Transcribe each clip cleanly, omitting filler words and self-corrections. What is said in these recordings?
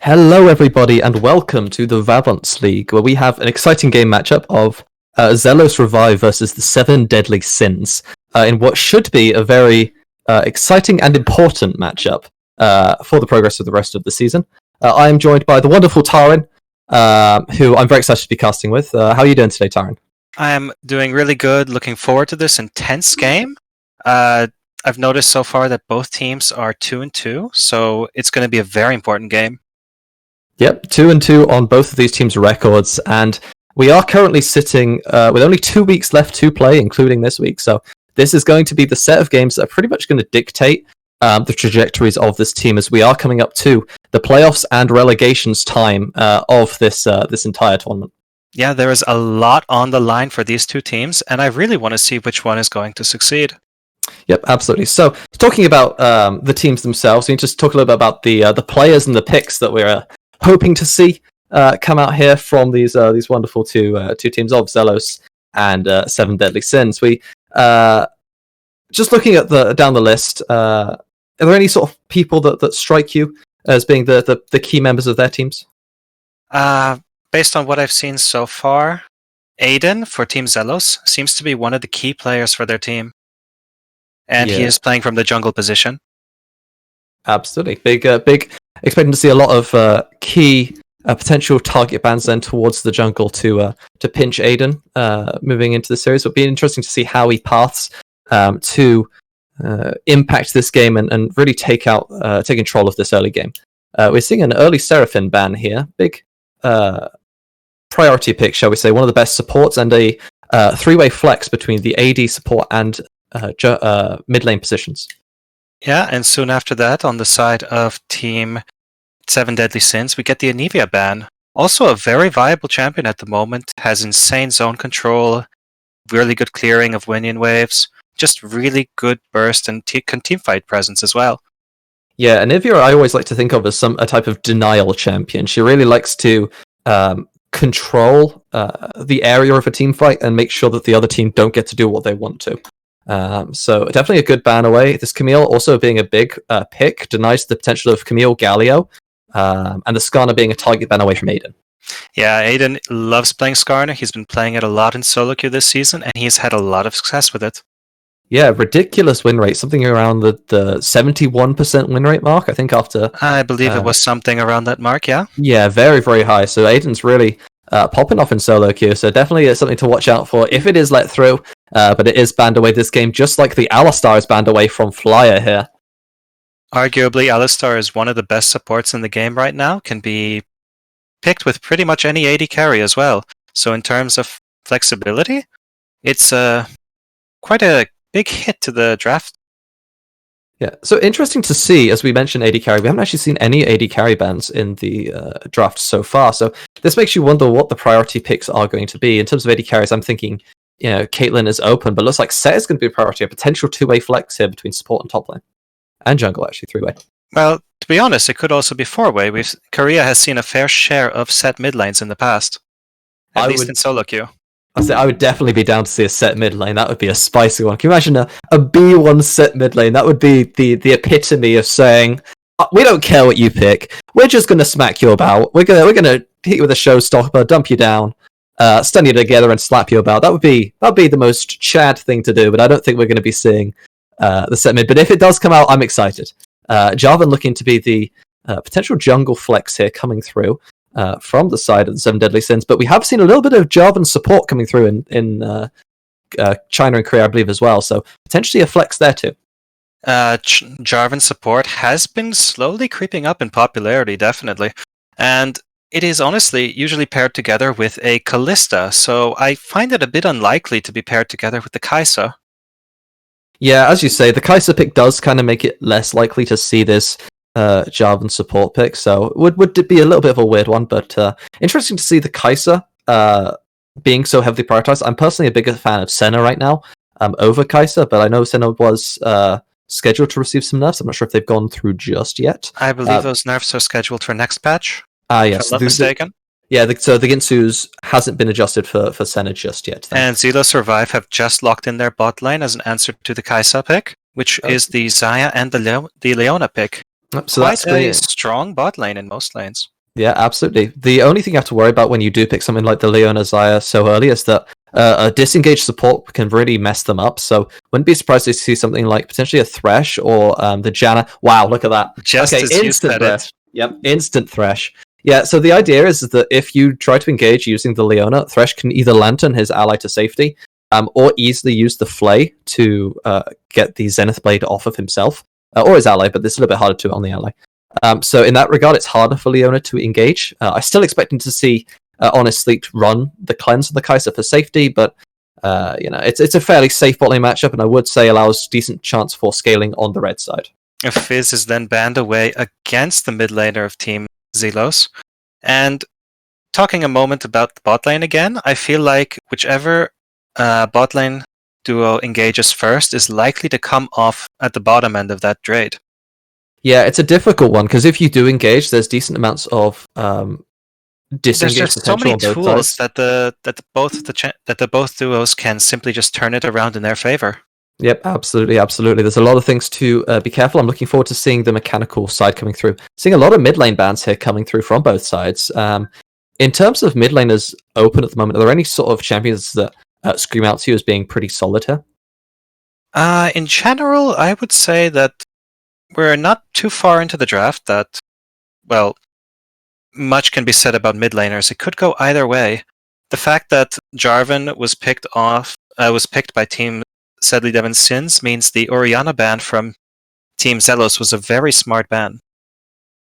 Hello everybody and welcome to the Vavants League, where we have an exciting game matchup of Xelos Revive versus the 7 Deadly Sins, in what should be a very exciting and important matchup for the progress of the rest of the season. I am joined by the wonderful Taran, who I'm very excited to be casting with. How are you doing today, Taran? I am doing really good, looking forward to this intense game. I've noticed so far that both teams are 2-2, so it's going to be a very important game. Yep, 2-2 on both of these teams' records, and we are currently sitting with only 2 weeks left to play, including this week. So this is going to be the set of games that are pretty much going to dictate the trajectories of this team as we are coming up to the playoffs and relegations time of this entire tournament. Yeah, there is a lot on the line for these two teams, and I really want to see which one is going to succeed. Yep, absolutely. So, talking about the teams themselves, we need to talk a little bit about the players and the picks that we're hoping to see come out here from these wonderful two teams of Xelos and 7 Deadly Sins. We just looking at down the list. Are there any sort of people that strike you as being the key members of their teams? Based on what I've seen so far, Aiden for Team Xelos seems to be one of the key players for their team. And he is playing from the jungle position. Absolutely. Big expecting to see a lot of key potential target bans then towards the jungle to pinch Aiden moving into the series. It'll be interesting to see how he paths to impact this game and really take control of this early game. We're seeing an early Seraphim ban here. Big priority pick, shall we say. One of the best supports and a three-way flex between the AD support and mid lane positions. Yeah, and soon after that, on the side of Team 7 Deadly Sins, we get the Anivia ban. Also a very viable champion at the moment, has insane zone control, really good clearing of minion waves, just really good burst and teamfight presence as well. Yeah, Anivia I always like to think of as a type of denial champion. She really likes to control the area of a team fight and make sure that the other team don't get to do what they want to. So definitely a good ban away. This Camille also being a big pick denies the potential of Camille Galio, and the Skarner being a target ban away from Aiden. Yeah, Aiden loves playing Skarner. He's been playing it a lot in solo queue this season, and he's had a lot of success with it. Yeah, ridiculous win rate, something around the 71% win rate mark, I think, after... I believe it was something around that mark, yeah? Yeah, very, very high. So Aiden's really popping off in solo queue, so definitely something to watch out for if it is let through. But it is banned away this game, just like the Alistar is banned away from Flyer here. Arguably, Alistar is one of the best supports in the game right now, can be picked with pretty much any AD carry as well. So in terms of flexibility, it's quite a big hit to the draft. Yeah, so interesting to see, as we mentioned AD carry, we haven't actually seen any AD carry bans in the draft so far, so this makes you wonder what the priority picks are going to be. In terms of AD carries, I'm thinking, Caitlyn is open, but looks like Set is going to be a priority, a potential two-way flex here between support and top lane. And jungle, actually, three-way. Well, to be honest, it could also be four-way. Korea has seen a fair share of Set mid lanes in the past, at least in solo queue. I would definitely be down to see a Set mid lane. That would be a spicy one. Can you imagine a B1 Set mid lane? That would be the epitome of saying, we don't care what you pick. We're just going to smack you about. We're gonna hit you with a showstopper, dump you down, stun you together, and slap you about. That'd be the most Chad thing to do. But I don't think we're going to be seeing the Set mid. But if it does come out, I'm excited. Jarvan looking to be the potential jungle flex here coming through. From the side of the Seven Deadly Sins, but we have seen a little bit of Jarvan support coming through in China and Korea, I believe, as well. So potentially a flex there too. Jarvan support has been slowly creeping up in popularity, definitely, and it is honestly usually paired together with a Kalista. So I find it a bit unlikely to be paired together with the Kai'Sa. Yeah, as you say, the Kai'Sa pick does kind of make it less likely to see this Jarvan support pick, so would it be a little bit of a weird one, but interesting to see the Kai'Sa being so heavily prioritized. I'm personally a bigger fan of Senna right now over Kai'Sa, but I know Senna was scheduled to receive some nerfs. I'm not sure if they've gone through just yet. I believe those nerfs are scheduled for next patch. Yes, if I'm not mistaken. Yeah, so the Ginsu's hasn't been adjusted for Senna just yet. And Xelos Survive have just locked in their bot lane as an answer to the Kai'Sa pick, which is the Xayah and the Leona pick. So quite a strong bot lane in most lanes. Yeah, absolutely. The only thing you have to worry about when you do pick something like the Leona Xayah so early is that a disengaged support can really mess them up. So wouldn't be surprised to see something like potentially a Thresh or the Janna. Wow, look at that. Just as instant Thresh. Yep, instant Thresh. Yeah, so the idea is that if you try to engage using the Leona, Thresh can either lantern his ally to safety or easily use the Flay to get the Zenith Blade off of himself. Or his ally, but it's a little bit harder to on the ally. So in that regard, it's harder for Leona to engage. I still expect him to see Honest Sleep run the cleanse of the Kai'Sa for safety, but it's a fairly safe bot lane matchup, and I would say allows decent chance for scaling on the red side. If Fizz is then banned away against the mid laner of Team Xelos, and talking a moment about the bot lane again, I feel like whichever bot lane duo engages first is likely to come off at the bottom end of that trade. Yeah, it's a difficult one because if you do engage, there's decent amounts of disengage There's just so potential many on both tools sides. that the both duos can simply just turn it around in their favor. Yep, absolutely. There's a lot of things to be careful. I'm looking forward to seeing the mechanical side coming through. Seeing a lot of mid lane bans here coming through from both sides. In terms of mid laners open at the moment, are there any sort of champions that scream out to you as being pretty solid here? In general, I would say that we're not too far into the draft that, well, much can be said about mid laners. It could go either way. The fact that Jarvan was picked by Team Deadly Sins means the Orianna ban from Team Xelos was a very smart ban.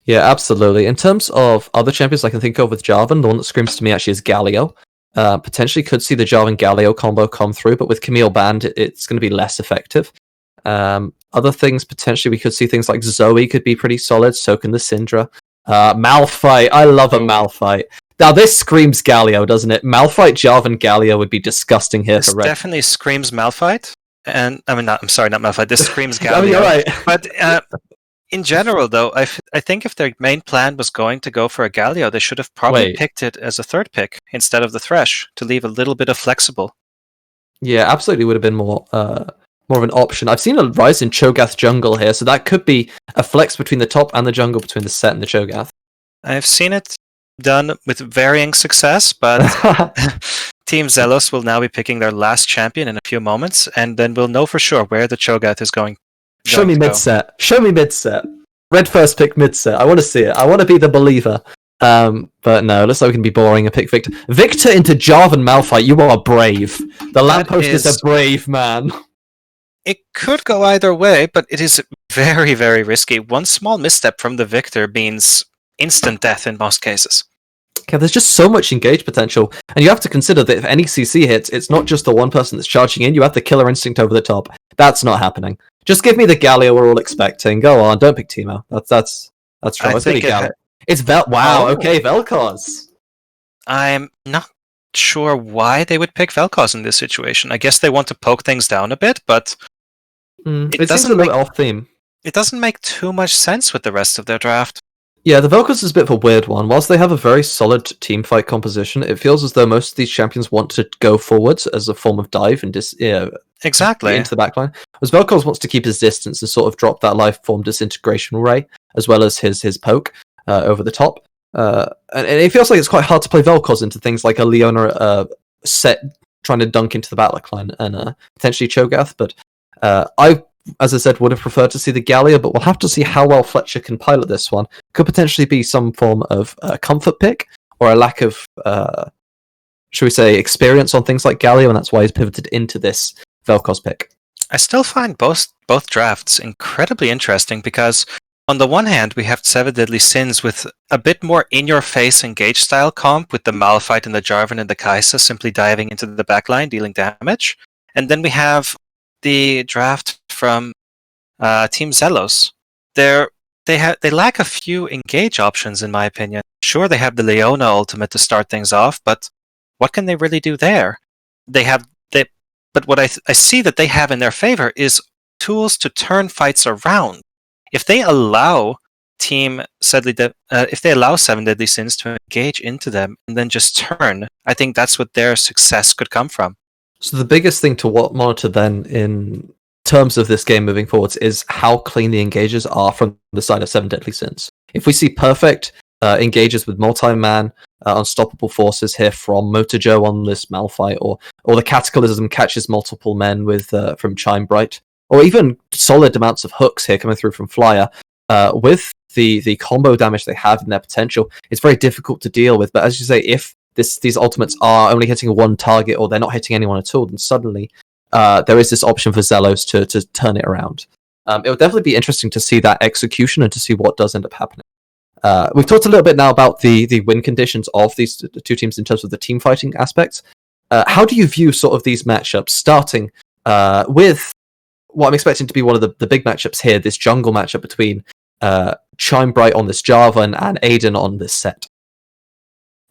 Yeah, absolutely. In terms of other champions I can think of with Jarvan, the one that screams to me actually is Galio. Potentially could see the Jarvan Galio combo come through, but with Camille banned, it's going to be less effective. Other things, potentially we could see things like Zoe could be pretty solid, so can the Syndra. Malphite, I love a Malphite. Now this screams Galio, doesn't it? Malphite, Jarvan, Galio would be disgusting here This for red. definitely screams Malphite. And I'm sorry, not Malphite. This screams Galio. Oh, you're right. But in general, though, I think if their main plan was going to go for a Galio, they should have probably picked it as a third pick instead of the Thresh to leave a little bit of flexible. Yeah, absolutely would have been more of an option. I've seen a rise in Cho'Gath jungle here, so that could be a flex between the top and the jungle, between the Set and the Cho'Gath. I've seen it done with varying success, but Team Xelos will now be picking their last champion in a few moments, and then we'll know for sure where the Cho'Gath is going. Show me mid-set. Show me mid-set. Red first pick mid-set. I want to see it. I want to be the believer. But no, looks like we can be boring and pick Victor. Victor into Jarvan Malphite. You are brave. The lamppost is a brave man. It could go either way, but it is very, very risky. One small misstep from the Victor means instant death in most cases. Okay, there's just so much engage potential, and you have to consider that if any CC hits, it's not just the one person that's charging in. You have the killer instinct over the top. That's not happening. Just give me the Galio we're all expecting. Go on, don't pick Teemo. That's true. It's gonna be Galio. It's Wow. Oh. Okay, Vel'Koz. I'm not sure why they would pick Vel'Koz in this situation. I guess they want to poke things down a bit, but it seems a little off theme. It doesn't make too much sense with the rest of their draft. Yeah, the Vel'Koz is a bit of a weird one. Whilst they have a very solid team fight composition, it feels as though most of these champions want to go forwards as a form of dive and exactly into the backline. Whereas Vel'Koz wants to keep his distance and sort of drop that life form disintegration ray, as well as his poke over the top. And it feels like it's quite hard to play Vel'Koz into things like a Leona set trying to dunk into the backline and potentially Cho'Gath, but I, as I said, would have preferred to see the Gallia, but we'll have to see how well Fletcher can pilot this one. Could potentially be some form of comfort pick, or a lack of, should we say, experience on things like Gallia, and that's why he's pivoted into this Vel'Koz pick. I still find both drafts incredibly interesting because, on the one hand, we have Seven Deadly Sins with a bit more in-your-face engage style comp with the Malphite and the Jarvan and the Kai'Sa simply diving into the backline, dealing damage. And then we have the draft from Team Xelos. They lack a few engage options, in my opinion. Sure, they have the Leona ultimate to start things off, but what can they really do there? But what I see that they have in their favor is tools to turn fights around. If they allow if they allow Seven Deadly Sins to engage into them and then just turn, I think that's what their success could come from. So the biggest thing to monitor then in terms of this game moving forwards is how clean the engages are from the side of Seven Deadly Sins. If we see perfect engages with multi-man, unstoppable forces here from Motojo on this Malphite, or the Cataclysm catches multiple men with from Chime Bright, or even solid amounts of hooks here coming through from Flyer, with the combo damage they have in their potential, it's very difficult to deal with. But as you say, if these ultimates are only hitting one target, or they're not hitting anyone at all, then suddenly there is this option for Xelos to turn it around. It will definitely be interesting to see that execution and to see what does end up happening. We've talked a little bit now about the win conditions of these two teams in terms of the team fighting aspects. How do you view sort of these matchups, starting with what I'm expecting to be one of the big matchups here, this jungle matchup between Chime Bright on this Jarvan and Aiden on this set?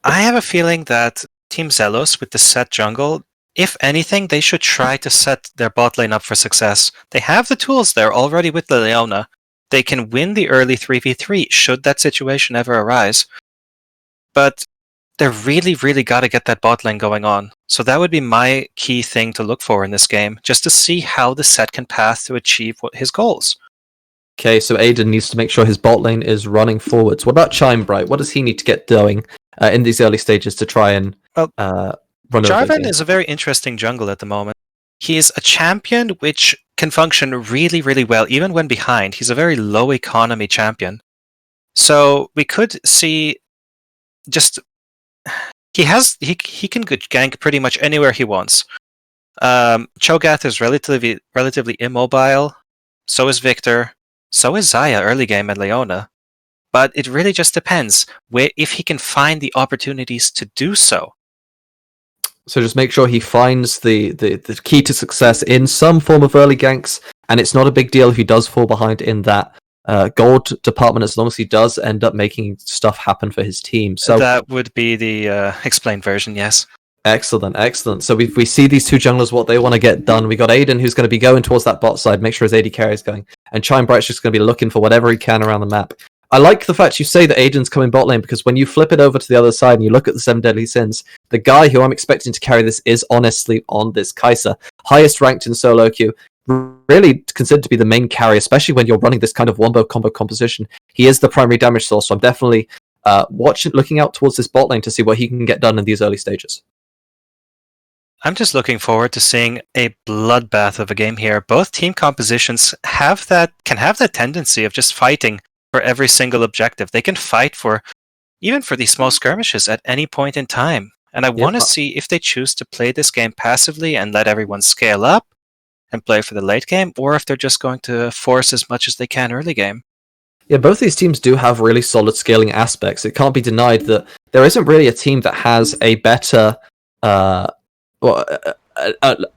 I have a feeling that Team Xelos with the set jungle, if anything, they should try to set their bot lane up for success. They have the tools there already with the Leona. They can win the early 3v3 should that situation ever arise. But they really, really got to get that bot lane going on. So that would be my key thing to look for in this game, just to see how the set can path to achieve his goals. Okay, so Aiden needs to make sure his bot lane is running forwards. What about Chime Bright? What does he need to get doing in these early stages to try and run over? Jarvan is a very interesting jungle at the moment. He is a champion which can function really, really well, even when behind. He's a very low economy champion. So we could see just he can gank pretty much anywhere he wants. Cho'Gath is relatively immobile. So is Victor. So is Xayah early game at Leona. But it really just depends if he can find the opportunities to do so. So just make sure he finds the key to success in some form of early ganks, and it's not a big deal if he does fall behind in that gold department, as long as he does end up making stuff happen for his team. So that would be the explained version, yes. Excellent. So we see these two junglers, what they want to get done. We got Aiden, who's going to be going towards that bot side, make sure his AD carry is going, and Chime Bright's just going to be looking for whatever he can around the map. I like the fact you say that Aiden's coming bot lane, because when you flip it over to the other side and you look at the 7 Deadly Sins, the guy who I'm expecting to carry this is honestly on this Kai'Sa. Highest ranked in solo queue, really considered to be the main carry, especially when you're running this kind of wombo combo composition. He is the primary damage source, so I'm definitely looking out towards this bot lane to see what he can get done in these early stages. I'm just looking forward to seeing a bloodbath of a game here. Both team compositions can have that tendency of just fighting for every single objective. They can fight even for these small skirmishes at any point in time. And I want to see if they choose to play this game passively and let everyone scale up and play for the late game, or if they're just going to force as much as they can early game. Yeah, both these teams do have really solid scaling aspects. It can't be denied that there isn't really a team that has a better, well,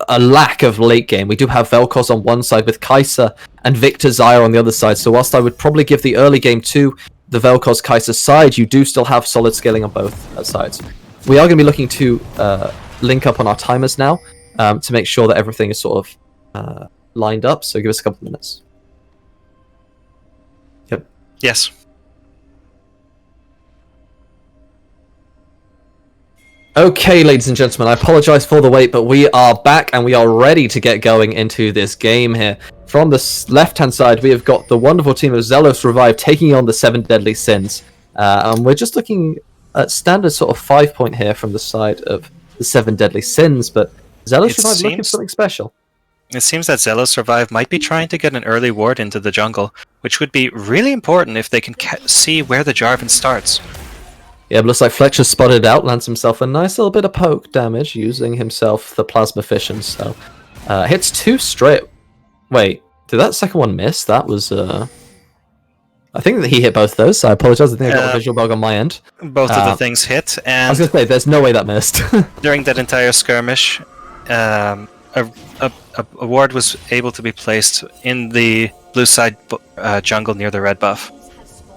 a lack of late game. We do have Vel'Koz on one side with Kai'Sa and Victor Zyre on the other side. So whilst I would probably give the early game to the Vel'Koz Kai'Sa side, you do still have solid scaling on both sides. We are going to be looking to link up on our timers now to make sure that everything is sort of lined up. So give us a couple of minutes. Yep. Yes. Okay, ladies and gentlemen, I apologize for the wait, but we are back and we are ready to get going into this game here. From the left-hand side, we have got the wonderful team of Xelos Revive taking on the 7 Deadly Sins. And we're just looking at standard sort of 5-point here from the side of the 7 Deadly Sins, but Xelos Revive looking for something special. It seems that Xelos Revive might be trying to get an early ward into the jungle, which would be really important if they can see where the Jarvan starts. Yeah, but looks like Fletcher spotted out, lands himself a nice little bit of poke damage using himself the Plasma Fission. So hits 2 straight. Wait, did that second one miss? That was I think that he hit both those, so I apologize. I think I got a visual bug on my end. Both of the things hit, and I was going to say, there's no way that missed. during that entire skirmish, a ward was able to be placed in the blue side jungle near the red buff.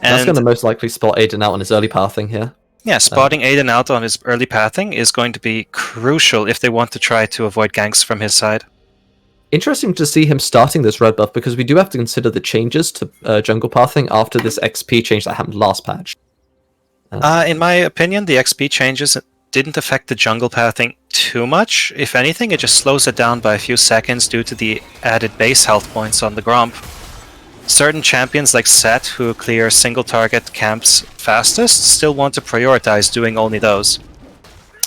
And that's going to most likely spot Aiden out on his early pathing here. Yeah, spotting Aiden out on his early pathing is going to be crucial if they want to try to avoid ganks from his side. Interesting to see him starting this red buff, because we do have to consider the changes to jungle pathing after this XP change that happened last patch. In my opinion, the XP changes didn't affect the jungle pathing too much. If anything, it just slows it down by a few seconds due to the added base health points on the Gromp. Certain champions like Set, who clear single target camps fastest, still want to prioritize doing only those.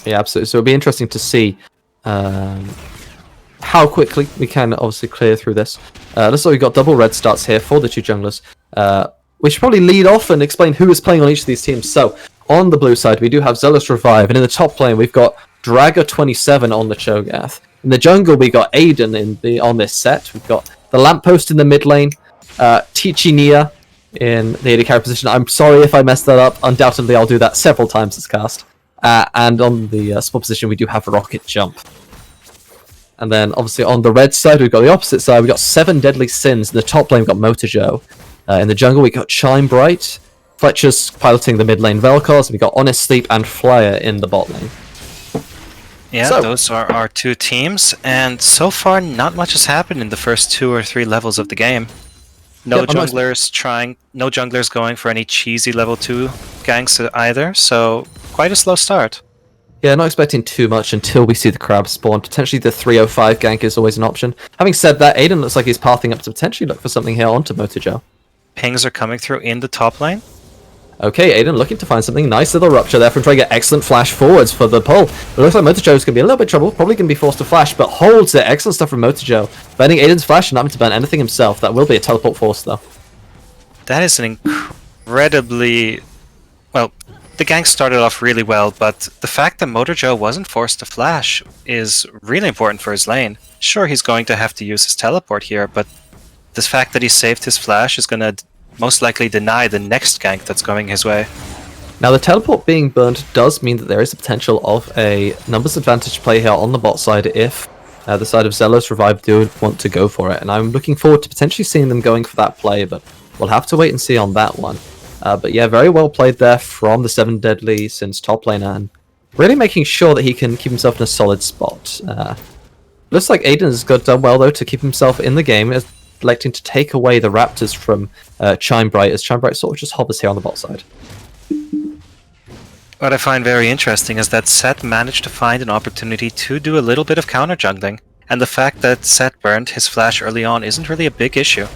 Yeah, absolutely. So it'll be interesting to see how quickly we can obviously clear through this. Looks like we've got double red starts here for the two junglers. We should probably lead off and explain who is playing on each of these teams. So on the blue side, we do have Xelos Revive, and in the top lane, we've got Draga27 on the Cho'Gath. In the jungle, we got Aiden on this set. We've got the Lamppost in the mid lane. Tichinia in the AD carry position. I'm sorry if I messed that up. Undoubtedly, I'll do that several times this cast. And on the support position, we do have Rocket Jump. And then, obviously, on the red side, we've got the opposite side. We've got 7 Deadly Sins. In the top lane, we've got Motojo. In the jungle, we've got Chime Bright. Fletcher's piloting the mid lane Vel'Koz. We've got Honest Sleep and Flyer in the bot lane. Yeah, so those are our two teams. And so far, not much has happened in the first 2 or 3 levels of the game. No junglers going for any cheesy level 2 ganks either, so quite a slow start. Yeah, not expecting too much until we see the crab spawn. Potentially the 305 gank is always an option. Having said that, Aiden looks like he's pathing up to potentially look for something here onto Motojo. Pings are coming through in the top lane. Okay, Aiden looking to find something. Nice little rupture there from trying to get excellent flash forwards for the pull. It looks like Motojo is going to be a little bit of trouble. Probably going to be forced to flash, but holds it. Excellent stuff from Motojo. Burning Aiden's flash and not having to burn anything himself. That will be a teleport force, though. That is an incredibly... Well, the gank started off really well, but the fact that Motojo wasn't forced to flash is really important for his lane. Sure, he's going to have to use his teleport here, but the fact that he saved his flash is going to most likely deny the next gank that's going his way. Now, the teleport being burned does mean that there is a potential of a numbers advantage play here on the bot side if the side of Xelos Revive do want to go for it. And I'm looking forward to potentially seeing them going for that play, but we'll have to wait and see on that one. But yeah, very well played there from the 7 Deadly Sins top laner, and really making sure that he can keep himself in a solid spot. Looks like Aiden has done well, though, to keep himself in the game, electing to take away the Raptors from Chime Bright, as Chime Bright sort of just hovers here on the bot side. What I find very interesting is that Set managed to find an opportunity to do a little bit of counter jungling, and the fact that Set burned his flash early on isn't really a big issue.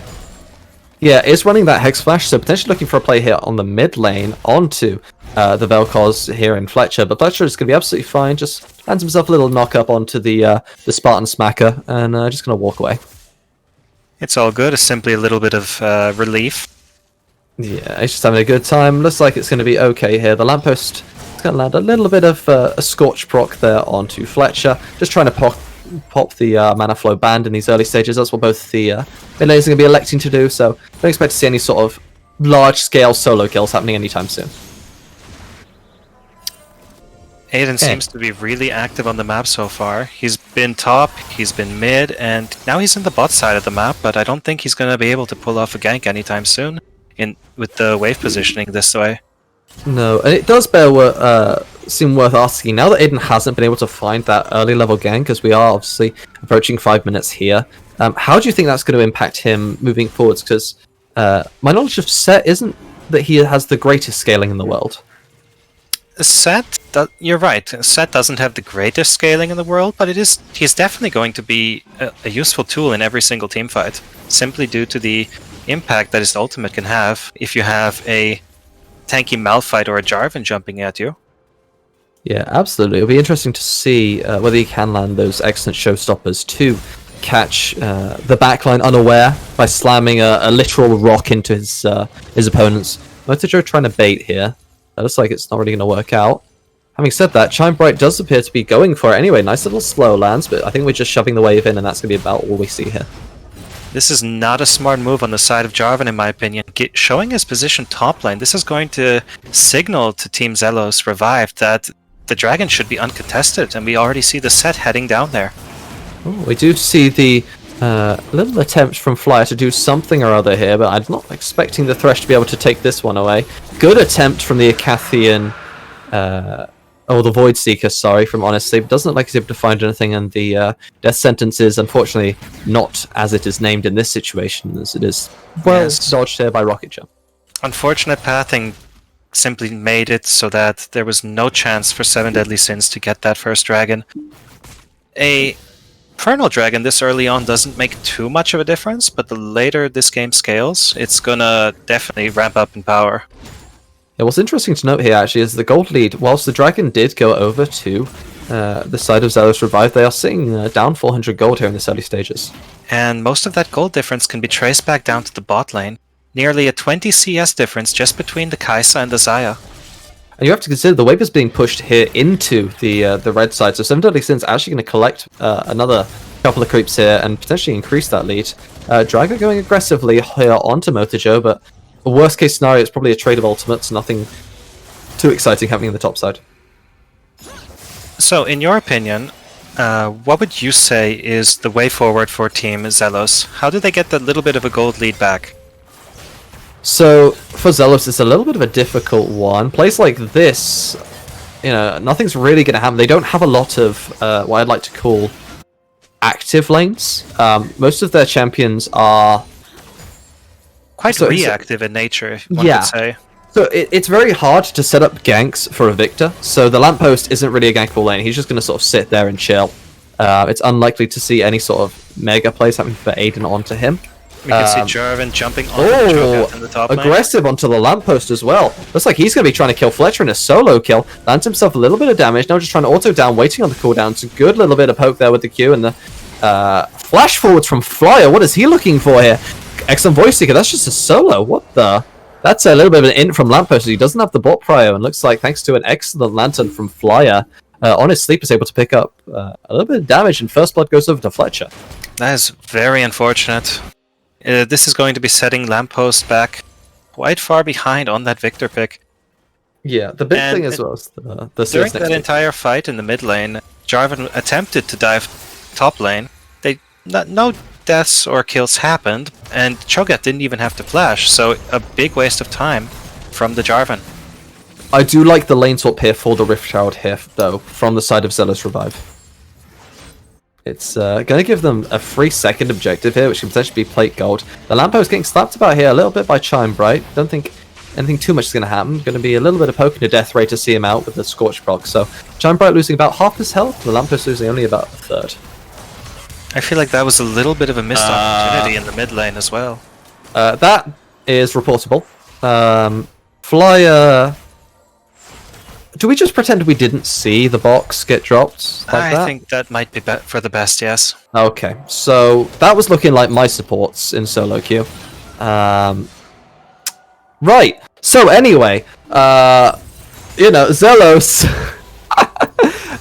Yeah, is running that Hex Flash, so potentially looking for a play here on the mid lane onto the Vel'Koz here in Fletcher, but Fletcher is going to be absolutely fine, just lands himself a little knock up onto the Spartan Smacker, and just going to walk away. It's all good, it's simply a little bit of relief. Yeah, he's just having a good time. Looks like it's going to be okay here. The Lamppost is going to land a little bit of a Scorch proc there onto Fletcher, just trying to pop the mana flow band in these early stages. That's what both the mid laners are going to be electing to do, so don't expect to see any sort of large-scale solo kills happening anytime soon. Aiden seems to be really active on the map so far. He's been top, he's been mid, and now he's in the bot side of the map, but I don't think he's going to be able to pull off a gank anytime soon with the wave positioning this way. No, and it does seem worth asking, now that Aiden hasn't been able to find that early level gank, because we are obviously approaching 5 minutes here, how do you think that's going to impact him moving forwards? Because my knowledge of Set isn't that he has the greatest scaling in the world. You're right. Set doesn't have the greatest scaling in the world, but he's definitely going to be a useful tool in every single team fight, simply due to the impact that his ultimate can have if you have a tanky Malphite or a Jarvan jumping at you. Yeah, absolutely. It'll be interesting to see whether he can land those excellent showstoppers to catch the backline unaware by slamming a literal rock into his opponents. Motojo trying to bait here. That looks like it's not really going to work out. Having said that, Chime Bright does appear to be going for it anyway. Nice little slow lands, but I think we're just shoving the wave in, and that's going to be about all we see here. This is not a smart move on the side of Jarvan, in my opinion. Showing his position top lane, this is going to signal to Team Xelos Revived that the Dragon should be uncontested, and we already see the Set heading down there. Ooh, we do see the little attempt from Flyer to do something or other here, but I'm not expecting the Thresh to be able to take this one away. Good attempt from the Acathian, or the Void Seeker, sorry, from Honestly. Doesn't look like he's able to find anything, and the death sentence is unfortunately not as it is named in this situation, as it is well dodged here by Rocket Jump. Unfortunate pathing simply made it so that there was no chance for 7 Deadly Sins to get that first dragon. A Infernal Dragon this early on doesn't make too much of a difference, but the later this game scales, it's gonna definitely ramp up in power. Yeah, what's interesting to note here actually is the gold lead, whilst the Dragon did go over to the side of Xelos Revive, they are sitting down 400 gold here in the early stages. And most of that gold difference can be traced back down to the bot lane. Nearly a 20 CS difference just between the Kai'Sa and the Xayah. And you have to consider the wave is being pushed here into the red side, so 7 Deadly Sins actually going to collect another couple of creeps here and potentially increase that lead. Drago going aggressively here onto Motojo, but the worst case scenario is probably a trade of ultimates, nothing too exciting happening in the top side. So, in your opinion, what would you say is the way forward for Team Xelos? How do they get that little bit of a gold lead back? So, for Xelos, it's a little bit of a difficult one. Place like this, nothing's really going to happen. They don't have a lot of what I'd like to call active lanes. Most of their champions are quite reactive in nature, one could say. So it's very hard to set up ganks for a Victor. So the Lamppost isn't really a gankable lane. He's just going to sort of sit there and chill. It's unlikely to see any sort of mega plays happening for Aiden onto him. We can see Jarvan jumping on the Cho'Gath in the top lane. Aggressive onto the Lamppost as well. Looks like he's going to be trying to kill Fletcher in a solo kill. Lands himself a little bit of damage. Now just trying to auto down, waiting on the cooldown. It's a good little bit of poke there with the Q and the flash forwards from Flyer. What is he looking for here? Excellent Voice Seeker. That's just a solo. What the? That's a little bit of an int from Lamppost. He doesn't have the bot prio, and looks like thanks to an excellent Lantern from Flyer, on his sleep is able to pick up a little bit of damage, and First Blood goes over to Fletcher. That is very unfortunate. This is going to be setting Lamppost back quite far behind on that Victor pick. Yeah, the big thing as well is the during that entire fight in the mid lane, Jarvan attempted to dive top lane. No deaths or kills happened, and Cho'Gath didn't even have to flash, so a big waste of time from the Jarvan. I do like the lane swap here for the Rift Shroud here, though, from the side of Xelos Revive. It's going to give them a free second objective here, which can potentially be plate gold. The Lamppost getting slapped about here a little bit by Chime Bright. Don't think anything too much is going to happen. Going to be a little bit of poking to death ray to see him out with the Scorch proc. So Chime Bright losing about half his health, the Lamppost losing only about a third. I feel like that was a little bit of a missed opportunity in the mid lane as well. That is reportable. Flyer... Do we just pretend we didn't see the box get dropped like that? I think that might be for the best, yes. Okay, so that was looking like my supports in solo queue. Right, so anyway, Xelos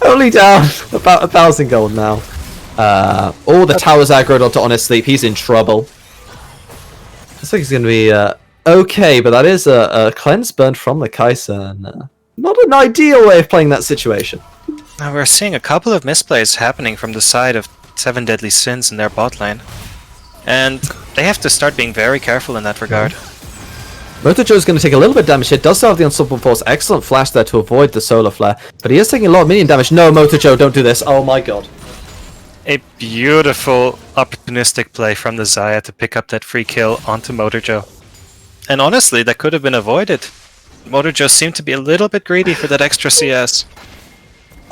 only down about 1,000 gold now. All the towers aggroed onto Honest Sleep, he's in trouble. Looks like he's going to be okay, but that is a cleanse burn from the Kai'Sa, and not an ideal way of playing that situation. Now we're seeing a couple of misplays happening from the side of 7 Deadly Sins in their bot lane. And they have to start being very careful in that regard. Motojo is going to take a little bit of damage here. Does still have the Unstoppable Force. Excellent flash there to avoid the Solar Flare. But he is taking a lot of minion damage. No, Motojo, don't do this. Oh my god. A beautiful opportunistic play from the Xayah to pick up that free kill onto Motorjo. And honestly, that could have been avoided. Motorjo seemed to be a little bit greedy for that extra CS.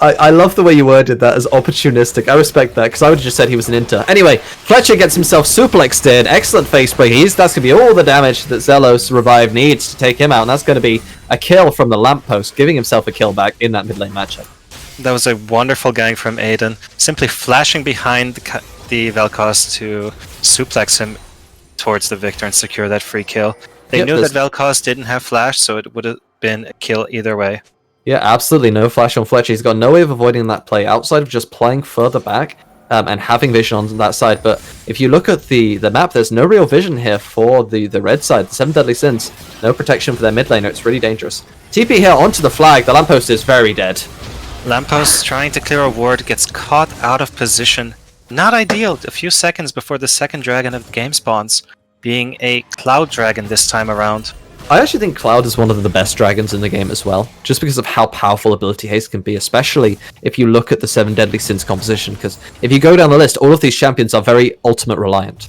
I love the way you worded that as opportunistic. I respect that, because I would have just said he was an inter. Anyway, Fletcher gets himself suplexed in. Excellent face break. That's going to be all the damage that Xelos Revive needs to take him out, and that's going to be a kill from the lamppost, giving himself a kill back in that mid lane matchup. That was a wonderful gang from Aiden, simply flashing behind the Vel'Koz to suplex him towards the Victor and secure that free kill. They knew that Vel'Koz didn't have flash, so it would have been a kill either way. Yeah, absolutely no flash on Fletcher. He's got no way of avoiding that play outside of just playing further back and having vision on that side. But if you look at the map, there's no real vision here for the red side. The 7 Deadly Sins, no protection for their mid laner. It's really dangerous. TP here onto the flag. The lamppost is very dead. Lamppost trying to clear a ward, gets caught out of position. Not ideal, a few seconds before the second dragon of the game spawns, being a Cloud Dragon this time around. I actually think Cloud is one of the best dragons in the game as well, just because of how powerful ability haste can be, especially if you look at the 7 Deadly Sins composition, because if you go down the list, all of these champions are very ultimate reliant.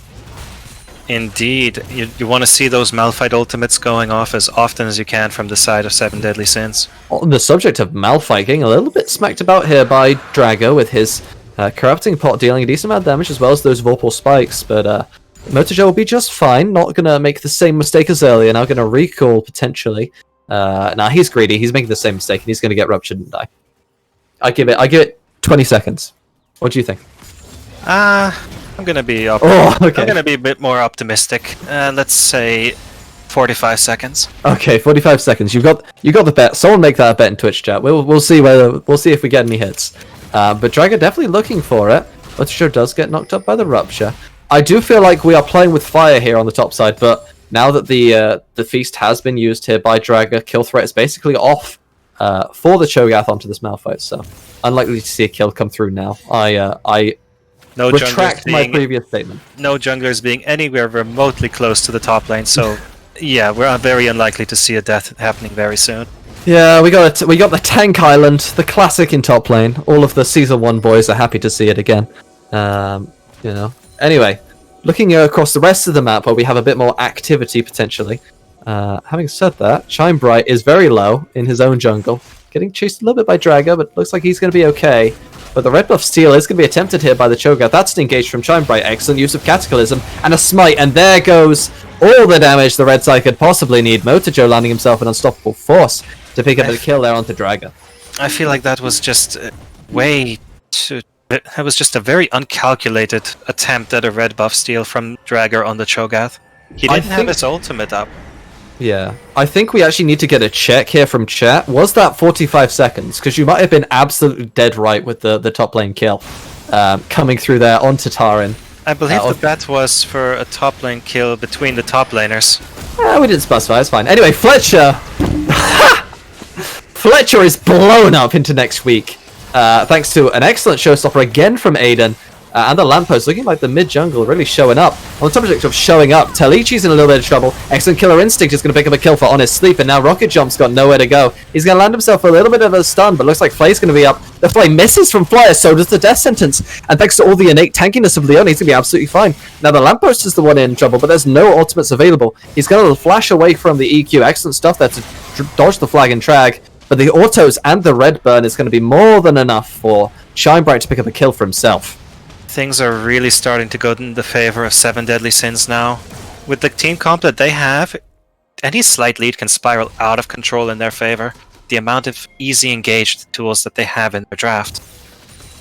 Indeed, you want to see those Malphite ultimates going off as often as you can from the side of 7 Deadly Sins. On the subject of Malphite, getting a little bit smacked about here by Drago with his Corrupting Pot dealing a decent amount of damage, as well as those Vorpal Spikes, but Motojo will be just fine, not going to make the same mistake as earlier, now going to recall potentially. Nah, he's greedy, he's making the same mistake, and he's going to get ruptured and die. I give it 20 seconds. What do you think? I'm going to be I'm going to be a bit more optimistic. Let's say 45 seconds. Okay, 45 seconds. You got the bet. Someone make that a bet in Twitch chat. We'll see if we get any hits. But Drago definitely looking for it. Motojo does get knocked up by the rupture. I do feel like we are playing with fire here on the top side, but now that the feast has been used here by Drago, kill threat is basically off for the Cho'Gath onto this Malphite, so unlikely to see a kill come through now. I retract my previous statement. No junglers being anywhere remotely close to the top lane, so yeah, we're very unlikely to see a death happening very soon. Yeah, we got the Tank Island, the classic in top lane. All of the Season 1 boys are happy to see it again. You know. Anyway, looking across the rest of the map where we have a bit more activity potentially. Having said that, Shinebright is very low in his own jungle. Getting chased a little bit by Drago, but looks like he's going to be okay. But the red buff steal is going to be attempted here by the Cho'Gath. That's an engage from Shinebright. Excellent use of Cataclysm and a smite. And there goes all the damage the red side could possibly need. Motojo landing himself an Unstoppable Force to pick up a kill there onto Drago. I feel like that was just That was just a very uncalculated attempt at a red buff steal from Drago on the Cho'Gath. He didn't have his ultimate up. Yeah, I think we actually need to get a check here from chat. Was that 45 seconds? Because you might have been absolutely dead right with the top lane kill coming through there onto Tarin. I believe the bet was for a top lane kill between the top laners. We didn't specify, it's fine. Anyway, Fletcher! Fletcher is blown up into next week. Thanks to an excellent showstopper again from Aiden. And the lamppost looking like the mid-jungle really showing up. On the subject of showing up, Talichi's in a little bit of trouble. Excellent Killer Instinct is going to pick up a kill for Honest Sleep, and now Rocket Jump's got nowhere to go. He's going to land himself a little bit of a stun, but looks like Flay's going to be up. The Flay misses from Flyer, so does the Death Sentence. And thanks to all the innate tankiness of Leon, he's going to be absolutely fine. Now the lamppost is the one in trouble, but there's no ultimates available. He's going to flash away from the EQ. Excellent stuff there to dodge the flag and drag. But the autos and the red burn is going to be more than enough for Shinebright to pick up a kill for himself. Things are really starting to go in the favor of 7 Deadly Sins now. With the team comp that they have, any slight lead can spiral out of control in their favor. The amount of easy engaged tools that they have in their draft.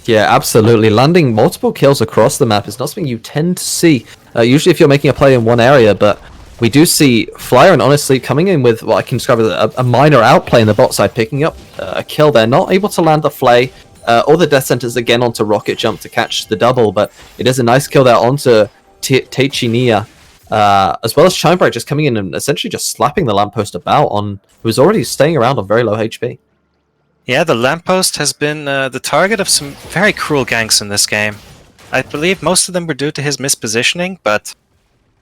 Yeah, absolutely. Landing multiple kills across the map is not something you tend to see. Usually if you're making a play in one area, but we do see Flyer and Honest Sleep coming in with what I can describe as a minor outplay in the bot side, picking up a kill there. Not able to land the Flay or the Death Sentence again onto Rocket Jump to catch the double, but it is a nice kill there onto Teichinia. as well as Chimebright just coming in and essentially just slapping the lamppost about on who's already staying around on very low HP. Yeah, the lamppost has been the target of some very cruel ganks in this game. I believe most of them were due to his mispositioning, but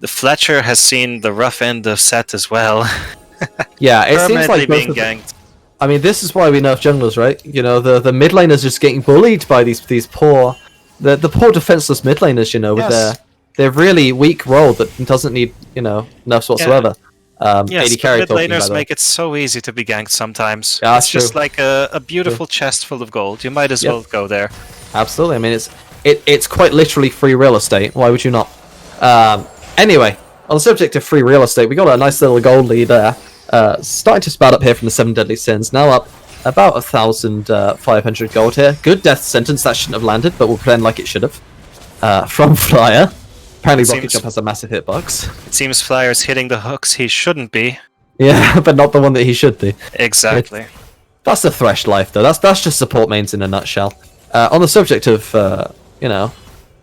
the Fletcher has seen the rough end of Set as well. Yeah, it seems like being ganked. I mean, this is why we nerf junglers, right? You know, the mid laners just getting bullied by these poor, the poor defenseless mid laners. You know, with their really weak role that doesn't need nerfs whatsoever. Yes, 80 carry mid laners make it so easy to be ganked sometimes. Yeah, it's just like a beautiful chest full of gold. You might as well go there. Absolutely. I mean, it's quite literally free real estate. Why would you not? Anyway, on the subject of free real estate, we got a nice little gold lead there. Starting to spout up here from the 7 Deadly Sins. Now up about 1,500 gold here. Good death sentence. That shouldn't have landed, but we'll pretend like it should have. From Flyer. Apparently Rocket Jump has a massive hitbox. It seems Flyer's hitting the hooks he shouldn't be. Yeah, but not the one that he should be. Exactly. That's the Thresh life, though. That's just support mains in a nutshell. On the subject of,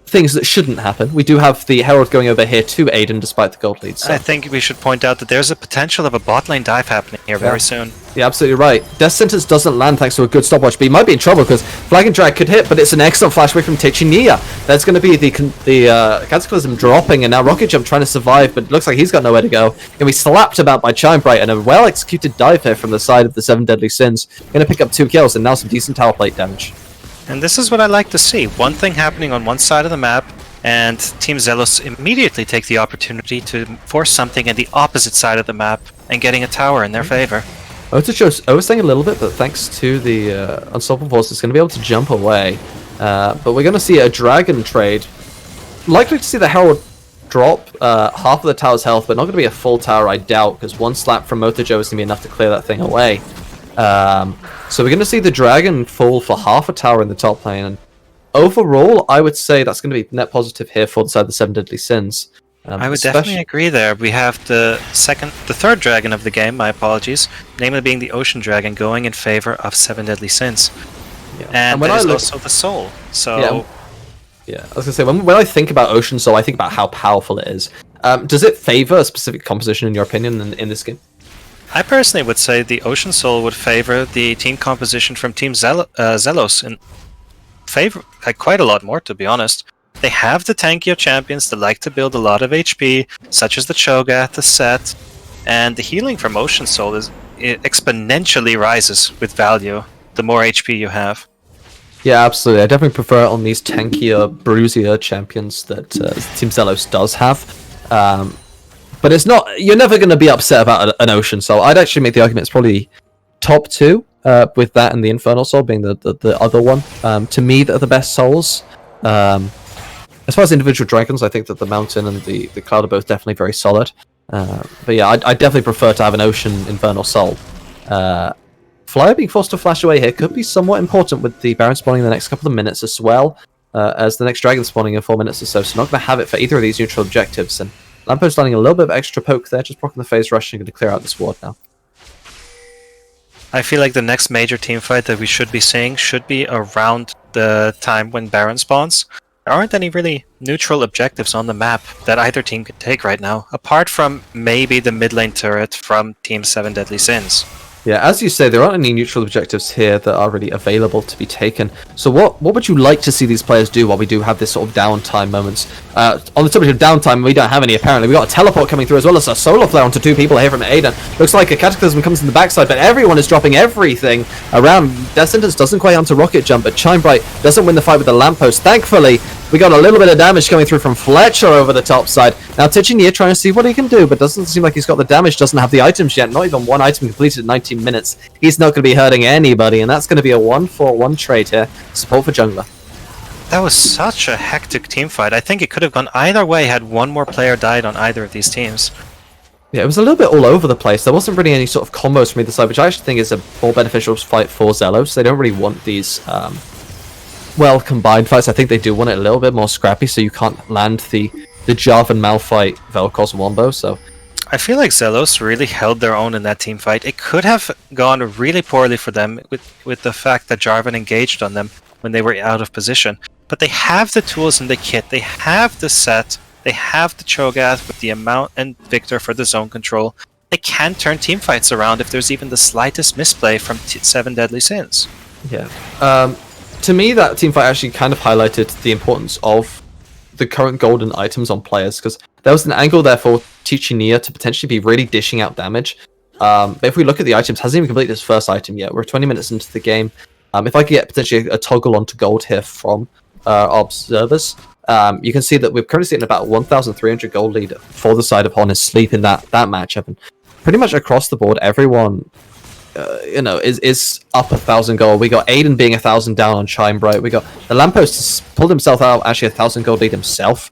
things that shouldn't happen, we do have the Herald going over here to Aiden despite the gold lead. So. I think we should point out that there's a potential of a bot lane dive happening here very soon. Yeah, absolutely right. Death Sentence doesn't land thanks to a good stopwatch, but he might be in trouble because Flag and Drag could hit, but it's an excellent flash away from Tichinilla. That's going to be the Cataclysm dropping, and now Rocket Jump trying to survive, but it looks like he's got nowhere to go. Going to be slapped about by Chimebright, and a well-executed dive here from the side of the 7 Deadly Sins. Going to pick up 2 kills, and now some decent tower plate damage. And this is what I like to see. One thing happening on one side of the map, and Team Xelos immediately take the opportunity to force something in the opposite side of the map and getting a tower in their favor. Overstaying a little bit, but thanks to the Unstoppable Force, it's going to be able to jump away. But we're going to see a Dragon trade. Likely to see the Herald drop half of the tower's health, but not going to be a full tower, I doubt, because one slap from Motojo is going to be enough to clear that thing away. So we're going to see the Dragon fall for half a tower in the top lane, and overall, I would say that's going to be net positive here for the side of the 7 Deadly Sins. I would definitely agree there. We have the third dragon of the game, my apologies, namely being the Ocean Dragon, going in favor of 7 Deadly Sins. Yeah. And when there's also the Soul. So yeah, I was going to say, when I think about Ocean Soul, I think about how powerful it is. Does it favor a specific composition, in your opinion, in this game? I personally would say the Ocean Soul would favor the team composition from Team Xelos in favor quite a lot more, to be honest. They have the tankier champions that like to build a lot of HP, such as the Cho'Gath, the Set, and the healing from Ocean Soul it exponentially rises with value the more HP you have. Yeah, absolutely. I definitely prefer it on these tankier, bruisier champions that Team Xelos does have. But it's not. You're never going to be upset about an Ocean Soul. I'd actually make the argument it's probably top 2, with that and the Infernal Soul being the other one. To me, they're the best souls. As far as individual dragons, I think that the Mountain and the Cloud are both definitely very solid. But yeah, I definitely prefer to have an Ocean Infernal Soul. Flyer being forced to flash away here could be somewhat important with the Baron spawning in the next couple of minutes as well, as the next Dragon spawning in 4 minutes or so. So not going to have it for either of these neutral objectives. And Lamppost landing a little bit of extra poke there, just blocking the phase rush and going to clear out this ward now. I feel like the next major team fight that we should be seeing should be around the time when Baron spawns. There aren't any really neutral objectives on the map that either team can take right now, apart from maybe the mid lane turret from Team 7 Deadly Sins. Yeah, as you say, there aren't any neutral objectives here that are really available to be taken. So what would you like to see these players do while we do have this sort of downtime moments? On the subject of downtime, we don't have any apparently. We got a teleport coming through as well as a solar flare onto 2 people here from Aiden. Looks like a Cataclysm comes in the backside, but everyone is dropping everything around. Death Sentence doesn't quite onto Rocket Jump, but Chimebright doesn't win the fight with the lamppost. Thankfully, we got a little bit of damage coming through from Fletcher over the top side. Now Tichinilla trying to see what he can do, but doesn't seem like he's got the damage, doesn't have the items yet. Not even one item completed in 19 minutes. He's not going to be hurting anybody, and that's going to be a 1-4-1 trade here. Support for jungler. That was such a hectic team fight. I think it could have gone either way had one more player died on either of these teams. Yeah, it was a little bit all over the place. There wasn't really any sort of combos from either side, which I actually think is a more beneficial fight for Xelos. They don't really want these well-combined fights. I think they do want it a little bit more scrappy, so you can't land the Jarvan Malphite Vel'Koz wombo, so... I feel like Xelos really held their own in that team fight. It could have gone really poorly for them with the fact that Jarvan engaged on them when they were out of position. But they have the tools in the kit, they have the set, They have the Cho'Gath with the amount and Victor for the zone control. They can turn team fights around if there's even the slightest misplay from 7 Deadly Sins. Yeah. To me, that team fight actually kind of highlighted the importance of the current golden items on players, because there was an angle there for Tichinia to potentially be really dishing out damage. But if we look at the items, hasn't even completed his first item yet. We're 20 minutes into the game. If I could get potentially a toggle onto gold here from observers, you can see that we're currently sitting about 1,300 gold lead for the side of Honest Sleep in that matchup, and pretty much across the board, everyone is up 1,000 gold. We got Aiden being 1,000 down on Shine Bright. We got the Lamppost has pulled himself out actually 1,000 gold lead himself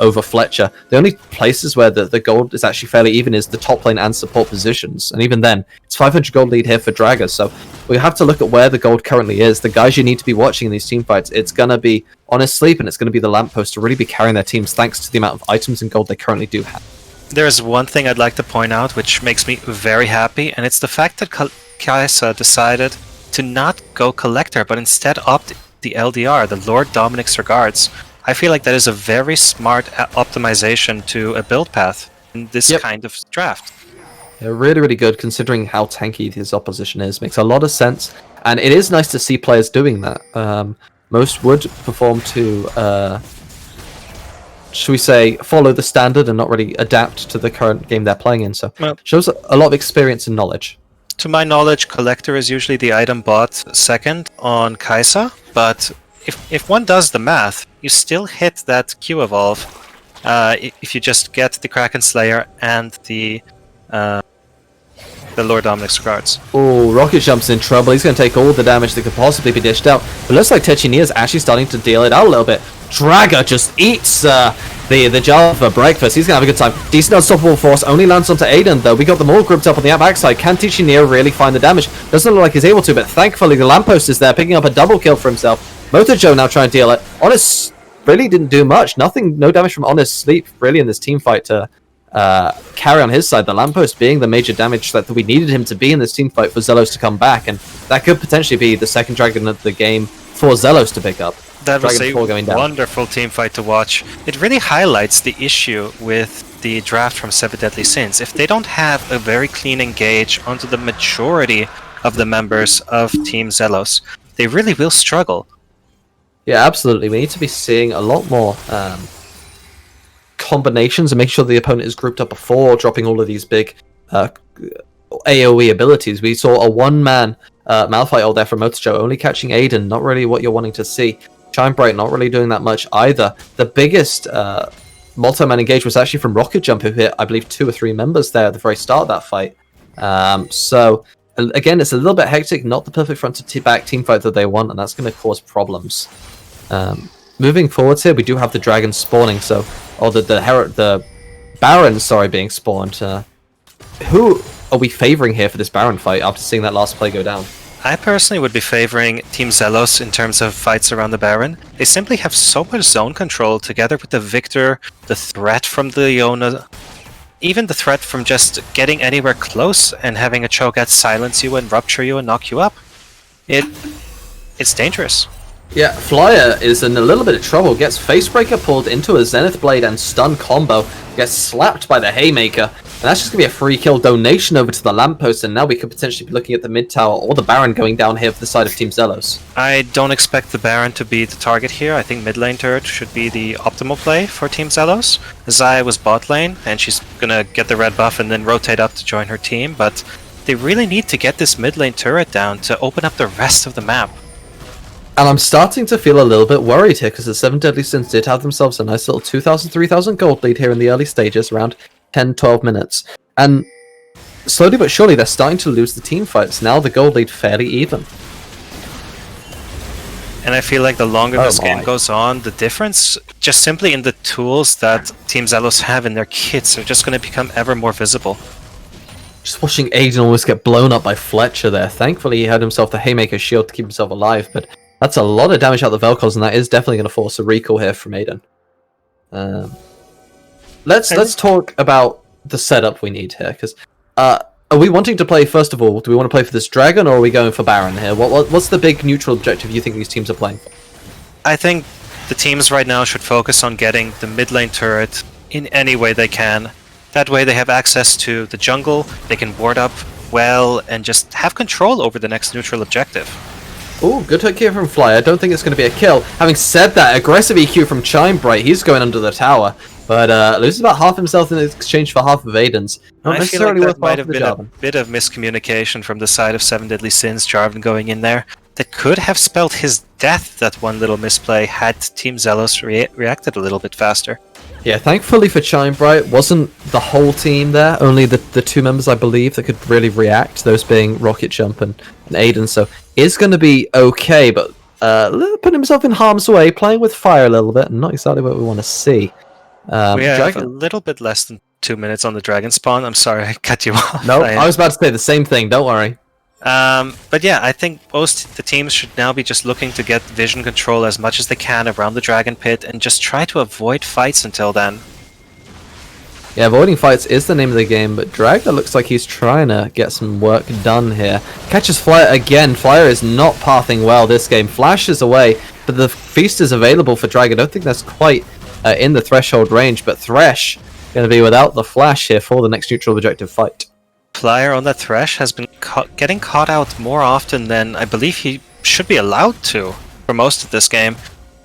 over Fletcher. The only places where the gold is actually fairly even is the top lane and support positions, and even then it's 500 gold lead here for Dragger. So we have to look at where the gold currently is. The guys you need to be watching in these team fights, it's gonna be Honest Sleep and it's gonna be the Lamppost to really be carrying their teams thanks to the amount of items and gold they currently do have. There's one thing I'd like to point out which makes me very happy, and it's the fact that Kaisa decided to not go Collector, but instead opt the LDR, the Lord Dominic's Regards. I feel like that is a very smart optimization to a build path in this kind of draft. Yeah, really, really good considering how tanky his opposition is. Makes a lot of sense, and it is nice to see players doing that. Most would perform to... should we say, follow the standard and not really adapt to the current game they're playing in. So shows a lot of experience and knowledge. To my knowledge, Collector is usually the item bought second on Kaisa, but if one does the math, you still hit that Q evolve if you just get the Kraken Slayer and the Lord Dominic's Regards. Oh, Rocket Jump's in trouble. He's going to take all the damage that could possibly be dished out. But looks like Techini is actually starting to deal it out a little bit. Dragger just eats the jar for breakfast. He's going to have a good time. Decent unstoppable force. Only lands onto Aiden, though. We got them all grouped up on the backside. Can Techini really find the damage? Doesn't look like he's able to, but thankfully the Lamppost is there, picking up a double kill for himself. Motojo now trying to deal it. Honest really didn't do much. No damage from Honest Sleep, really, in this team fight to carry on his side. The Lamppost being the major damage that we needed him to be in this team fight for Xelos to come back, and that could potentially be the second dragon of the game for Xelos to pick up. That was a wonderful team fight to watch. It really highlights the issue with the draft from 7 Deadly Sins. If they don't have a very clean engage onto the majority of the members of Team Xelos, they really will struggle. Yeah, absolutely. We need to be seeing a lot more combinations and make sure the opponent is grouped up before dropping all of these big AoE abilities. We saw a one-man Malphite ult there from Motojo, only catching Aiden, not really what you're wanting to see. Shine Bright not really doing that much either. The biggest multi-man engage was actually from Rocket Jump, who hit, I believe, 2 or 3 members there at the very start of that fight. So, again, it's a little bit hectic, not the perfect front-to-back team fight that they want, and that's going to cause problems. Moving forwards here, we do have the dragon spawning, the Baron, being spawned. Who are we favoring here for this Baron fight after seeing that last play go down? I personally would be favoring Team Xelos in terms of fights around the Baron. They simply have so much zone control together with the Victor, the threat from the Iona, even the threat from just getting anywhere close and having a Cho'Gath silence you and rupture you and knock you up. It's dangerous. Yeah, Flyer is in a little bit of trouble, gets Facebreaker pulled into a Zenith Blade and stun combo, gets slapped by the Haymaker, and that's just going to be a free kill donation over to the Lamppost, and now we could potentially be looking at the mid tower or the Baron going down here for the side of Team Xelos. I don't expect the Baron to be the target here. I think mid lane turret should be the optimal play for Team Xelos. Xayah was bot lane, and she's going to get the red buff and then rotate up to join her team, but they really need to get this mid lane turret down to open up the rest of the map. And I'm starting to feel a little bit worried here, because the 7 Deadly Sins did have themselves a nice little 2,000, 3,000 gold lead here in the early stages, around 10, 12 minutes. And slowly but surely, they're starting to lose the team fights. Now the gold lead fairly even. And I feel like the longer this game goes on, the difference just simply in the tools that Team Xelos have in their kits are just going to become ever more visible. Just watching Aiden almost get blown up by Fletcher there. Thankfully, he had himself the Haymaker shield to keep himself alive, but that's a lot of damage out the Vel'Koz, and that is definitely going to force a recall here from Aiden. Let's talk about the setup we need here, because are we wanting to play, first of all, do we want to play for this Dragon, or are we going for Baron here? What's the big neutral objective you think these teams are playing for? I think The teams right now should focus on getting the mid lane turret in any way they can. That way they have access to the jungle, they can ward up well, and just have control over the next neutral objective. Oh, good hook here from Fly. I don't think it's going to be a kill. Having said that, aggressive EQ from Chimebright. He's going under the tower, but loses about half himself in exchange for half of Aiden's. Not I feel like necessarily that worthwhile might for have the been a Jarvan. bit of miscommunication from the side of Seven Deadly Sins, Jarvan going in there. That could have spelled his death, that one little misplay, had Team Xelos reacted a little bit faster. Yeah, thankfully for Chimebright, wasn't the whole team there, only the two members, I believe, that could really react, those being Rocket Jump and Aiden, so is going to be okay, but putting himself in harm's way, playing with fire a little bit, and not exactly what we want to see. We have a little bit less than 2 minutes on the Dragon Spawn. I'm sorry, I cut you off. No, I was about to say the same thing, don't worry. But yeah, I think most the teams should now be just looking to get vision control as much as they can around the Dragon Pit and just try to avoid fights until then. Yeah, avoiding fights is the name of the game, but Dragda looks like he's trying to get some work done here. Catches Flyer again. Flyer is not pathing well this game. Flash is away, but the Feast is available for Drag. I don't think that's quite in the threshold range, but Thresh going to be without the Flash here for the next neutral objective fight. Flyer on that Thresh has been getting caught out more often than I believe he should be allowed to for most of this game.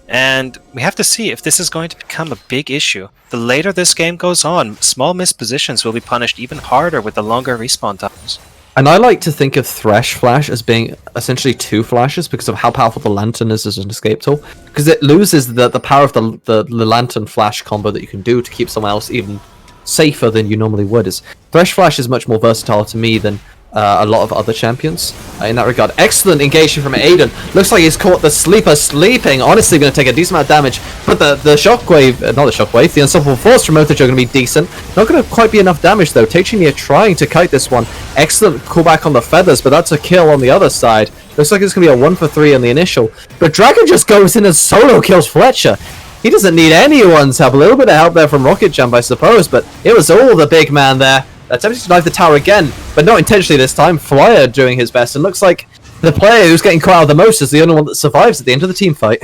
And we have to see if this is going to become a big issue. The later this game goes on, small missed positions will be punished even harder with the longer respawn times. And I like to think of Thresh Flash as being essentially two flashes because of how powerful the Lantern is as an escape tool. Because it loses the power of the Lantern Flash combo that you can do to keep someone else even safer than you normally would. Is Thresh Flash is much more versatile to me than a lot of other champions in that regard. Excellent engagement from Aiden. Looks like he's caught the Sleeper sleeping. Honestly, going to take a decent amount of damage. But the Shockwave, not the Shockwave, the Unstoppable Force from Othage are going to be decent. Not going to quite be enough damage though. Tachinir trying to kite this one. Excellent callback on the feathers, but that's a kill on the other side. Looks like it's going to be a 1 for 3 on the initial. But Dragon just goes in and solo kills Fletcher. He doesn't need anyone's help. A little bit of help there from Rocket Jump, I suppose, but it was all the big man there. Attempting to dive the tower again, but not intentionally this time. Flyer doing his best, and looks like the player who's getting caught out the most is the only one that survives at the end of the team fight.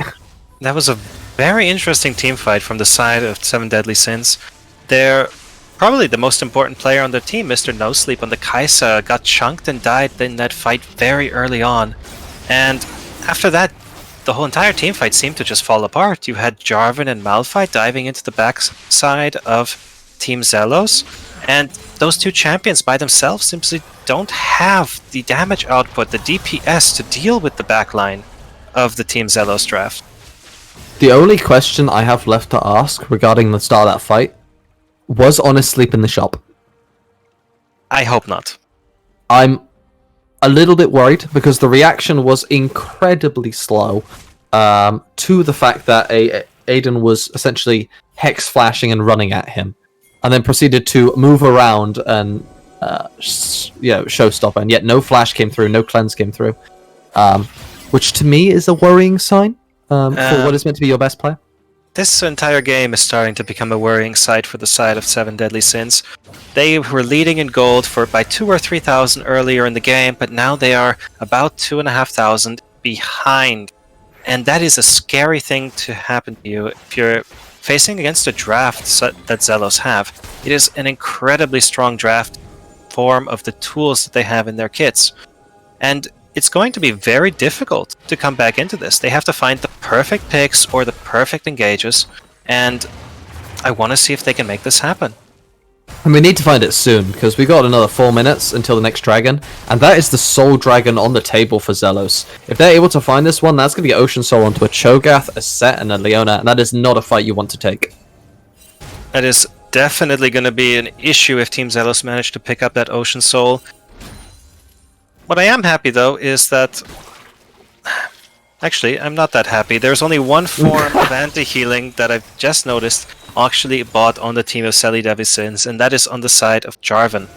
That was a very interesting team fight from the side of Seven Deadly Sins. They're probably the most important player on their team, Mr. No Sleep on the Kaisa, got chunked and died in that fight very early on. And after that, the whole entire team fight seemed to just fall apart. You had Jarvan and Malphite diving into the backside of Team Xelos, and those two champions by themselves simply don't have the damage output, the DPS to deal with the backline of the Team Xelos draft. The only question I have left to ask regarding the start of that fight, was Honest Sleep in the shop? I hope not. I'm a little bit worried because the reaction was incredibly slow to the fact that Aiden was essentially hex flashing and running at him, and then proceeded to move around and showstopper, and yet no flash came through, no cleanse came through, which to me is a worrying sign for what is meant to be your best player. This entire game is starting to become a worrying sight for the side of Seven Deadly Sins. They were leading in gold by 2,000 or 3,000 earlier in the game, but now they are about 2,500 behind. And that is a scary thing to happen to you if you're facing against a draft that Xelos have. It is an incredibly strong draft form of the tools that they have in their kits. And it's going to be very difficult to come back into this. They have to find the perfect picks or the perfect engages, and I want to see if they can make this happen. And we need to find it soon, because we got another 4 minutes until the next dragon, and that is the Soul Dragon on the table for Xelos. If they're able to find this one, that's going to get Ocean Soul onto a Cho'Gath, a Set, and a Leona, and that is not a fight you want to take. That is definitely going to be an issue if Team Xelos manage to pick up that Ocean Soul. What I am happy, though, is that... Actually, I'm not that happy. There's only one form of anti-healing that I've just noticed actually bought on the team of Seven Deadly Sins, and that is on the side of Jarvan.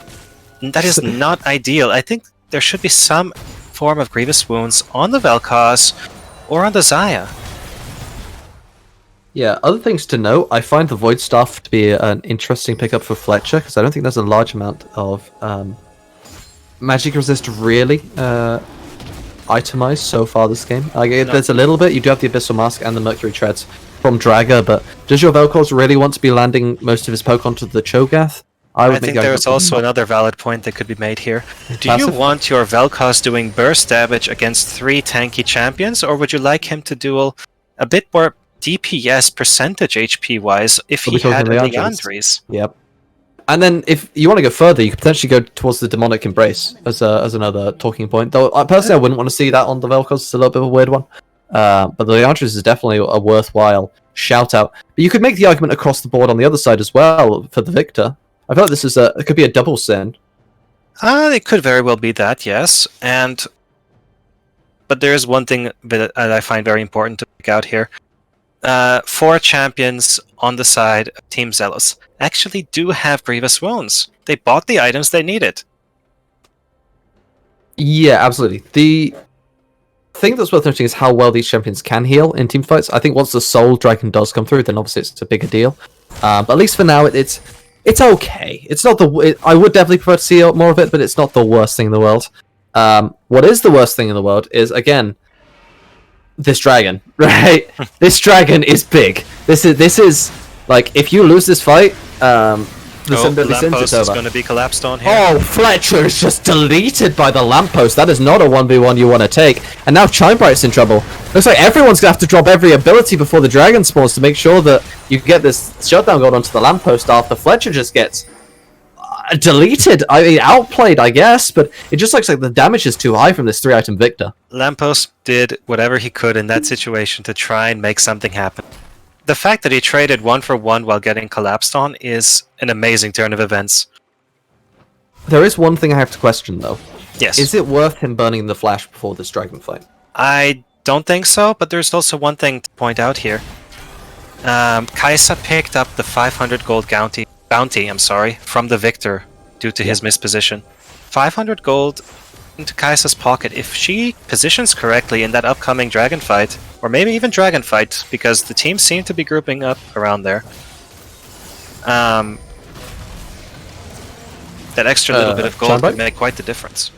And that is not ideal. I think there should be some form of Grievous Wounds on the Vel'Koz or on the Xayah. Yeah, other things to note, I find the Void Staff to be an interesting pickup for Fletcher, because I don't think there's a large amount of magic resist really itemized so far this game. There's a little bit. You do have the Abyssal Mask and the Mercury Treads from Draga, but does your Vel'Koz really want to be landing most of his poke onto the Cho'Gath? I think there's also another valid point that could be made here. Do you want your Vel'Koz doing burst damage against 3 tanky champions, or would you like him to do a bit more DPS percentage HP-wise if he had Leandries? Yep. And then if you want to go further, you could potentially go towards the Demonic Embrace as another talking point. Though personally, I wouldn't want to see that on the Vel'Koz. It's a little bit of a weird one. But the Leandris is definitely a worthwhile shout out. But you could make the argument across the board on the other side as well for the Victor. I feel like this is it could be a double sin. It could very well be that, yes. But there is one thing that I find very important to pick out here. 4 champions on the side of Team Xelos actually do have Grievous Wounds. They bought the items they needed. Yeah, absolutely. The thing that's worth noting is how well these champions can heal in team fights. I think once the Soul Dragon does come through, then obviously it's a bigger deal. But at least for now, it's okay. It's not I would definitely prefer to see more of it, but it's not the worst thing in the world. What is the worst thing in the world is, again, this dragon, right? This dragon is big. This is like, if you lose this fight, the lamppost is going to be collapsed on here. Oh, Fletcher is just deleted by the lamppost. That is not a 1v1 you want to take. And now Chimebright's in trouble. Looks like everyone's going to have to drop every ability before the dragon spawns to make sure that you get this shutdown going onto the lamppost after Fletcher just gets deleted. I mean, outplayed, I guess, but it just looks like the damage is too high from this 3-item Victor. Lamppost did whatever he could in that situation to try and make something happen. The fact that he traded 1-for-1 while getting collapsed on is an amazing turn of events. There is one thing I have to question, though. Yes. Is it worth him burning the flash before this dragon fight? I don't think so, but there's also one thing to point out here. Kaisa picked up the 500 gold bounty, from the Victor due to his misposition. 500 gold into Kaisa's pocket. If she positions correctly in that upcoming dragon fight, or maybe even dragon fight, because the teams seem to be grouping up around there, that extra little bit of gold would make quite the difference.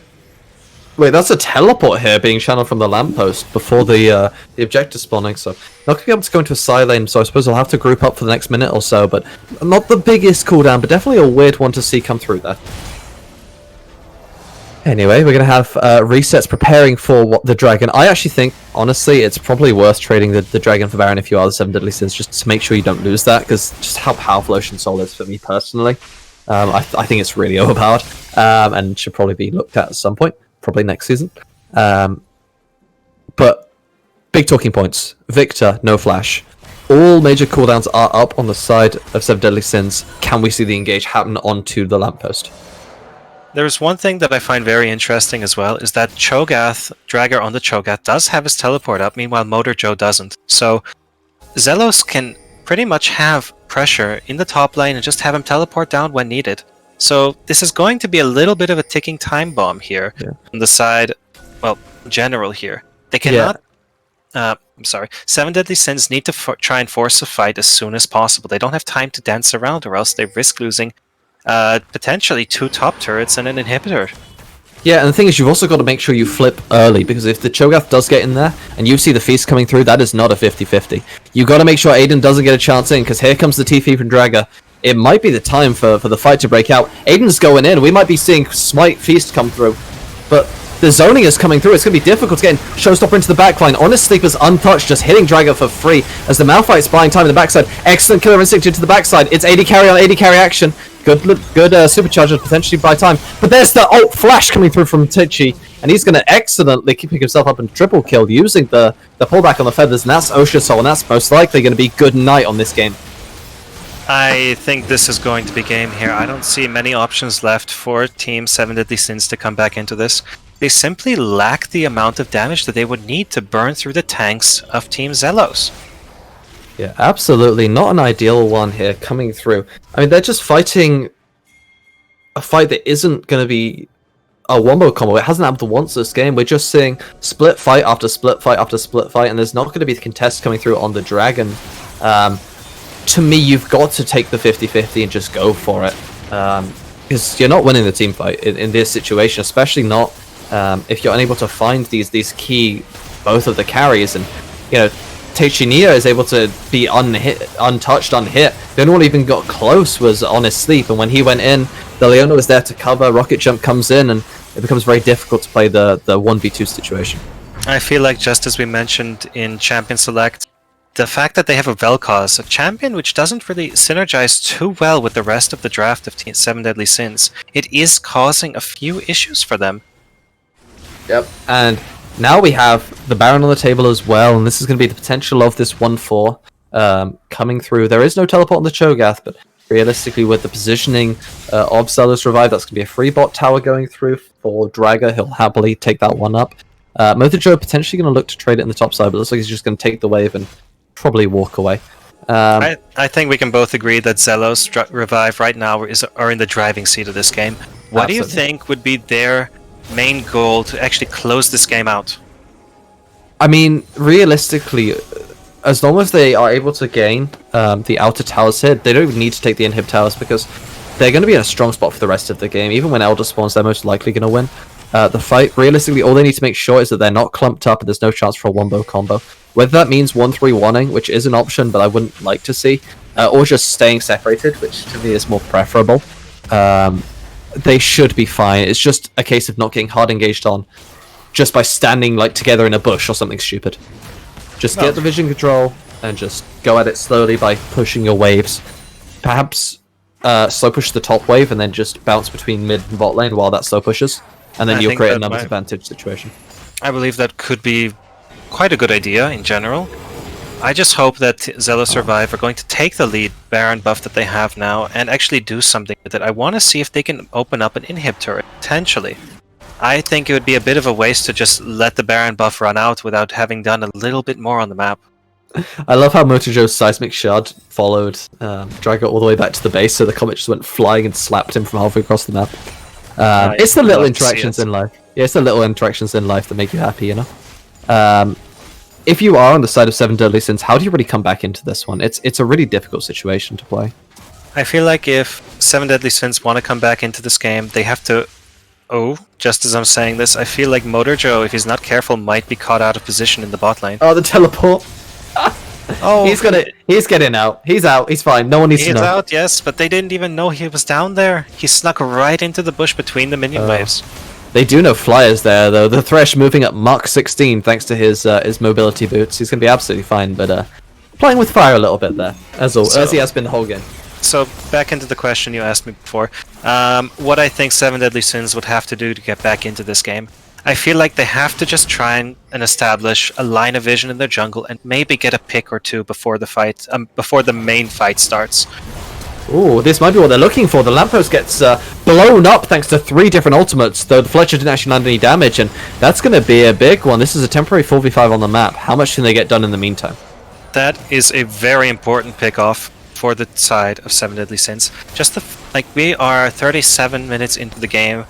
Wait, that's a teleport here being channeled from the lamppost before the objective spawning, so not going to be able to go into a side lane, so I suppose I'll have to group up for the next minute or so, but not the biggest cooldown, but definitely a weird one to see come through there. Anyway, we're going to have resets preparing for the dragon. I actually think, honestly, it's probably worth trading the dragon for Baron if you are the 7 Deadly Sins, just to make sure you don't lose that, because just how powerful Ocean Soul is for me personally. I think it's really overpowered, and should probably be looked at some point. Probably next season. But big talking points. Victor, no flash. All major cooldowns are up on the side of 7 Deadly Sins. Can we see the engage happen onto the lamppost? There's one thing that I find very interesting as well, is that Cho'Gath, Dragger on the Cho'Gath, does have his teleport up, meanwhile Motor Joe doesn't. So Xelos can pretty much have pressure in the top lane and just have him teleport down when needed. So this is going to be a little bit of a ticking time bomb here on the side, well, general here. They cannot... I'm sorry. 7 Deadly Sins need to try and force a fight as soon as possible. They don't have time to dance around, or else they risk losing potentially 2 top turrets and an inhibitor. Yeah, and the thing is, you've also got to make sure you flip early, because if the Cho'Gath does get in there, and you see the feast coming through, that is not a 50-50. You've got to make sure Aiden doesn't get a chance in, because here comes the TP from Dragger. It might be the time for the fight to break out. Aiden's going in. We might be seeing Smite Feast come through. But the zoning is coming through. It's going to be difficult to get Showstopper into the backline. Honest Sleeper's untouched, just hitting Dragger for free. As the Malphite's buying time in the backside. Excellent Killer Instinct into the backside. It's AD carry on AD carry action. Good supercharger potentially by time. But there's the ult flash coming through from Tichy. And he's going to excellently pick himself up and triple kill using the pullback on the feathers. And that's Ocean Soul. And that's most likely going to be good night on this game. I think this is going to be game here. I don't see many options left for Team 7 Deadly Sins to come back into this. They simply lack the amount of damage that they would need to burn through the tanks of Team Xelos. Yeah, absolutely. Not an ideal one here coming through. I mean, they're just fighting a fight that isn't going to be a wombo combo. It hasn't happened once this game. We're just seeing split fight after split fight after split fight, and there's not going to be the contest coming through on the dragon. To me, you've got to take the 50-50 and just go for it. Because you're not winning the team fight in this situation, especially not if you're unable to find these key, both of the carries, and Teichinia is able to be untouched, unhit. The only one who even got close was on his sleep, and when he went in, the Leona was there to cover. Rocket Jump comes in, and it becomes very difficult to play the 1v2 situation. I feel like, just as we mentioned in Champion Select, the fact that they have a Vel'Koz, a champion which doesn't really synergize too well with the rest of the draft of Seven Deadly Sins, it is causing a few issues for them. Yep, and now we have the Baron on the table as well, and this is going to be the potential of this 1-4 coming through. There is no teleport on the Cho'Gath, but realistically, with the positioning of Xelos Revive, that's going to be a free bot tower going through for Draga. He'll happily take that one up. Motojo potentially going to look to trade it in the top side, but it looks like he's just going to take the wave and probably walk away. I think we can both agree that Xelos Revive right now are in the driving seat of this game. What do you think would be their main goal to actually close this game out? I mean, realistically, as long as they are able to gain the outer towers here, they don't even need to take the inhib towers, because they're going to be in a strong spot for the rest of the game. Even when Elder spawns, they're most likely going to win the fight. Realistically, all they need to make sure is that they're not clumped up and there's no chance for a wombo combo. Whether that means 1-3-1ing, which is an option, but I wouldn't like to see, or just staying separated, which to me is more preferable. They should be fine. It's just a case of not getting hard engaged on just by standing together in a bush or something stupid. Just get the vision control and just go at it slowly by pushing your waves. Perhaps slow push the top wave and then just bounce between mid and bot lane while that slow pushes, and then you'll create a numbers advantage situation. I believe that could be quite a good idea in general. I just hope that Xelos Survive are going to take the lead Baron buff that they have now and actually do something with it. I want to see if they can open up an inhib turret, potentially. I think it would be a bit of a waste to just let the Baron buff run out without having done a little bit more on the map. I love how Motojo's seismic shard followed Drago all the way back to the base, so the comet just went flying and slapped him from halfway across the map. It's the little interactions in life. Yeah, it's the little interactions in life that make you happy, you know? If you are on the side of Seven Deadly Sins, how do you really come back into this one? It's a really difficult situation to play. I feel like if Seven Deadly Sins want to come back into this game, they have to... Oh, just as I'm saying this, I feel like Motorjo, if he's not careful, might be caught out of position in the bot lane. Oh, the teleport! Oh, he's getting out. He's out. He's fine. No one needs to know. He's out, yes, but they didn't even know he was down there. He snuck right into the bush between the minion waves. They do know Flyer's there, though. The Thresh moving up Mach 16 thanks to his mobility boots. He's going to be absolutely fine, but playing with fire a little bit there, as he has been the whole game. So, back into the question you asked me before. What I think Seven Deadly Sins would have to do to get back into this game. I feel like they have to just try and establish a line of vision in their jungle and maybe get a pick or two before the fight, before the main fight starts. Ooh, this might be what they're looking for. The lamppost gets blown up thanks to 3 different ultimates, though the Fletcher didn't actually land any damage, and that's going to be a big one. This is a temporary 4v5 on the map. How much can they get done in the meantime? That is a very important pick-off for the side of Seven Deadly Sins. Just we are 37 minutes into the game.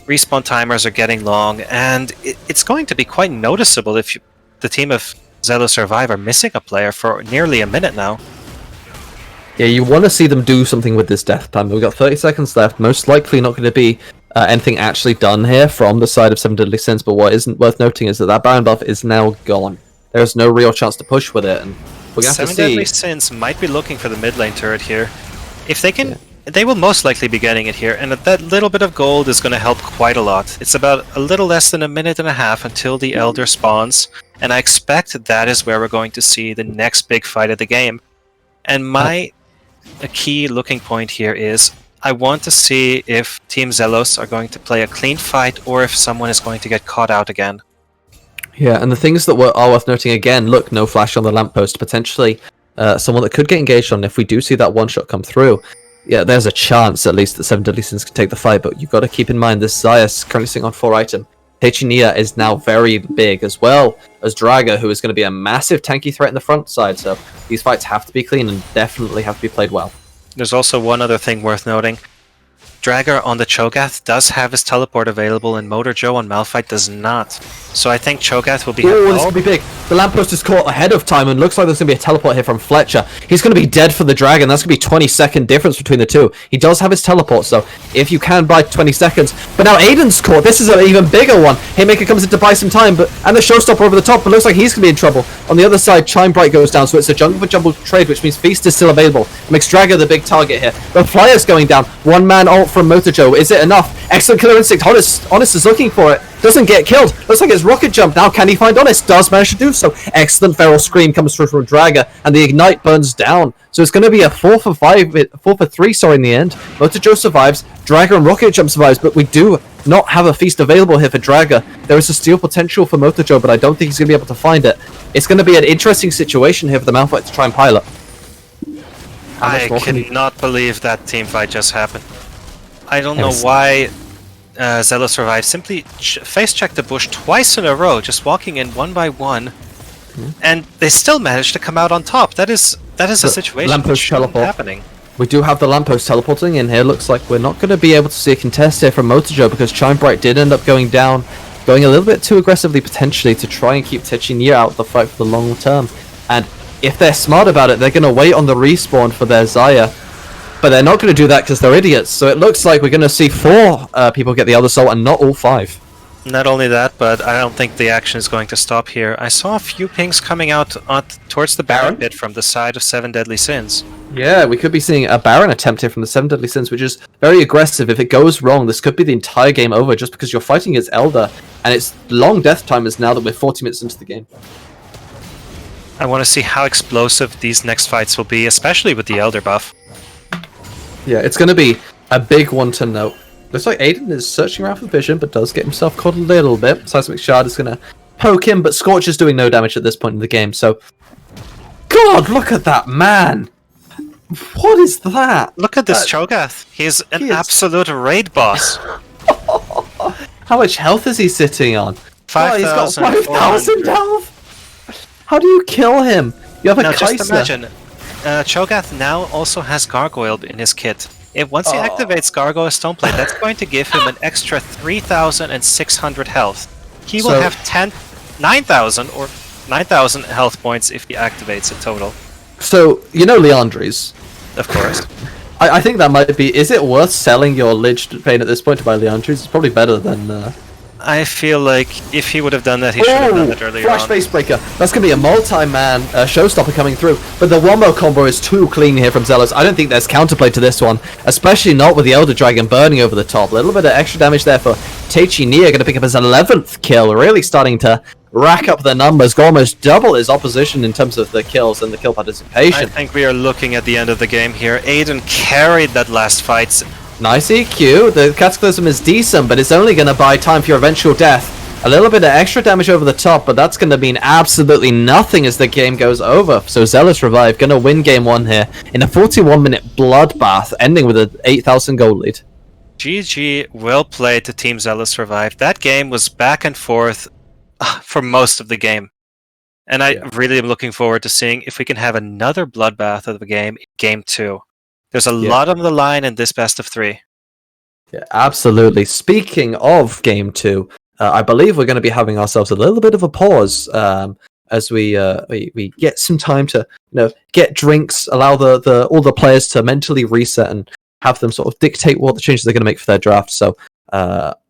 Respawn timers are getting long, and it's going to be quite noticeable if the team of Xelos Survive are missing a player for nearly a minute now. Yeah, you want to see them do something with this death time. We've got 30 seconds left. Most likely not going to be anything actually done here from the side of Seven Deadly Sins, but what isn't worth noting is that Baron buff is now gone. There's no real chance to push with it, and we're going to have to see... Seven Deadly Sins might be looking for the mid lane turret here. If they can... Yeah. They will most likely be getting it here, and that little bit of gold is going to help quite a lot. It's about a little less than a minute and a half until the Elder spawns, and I expect that is where we're going to see the next big fight of the game. And a key looking point here is I want to see if Team Xelos are going to play a clean fight or if someone is going to get caught out again. Yeah, and the things that are worth noting again, look, no flash on the lamppost, potentially someone that could get engaged on if we do see that one-shot come through. Yeah, there's a chance at least that Seven Deadly Sins can take the fight, but you've got to keep in mind this Zayas currently sitting on 4 item. Teichinia is now very big, as well as Draga, who is going to be a massive tanky threat in the front side, so these fights have to be clean and definitely have to be played well. There's also one other thing worth noting. Dragger on the Cho'Gath does have his teleport available, and Motor Joe on Malphite does not. So I think Cho'Gath will be... Oh, this could be big. The lamppost is caught ahead of time, and looks like there's going to be a teleport here from Fletcher. He's going to be dead for the dragon. That's going to be 20-second difference between the two. He does have his teleport, so if you can buy 20 seconds. But now Aiden's caught. This is an even bigger one. Haymaker comes in to buy some time, and the Showstopper over the top, but looks like he's going to be in trouble. On the other side, Chime Bright goes down, so it's a jungle for jumble trade, which means Feast is still available. It makes Dragger the big target here. But Flyer's going down. One-man ult from Motor Joe. Is it enough? Excellent killer instinct. Honest is looking for it. Doesn't get killed. Looks like it's rocket jump. Now can he find Honest? Does manage to do so. Excellent feral scream comes through from Dragger, and the ignite burns down. So it's going to be a 4 for 3, sorry, in the end. Motor Joe survives. Dragger and rocket jump survives, but we do not have a feast available here for Dragger. There is a steal potential for Motor Joe, but I don't think he's going to be able to find it. It's going to be an interesting situation here for the Malphite to try and pilot. I cannot believe that team fight just happened. I don't know why Xelos Revive simply face checked the bush twice in a row, just walking in one by one, and they still managed to come out on top. That is a situation that shouldn't be happening. We do have the lamppost teleporting in here. Looks like we're not going to be able to see a contest here from Motor Joe because Chime Bright did end up going down, going a little bit too aggressively potentially to try and keep Techinier out of the fight for the long term. And if they're smart about it, they're going to wait on the respawn for their Xayah. But they're not going to do that because they're idiots. So it looks like we're going to see 4 people get the Elder Soul and not all 5. Not only that, but I don't think the action is going to stop here. I saw a few pings coming out towards the Baron pit from the side of 7 Deadly Sins. Yeah, we could be seeing a Baron attempt here from the 7 Deadly Sins, which is very aggressive. If it goes wrong, this could be the entire game over just because you're fighting as Elder. And it's long death timers now that we're 40 minutes into the game. I want to see how explosive these next fights will be, especially with the Elder buff. Yeah, it's going to be a big one to note. Looks like Aiden is searching around for vision, but does get himself caught a little bit. Seismic Shard is going to poke him, but Scorch is doing no damage at this point in the game, so... God, look at that man! What is that? Look at this Cho'Gath. He's an absolute raid boss. How much health is he sitting on? 5,000. He's got 5,000 health! How do you kill him? You have a Kai'Sa. Just imagine, Cho'Gath now also has Gargoyle in his kit. Once he activates Gargoyle Stoneplate, that's going to give him an extra 3,600 health. He will have 9,000 or 9,000 health points if he activates it total. So, you know Liandry's? Of course. I think that might be... Is it worth selling your Lich Vein at this point to buy Liandry's? It's probably better than... I feel like if he would have done that, he should have done it earlier Flash on. Facebreaker. That's going to be a multi-man Showstopper coming through. But the Wombo combo is too clean here from Xelos. I don't think there's counterplay to this one. Especially not with the Elder Dragon burning over the top. A little bit of extra damage there for Techinier. Going to pick up his 11th kill. Really starting to rack up the numbers. Go almost double his opposition in terms of the kills and the kill participation. I think we are looking at the end of the game here. Aiden carried that last fight. Nice EQ. The Cataclysm is decent, but it's only going to buy time for your eventual death. A little bit of extra damage over the top, but that's going to mean absolutely nothing as the game goes over. So Xelos Revive going to win game 1 here in a 41-minute bloodbath, ending with an 8,000 gold lead. GG, well played to Team Xelos Revive. That game was back and forth for most of the game. And I really am looking forward to seeing if we can have another bloodbath of the game in game 2. There's a lot on the line in this best of 3. Yeah, absolutely. Speaking of Game 2, I believe we're going to be having ourselves a little bit of a pause as we get some time to get drinks, allow all the players to mentally reset and have them sort of dictate what the changes they're going to make for their draft. So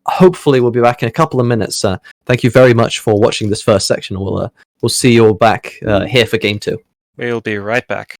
hopefully we'll be back in a couple of minutes. Thank you very much for watching this first section. We'll see you all back here for Game 2. We'll be right back.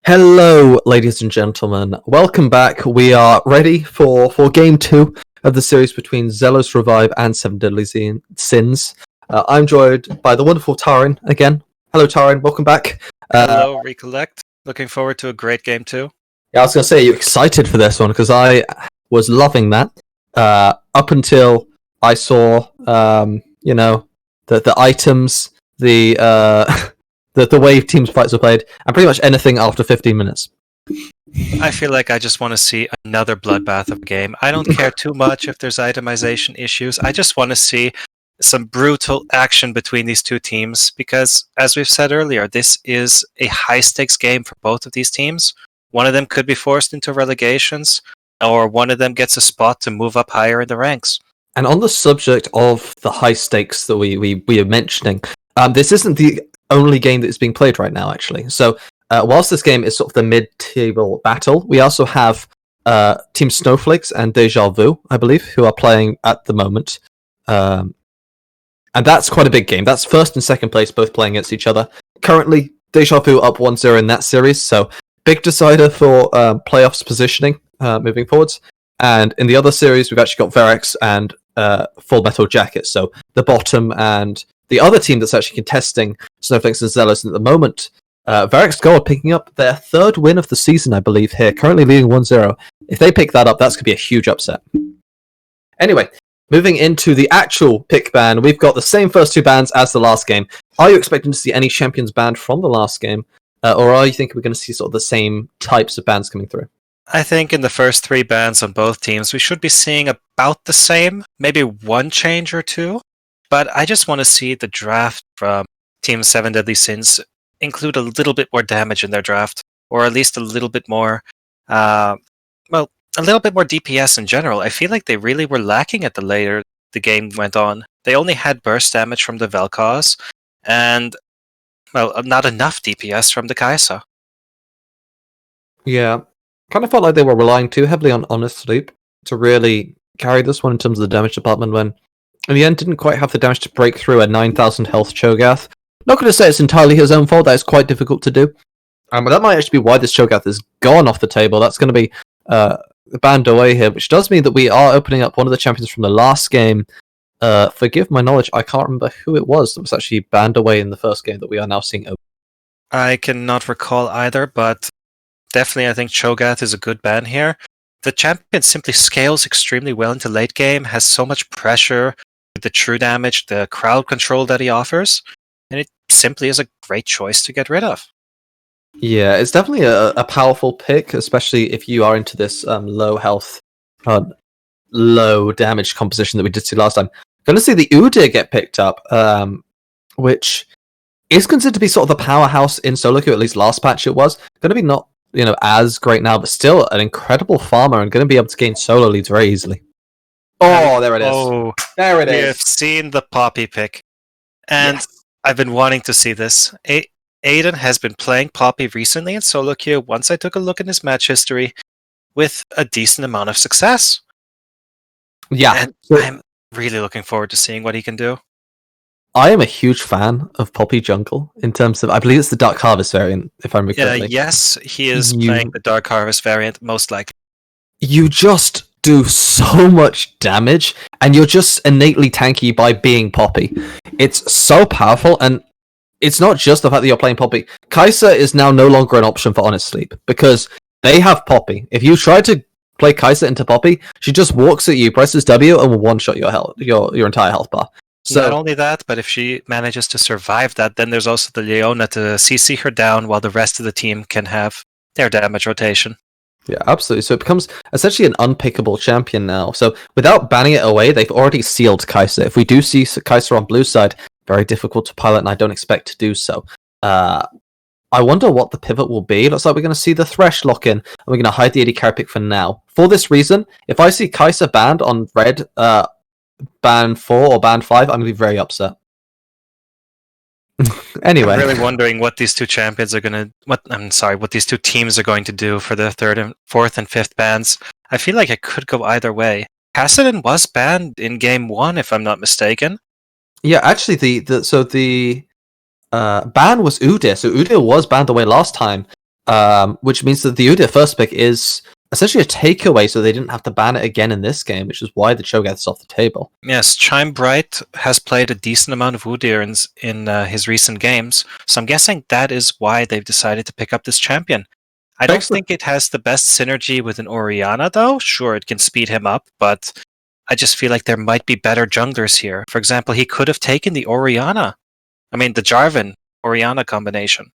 Hello, ladies and gentlemen. Welcome back. We are ready for game 2 of the series between Xelos Revive and Seven Deadly Sins. I'm joined by the wonderful Tarin again. Hello, Tarin. Welcome back. Hello, Recollect. Looking forward to a great game too. Yeah, I was going to say, are you excited for this one? Because I was loving that up until I saw, the items, the way teams fights were played, and pretty much anything after 15 minutes. I feel like I just want to see another bloodbath of a game. I don't care too much if there's itemization issues. I just want to see some brutal action between these two teams because, as we've said earlier, this is a high-stakes game for both of these teams. One of them could be forced into relegations, or one of them gets a spot to move up higher in the ranks. And on the subject of the high stakes that we are mentioning, this isn't the only game that is being played right now, actually. So, whilst this game is sort of the mid-table battle, we also have Team Snowflakes and Deja Vu, I believe, who are playing at the moment. And that's quite a big game. That's first and second place, both playing against each other. Currently, Deja Vu up 1-0 in that series, so big decider for playoffs positioning moving forwards. And in the other series, we've actually got Verex and Full Metal Jacket, so the bottom and the other team that's actually contesting Snowflakes and Xelos at the moment. Verex Gold picking up their third win of the season, I believe, here, currently leading 1-0. If they pick that up, that's going to be a huge upset. Anyway, moving into the actual pick ban, we've got the same first two bans as the last game. Are you expecting to see any champions banned from the last game? Or are you thinking we're going to see sort of the same types of bans coming through? I think in the first three bans on both teams, we should be seeing about the same, maybe one change or two. But I just want to see the draft from Team 7 Deadly Sins include a little bit more damage in their draft, or at least a little bit more, a little bit more DPS in general. I feel like they really were lacking at the later the game went on. They only had burst damage from the Vel'Koz, and, not enough DPS from the Kai'Sa. Yeah, kind of felt like they were relying too heavily on Honest Sleep to really carry this one in terms of the damage department when, in the end, didn't quite have the damage to break through a 9,000 health Cho'Gath. Not going to say it's entirely his own fault, that is quite difficult to do. But that might actually be why this Cho'Gath is gone off the table. That's going to be banned away here, which does mean that we are opening up one of the champions from the last game. Forgive my knowledge, I can't remember who it was that was actually banned away in the first game that we are now seeing open. I cannot recall either, but definitely I think Cho'Gath is a good ban here. The champion simply scales extremely well into late game, has so much pressure with the true damage, the crowd control that he offers, and it simply is a great choice to get rid of. Yeah, it's definitely a powerful pick, especially if you are into this low health, low damage composition that we did see last time. Going to see the Udyr get picked up, which is considered to be sort of the powerhouse in solo queue, at least last patch it was. Going to be not as great now, but still an incredible farmer and going to be able to gain solo leads very easily. Oh, there it is. Oh, there it is. We have seen the Poppy pick, and yes. I've been wanting to see this. Aiden has been playing Poppy recently in solo queue, once I took a look at his match history, with a decent amount of success. Yeah. And I'm really looking forward to seeing what he can do. I am a huge fan of Poppy Jungle in terms of, I believe it's the Dark Harvest variant, if I remember correctly. Yes, he is playing the Dark Harvest variant, most likely. You just do so much damage, and you're just innately tanky by being Poppy. It's so powerful, and it's not just the fact that you're playing Poppy. Kai'Sa is now no longer an option for Honest Sleep, because they have Poppy. If you try to play Kai'Sa into Poppy, she just walks at you, presses W, and will one-shot your health, your entire health bar. So, not only that, but if she manages to survive that, then there's also the Leona to CC her down while the rest of the team can have their damage rotation. Yeah, absolutely. So it becomes essentially an unpickable champion now. So without banning it away, they've already sealed Kai'Sa. If we do see Kai'Sa on blue side, very difficult to pilot, and I don't expect to do so. I wonder what the pivot will be. Looks like we're going to see the Thresh lock in, and we're going to hide the AD carry pick for now. For this reason, if I see Kai'Sa banned on red, ban 4 or ban 5, I'm going to be very upset. Anyway, I'm really wondering what these two champions are going to. What these two teams are going to do for the third and fourth and fifth bans. I feel like it could go either way. Kassadin was banned in game 1, if I'm not mistaken. Yeah, actually, the ban was Udyr. So Udyr was banned away last time, which means that the Udyr first pick is essentially a takeaway, so they didn't have to ban it again in this game, which is why the Cho'Gath is off the table. Yes, Chime Bright has played a decent amount of Udyr in his recent games, so I'm guessing that is why they've decided to pick up this champion. I don't think it has the best synergy with an Orianna, though. Sure, it can speed him up, but I just feel like there might be better junglers here. For example, he could have taken the Jarvan Orianna combination.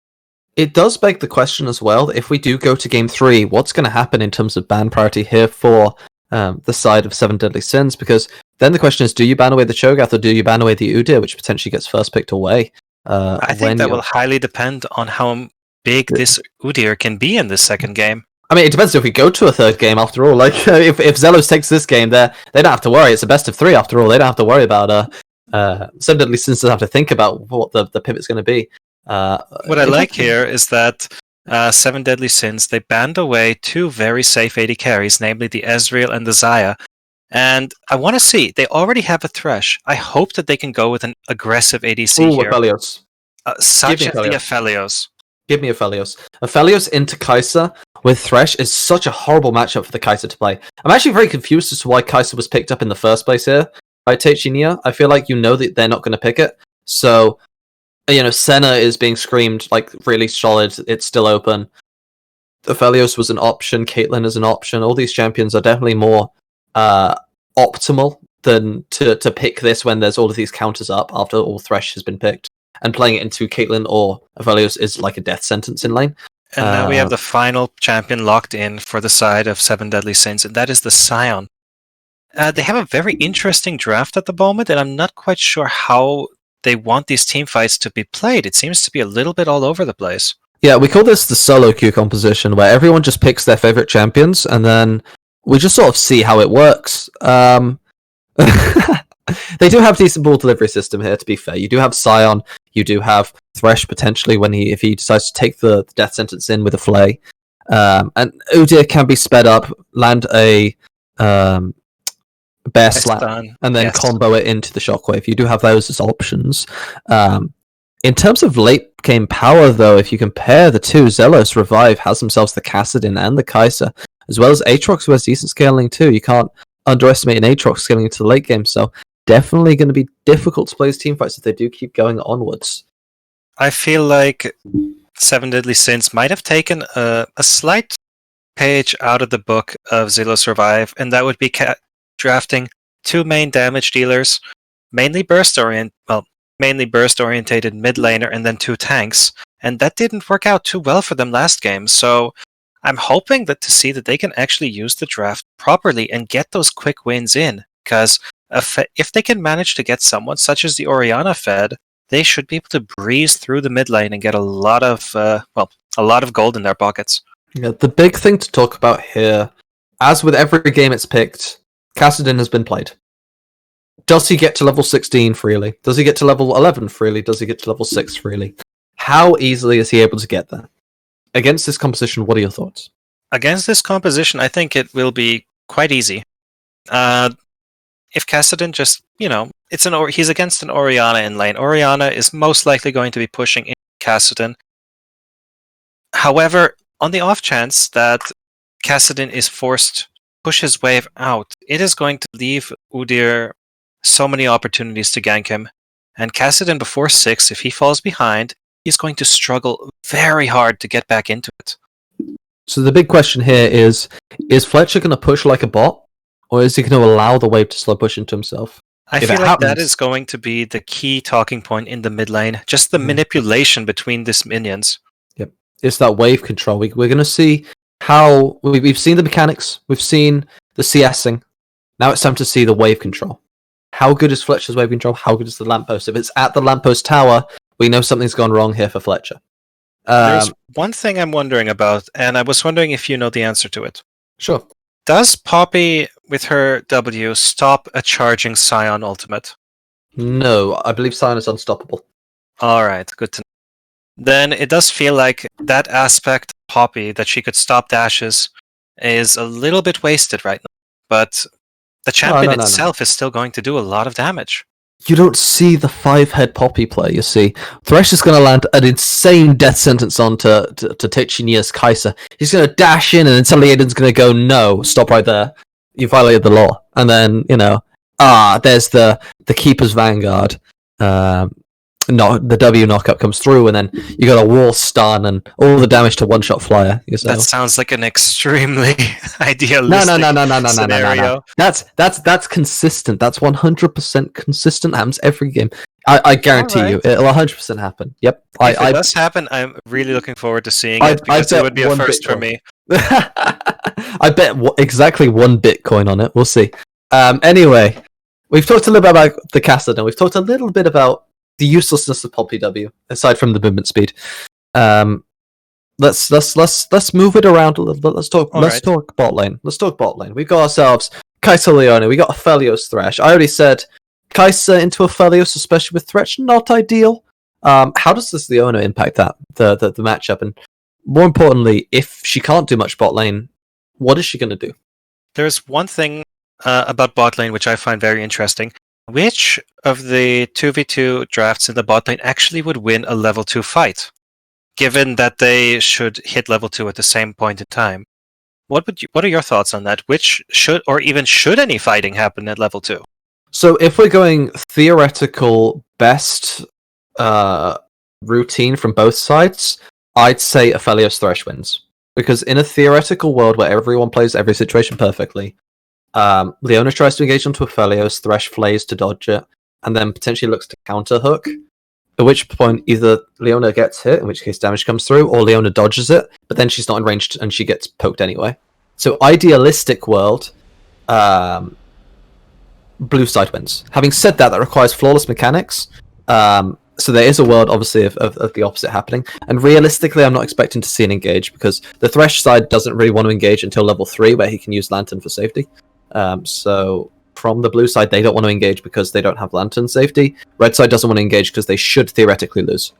It does beg the question as well that if we do go to game 3, what's going to happen in terms of ban priority here for the side of 7 Deadly Sins? Because then the question is, do you ban away the Cho'Gath or do you ban away the Udyr, which potentially gets first picked away? I think that will highly depend on how big this Udyr can be in this second game. I mean, it depends if we go to a third game after all. Like, if Xelos takes this game, they don't have to worry. It's a best of 3 after all. They don't have to worry about 7 Deadly Sins doesn't have to think about what the pivot's going to be. What I like here is that 7 Deadly Sins, they banned away 2 very safe AD carries, namely the Ezreal and the Xayah. And I want to see, they already have a Thresh. I hope that they can go with an aggressive ADC here. Aphelios. Such as the Aphelios. Give me Aphelios. Aphelios into Kai'Sa with Thresh is such a horrible matchup for the Kai'Sa to play. I'm actually very confused as to why Kai'Sa was picked up in the first place here by Teichinia. I feel like that they're not going to pick it. So, Senna is being screamed like really solid. It's still open. Aphelios was an option. Caitlyn is an option. All these champions are definitely more optimal than to pick this when there's all of these counters up after all Thresh has been picked. And playing it into Caitlyn or Aphelios is like a death sentence in lane. And now we have the final champion locked in for the side of 7 Deadly Sins, and that is the Sion. They have a very interesting draft at the moment, and I'm not quite sure how they want these team fights to be played. It seems to be a little bit all over the place. Yeah, we call this the solo queue composition, where everyone just picks their favorite champions, and then we just sort of see how it works. They do have decent ball delivery system here, to be fair. You do have Sion, you do have Thresh potentially if he decides to take the death sentence in with a Flay. And Udyr can be sped up, land a Bear Slap, and then combo it into the Shockwave. You do have those as options. In terms of late game power, though, if you compare the two, Xelos Revive has themselves the Kassadin and the Kai'Sa, as well as Aatrox, who has decent scaling too. You can't underestimate an Aatrox scaling into the late game, so definitely going to be difficult to play his team fights if they do keep going onwards. I feel like 7 Deadly Sins might have taken a slight page out of the book of Xelos Revive, and that would be drafting 2 main damage dealers, mainly burst-oriented mid laner, and then 2 tanks. And that didn't work out too well for them last game, so I'm hoping to see that they can actually use the draft properly and get those quick wins in, because if they can manage to get someone such as the Orianna fed, they should be able to breeze through the mid lane and get a lot of gold in their pockets. Yeah, the big thing to talk about here, as with every game it's picked, Kassadin has been played. Does he get to level 16 freely? Does he get to level 11 freely? Does he get to level 6 freely? How easily is he able to get there? Against this composition, what are your thoughts? Against this composition, I think it will be quite easy. If Kassadin just, he's against an Orianna in lane. Orianna is most likely going to be pushing in Kassadin. However, on the off chance that Kassadin is forced to push his wave out, it is going to leave Udyr so many opportunities to gank him. And Kassadin before 6, if he falls behind, he's going to struggle very hard to get back into it. So the big question here is Fletcher going to push like a bot? Or is he going to allow the wave to slow push into himself? I feel like that is going to be the key talking point in the mid lane. Just the manipulation between these minions. Yep. It's that wave control. We're going to see how... We've seen the mechanics. We've seen the CSing. Now it's time to see the wave control. How good is Fletcher's wave control? How good is the lamppost? If it's at the lamppost tower, we know something's gone wrong here for Fletcher. There's one thing I'm wondering about, and I was wondering if you know the answer to it. Sure. Does Poppy, with her W, stop a charging Sion ultimate? No, I believe Sion is unstoppable. Alright, good to know. Then it does feel like that aspect of Poppy, that she could stop dashes, is a little bit wasted right now. But the champion itself is still going to do a lot of damage. you don't see the 5-head Poppy play, you see. Thresh is going to land an insane death sentence onto Tichinier's Kai'Sa. He's going to dash in, and then suddenly Aiden's going to go, no, stop right there. You violated the law. And then, there's the Keeper's Vanguard. The W knockup comes through, and then you got a wall stun and all the damage to one-shot flyer. That sounds like an extremely idealistic scenario. No. That's consistent. That's 100% consistent. Happens every game. I guarantee you, it'll 100% happen. Yep. If it does happen, I'm really looking forward to seeing it because it would be a first for me. I bet exactly 1 Bitcoin on it. We'll see. Anyway, we've talked a little bit about the caster now. We've talked a little bit about the uselessness of Poppy W, aside from the movement speed. Let's move it around a little bit. Let's talk bot lane. Let's talk bot lane. We've got ourselves Kai'Sa Leona. We got Aphelios Thresh. I already said Kai'Sa into Aphelios, especially with Thresh, not ideal. How does this Leona impact that the matchup? And more importantly, if she can't do much bot lane, what is she going to do? There's one thing about bot lane which I find very interesting. Which of the 2v2 drafts in the bot lane actually would win a level 2 fight? Given that they should hit level 2 at the same point in time. What are your thoughts on that? Which should any fighting happen at level 2? So if we're going theoretical best routine from both sides, I'd say Aphelios Thresh wins. Because in a theoretical world where everyone plays every situation perfectly, Leona tries to engage onto Aphelios, Thresh flays to dodge it, and then potentially looks to counter hook. At which point, either Leona gets hit, in which case damage comes through, or Leona dodges it, but then she's not in range and she gets poked anyway. So, idealistic world, blue side wins. Having said that, that requires flawless mechanics. So there is a world, obviously, of the opposite happening. And realistically, I'm not expecting to see an engage, because the Thresh side doesn't really want to engage until level 3, where he can use Lantern for safety. So from the blue side, they don't want to engage because they don't have Lantern safety. Red side doesn't want to engage because they should theoretically lose.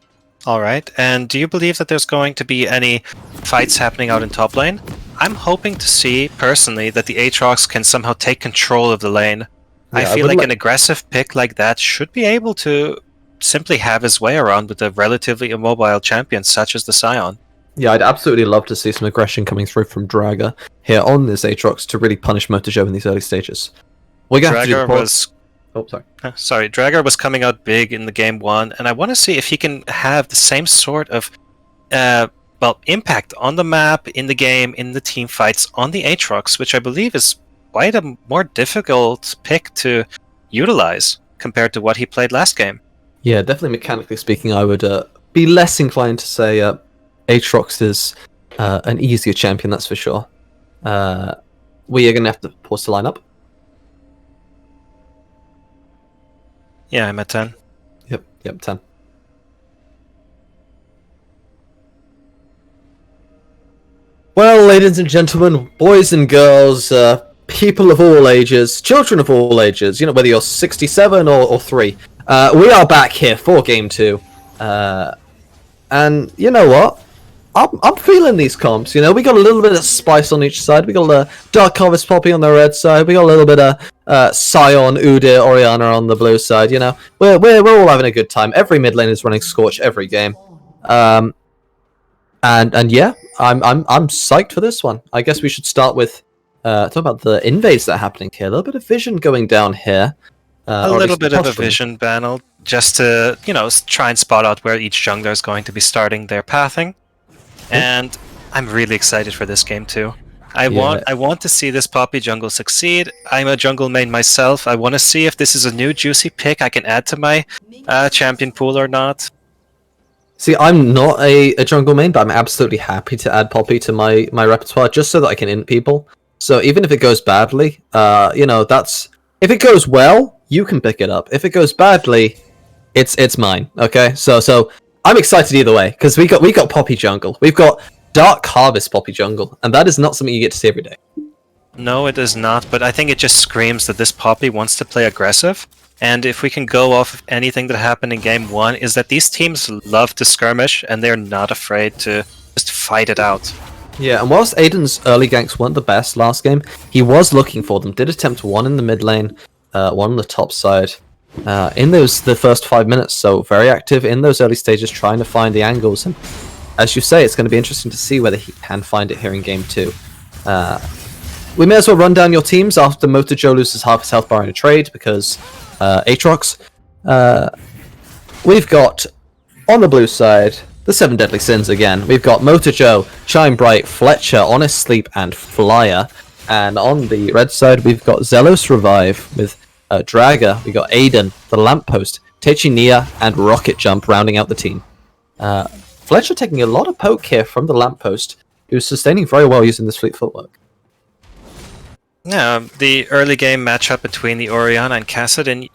All right. And do you believe that there's going to be any fights happening out in top lane? I'm hoping to see, personally, that the Aatrox can somehow take control of the lane. Yeah, I feel like an aggressive pick like that should be able to simply have his way around with a relatively immobile champion such as the Scion. Yeah, I'd absolutely love to see some aggression coming through from Draga here on this Aatrox to really punish Motojo in these early stages. We're going to have to do Dragar was coming out big in the game 1, and I want to see if he can have the same sort of impact on the map, in the game, in the team fights on the Aatrox, which I believe is quite a more difficult pick to utilize compared to what he played last game. Yeah, definitely mechanically speaking, I would be less inclined to say Aatrox is an easier champion, that's for sure. We are going to have to pause the lineup. Yeah, I'm at 10. Yep, 10. Well, ladies and gentlemen, boys and girls, people of all ages, children of all ages, whether you're 67 or 3, we are back here for Game 2. And you know what? I'm feeling these comps. We got a little bit of spice on each side. We got a Dark Harvest Poppy on the red side. We got a little bit of Scion, Udyr, Orianna on the blue side. We're all having a good time. Every mid lane is running Scorch every game. And yeah, I'm psyched for this one. I guess we should start with talk about the invades that are happening here. A little bit of vision going down here. A little bit of a vision panel, just to try and spot out where each jungler is going to be starting their pathing. And I'm really excited for this game too. I want to see this Poppy jungle succeed. I'm a jungle main myself. I want to see if this is a new juicy pick I can add to my champion pool or not. See, I'm not a jungle main, but I'm absolutely happy to add Poppy to my repertoire just so that I can int people. So even if it goes badly, that's if it goes well, you can pick it up. If it goes badly, it's mine. Okay, so I'm excited either way because we got Poppy jungle. We've got Dark Harvest Poppy jungle, and that is not something you get to see every day. No, it is not. But I think it just screams that this Poppy wants to play aggressive. And if we can go off of anything that happened in game 1, is that these teams love to skirmish and they're not afraid to just fight it out. Yeah, and whilst Aiden's early ganks weren't the best last game, he was looking for them. Did attempt one in the mid lane, one on the top side. in the first 5 minutes. So very active in those early stages, trying to find the angles. And as you say, it's going to be interesting to see whether he can find it here in game 2. We may as well run down your teams after Motor Joe loses half his health bar in a trade because Aatrox. We've got, on the blue side, the 7 Deadly Sins again. We've got Motor Joe, Shine Bright, Fletcher, Honest Sleep, and Flyer. And on the red side, we've got Xelos Revive with Draga. We've got Aiden, the Lamppost, Techinia, and Rocket Jump rounding out the team. Fletcher taking a lot of poke here from the Lamppost, who's sustaining very well using this fleet footwork. Yeah, the early game matchup between the Orianna and Kassadin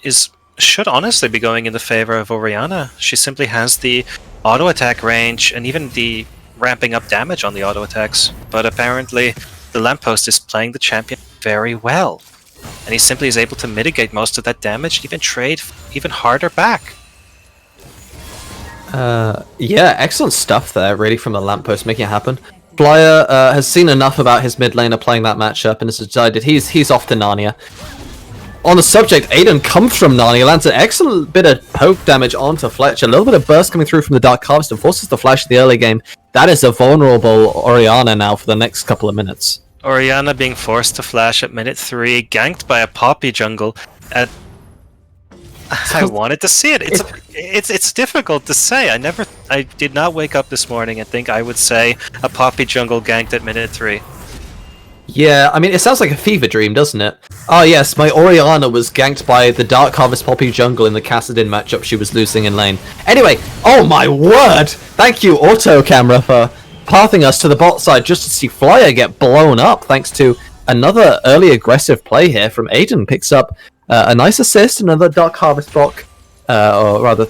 should honestly be going in the favor of Orianna. She simply has the auto attack range and even the ramping up damage on the auto attacks. But apparently the Lamppost is playing the champion very well. And he simply is able to mitigate most of that damage and even trade even harder back. Yeah, excellent stuff there, really, from the Lamppost, making it happen. Flyer has seen enough about his mid laner playing that matchup and has decided he's off to Narnia. On the subject, Aiden comes from Narnia, lands an excellent bit of poke damage onto Fletcher, a little bit of burst coming through from the Dark Harvest and forces the flash in the early game. That is a vulnerable Orianna now for the next couple of minutes. Orianna being forced to flash at minute 3, ganked by a Poppy jungle at... I wanted to see it. It's difficult to say. I did not wake up this morning and think I would say a Poppy jungle ganked at minute 3. Yeah, I mean, it sounds like a fever dream, doesn't it? Oh yes, my Orianna was ganked by the Dark Harvest Poppy jungle in the Kassadin matchup she was losing in lane. Anyway, oh my word! Thank you, Auto Camera, for pathing us to the bot side just to see Flyer get blown up, thanks to another early aggressive play here from Aiden. Picks up a nice assist, another Dark Harvest block, or rather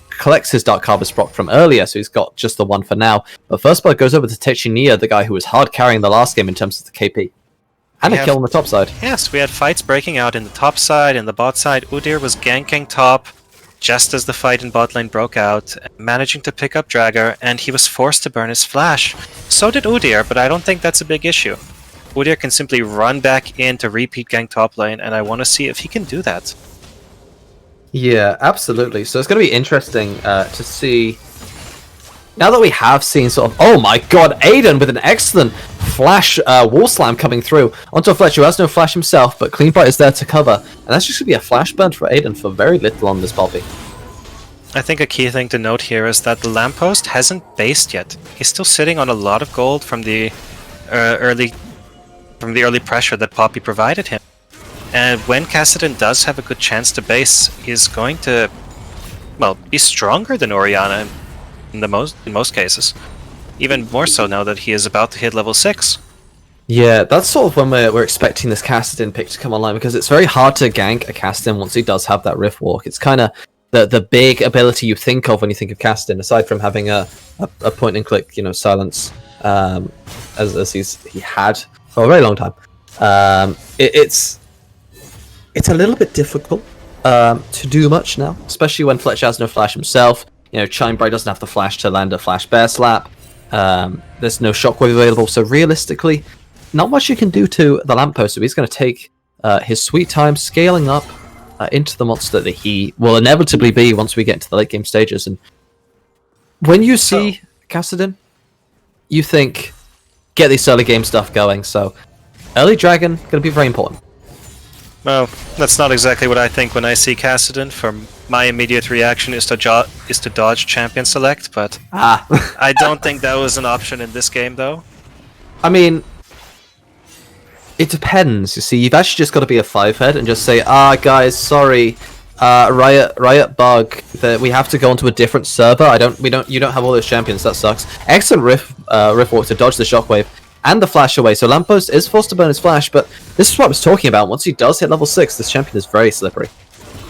collects his Dark Harvest block from earlier, so he's got just the one for now. But first blood goes over to Techinia, the guy who was hard carrying the last game in terms of the KP. And a kill on the top side. Yes, we had fights breaking out in the top side, in the bot side. Udyr was ganking top just as the fight in bot lane broke out, managing to pick up Dragger, and he was forced to burn his flash. So did Udyr, but I don't think that's a big issue. Udyr can simply run back in to repeat gank top lane, and I want to see if he can do that. Yeah, absolutely. So it's going to be interesting to see. Now that we have seen sort of, oh my god, Aiden with an excellent flash wall slam coming through onto Fletcher, who has no flash himself, but Cleanbright is there to cover, and that's just going to be a flash burn for Aiden for very little on this Poppy. I think a key thing to note here is that the Lamppost hasn't based yet. He's still sitting on a lot of gold from the early pressure that Poppy provided him. And when Kassadin does have a good chance to base, he's going to, well, be stronger than Orianna in most cases. Even more so now that he is about to hit level 6. Yeah, that's sort of when we're expecting this Kassadin pick to come online, because it's very hard to gank a Kassadin once he does have that Rift Walk. It's kind of the big ability you think of when you think of Kassadin, aside from having a point and click, silence, as he had for a very long time. It's a little bit difficult to do much now, especially when Fletcher has no flash himself. Chimebright doesn't have the flash to land a flash bear slap. There's no shockwave available, so realistically, not much you can do to the Lamppost. So he's going to take his sweet time scaling up into the monster that he will inevitably be once we get into the late game stages. And when you see Kassadin, you think, get this early game stuff going. So early dragon going to be very important. Well, that's not exactly what I think when I see Kassadin. For my immediate reaction is to dodge champion select, but I don't think that was an option in this game, though. I mean, it depends. You see, you've actually just got to be a 5-head and just say, guys, sorry, Riot bug that we have to go onto a different server. You don't have all those champions. That sucks. Excellent riff walk to dodge the shockwave and the flash away. So Lamppost is forced to burn his flash, but this is what I was talking about. Once he does hit level 6, this champion is very slippery.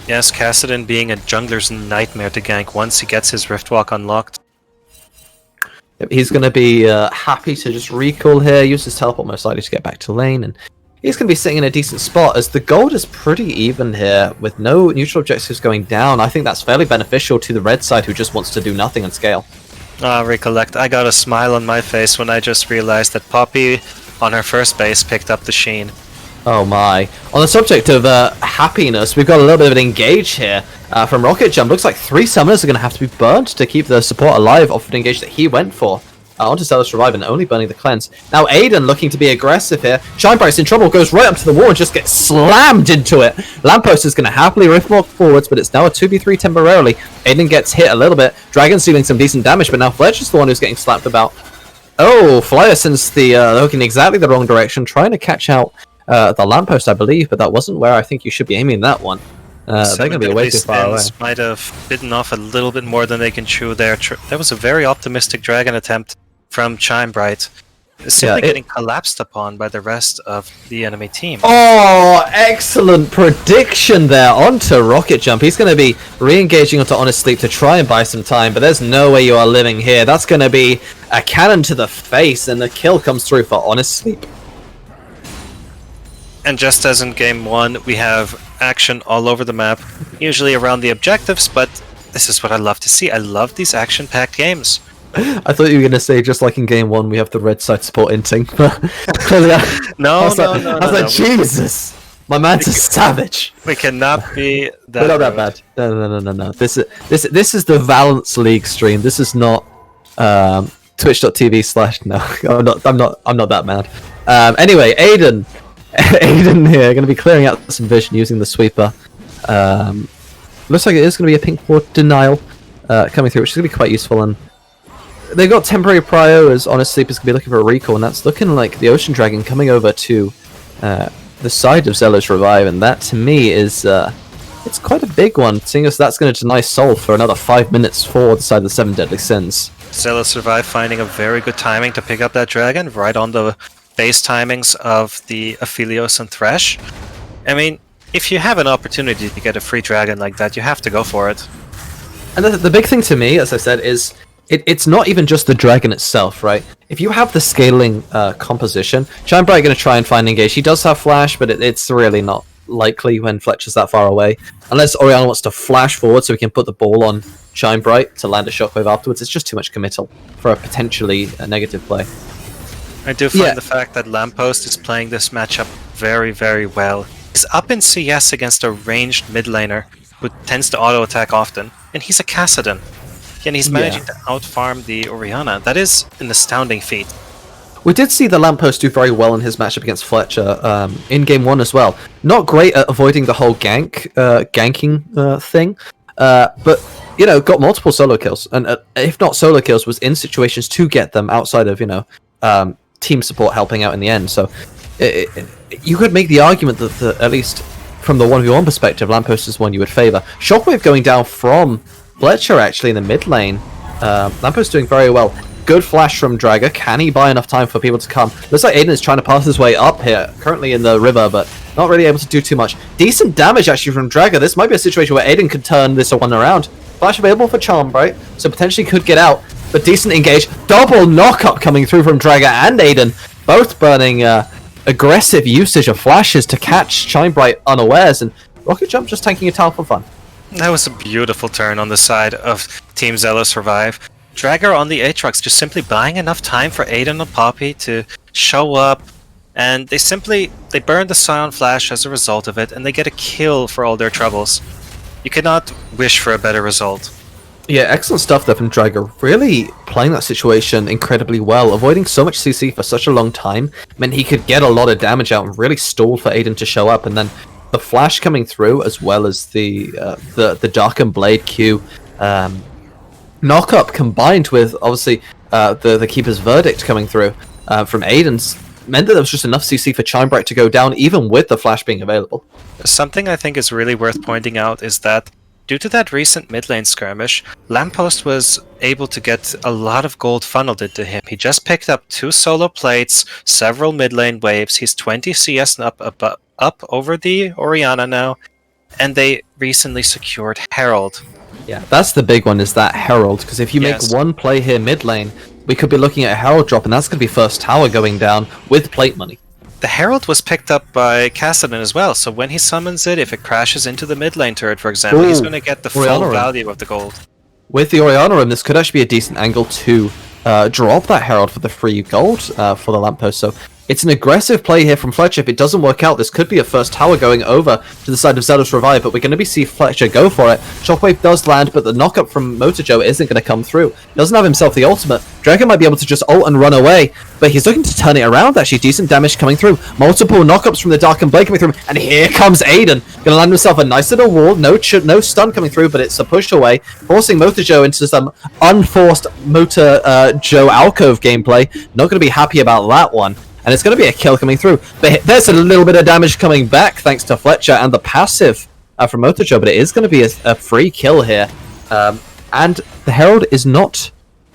Yes, Kassadin being a jungler's nightmare to gank once he gets his Rift Walk unlocked. He's going to be happy to just recall here, use his teleport most likely to get back to lane, and he's going to be sitting in a decent spot as the gold is pretty even here with no neutral objectives going down. I think that's fairly beneficial to the red side who just wants to do nothing and scale. Recollect, I got a smile on my face when I just realized that Poppy on her first base picked up the Sheen. Oh my. On the subject of happiness, we've got a little bit of an engage here from Rocket Jump. Looks like 3 summoners are going to have to be burnt to keep the support alive off an engage that he went for. Onto Xelos Revive and only burning the cleanse. Now Aiden looking to be aggressive here. Shinebright's in trouble, goes right up to the wall and just gets slammed into it. Lamppost is going to happily rift walk forwards, but it's now a 2v3 temporarily. Aiden gets hit a little bit. Dragon's dealing some decent damage, but now Fletcher's the one who's getting slapped about. Oh, Flyer sends the hook in exactly the wrong direction, trying to catch out the Lamppost, I believe, but that wasn't where I think you should be aiming that one. They're going to be way too far away. Might have bitten off a little bit more than they can chew there. That was a very optimistic Dragon attempt from Chimebright, simply getting collapsed upon by the rest of the enemy team. Oh, excellent prediction there onto Rocket Jump. He's going to be re-engaging onto Honest Sleep to try and buy some time, but there's no way you are living here. That's going to be a cannon to the face, and the kill comes through for Honest Sleep. And just as in Game 1, we have action all over the map, usually around the objectives, but this is what I love to see. I love these action-packed games. I thought you were going to say, just like in Game 1, we have the red side support inting. No. I was like, Jesus! My man's a savage! We cannot be that We're not that bad. No. This is the Valence League stream. This is not twitch.tv/ No, I'm not that mad. Anyway, Aiden here, going to be clearing out some vision using the sweeper. Looks like it is going to be a pink ward denial coming through, which is going to be quite useful. And they've got temporary prio as Honest Sleep is going to be looking for a recall, and that's looking like the Ocean Dragon coming over to the side of Xelos Revive, and that to me is it's quite a big one, seeing as that's going to deny Soul for another 5 minutes for the side of the 7 Deadly Sins. Xelos Revive finding a very good timing to pick up that dragon, right on the base timings of the Aphelios and Thresh. I mean, if you have an opportunity to get a free dragon like that, you have to go for it. And the big thing to me, as I said, is it's not even just the dragon itself, right? If you have the scaling composition, Chimebright going to try and find engage. He does have flash, but it's really not likely when Fletcher's that far away. Unless Oriana wants to flash forward so we can put the ball on Chimebright to land a shockwave afterwards. It's just too much committal for a potentially negative play. I do find the fact that Lamppost is playing this matchup very, very well. He's up in CS against a ranged mid laner who tends to auto-attack often, and he's a Kassadin. And he's managing to outfarm the Oriana. That is an astounding feat. We did see the Lamppost do very well in his matchup against Fletcher in Game 1 as well. Not great at avoiding the whole ganking thing, but, you know, got multiple solo kills. And if not solo kills, was in situations to get them outside of, you know, team support helping out in the end. So you could make the argument that at least from the 1v1 perspective, Lamppost is one you would favour. Shockwave going down from Fletcher actually in the mid lane. Lamppost doing very well. Good flash from Draga. Can he buy enough time for people to come? Looks like Aiden is trying to pass his way up here, currently in the river, but not really able to do too much. Decent damage actually from Draga. This might be a situation where Aiden could turn this one around. Flash available for Charmbright, so potentially could get out, but decent engage. Double knock-up coming through from Draga and Aiden, both burning aggressive usage of flashes to catch Chimebright unawares, and Rocket Jump just tanking a tower for fun. That was a beautiful turn on the side of Team Xelos Revive. Dragger on the Aatrox just simply buying enough time for Aiden and Poppy to show up, and they burn the Scion Flash as a result of it, and they get a kill for all their troubles. You cannot wish for a better result. Yeah, excellent stuff there from Dragger. Really playing that situation incredibly well. Avoiding so much CC for such a long time meant he could get a lot of damage out and really stall for Aiden to show up. And then the flash coming through, as well as the Darkened Blade Q knock-up combined with, obviously, the Keeper's Verdict coming through from Aiden's, meant that there was just enough CC for Chimebright to go down, even with the flash being available. Something I think is really worth pointing out is that due to that recent mid lane skirmish, Lamppost was able to get a lot of gold funneled into him. He just picked up 2 solo plates, several mid lane waves. He's 20 CS up over the Oriana now, and they recently secured Herald. Yeah, that's the big one, is that Herald, because if you make one play here mid lane, we could be looking at a Herald drop, and that's going to be first tower going down with plate money. The Herald was picked up by Kassadin as well, so when he summons it, if it crashes into the mid lane turret, for example, he's going to get the full value of the gold. With the Oriana room, this could actually be a decent angle to drop that Herald for the free gold for the Lamppost, so It's an aggressive play here from Fletcher. If it doesn't work out, this could be a first tower going over to the side of Xelos Revive, but we're going to see Fletcher go for it. Shockwave does land, but the knockup from Motojo isn't going to come through. He doesn't have himself the ultimate. Dragon might be able to just ult and run away, but he's looking to turn it around, actually. Decent damage coming through. Multiple knockups from the Dark and Blade coming through, and here comes Aiden. Going to land himself a nice little wall. No stun coming through, but it's a push away, forcing Motojo into some unforced Motojo alcove gameplay. Not going to be happy about that one. And it's going to be a kill coming through. But there's a little bit of damage coming back thanks to Fletcher and the passive from Motojo, but it is going to be a free kill here. And the Herald is not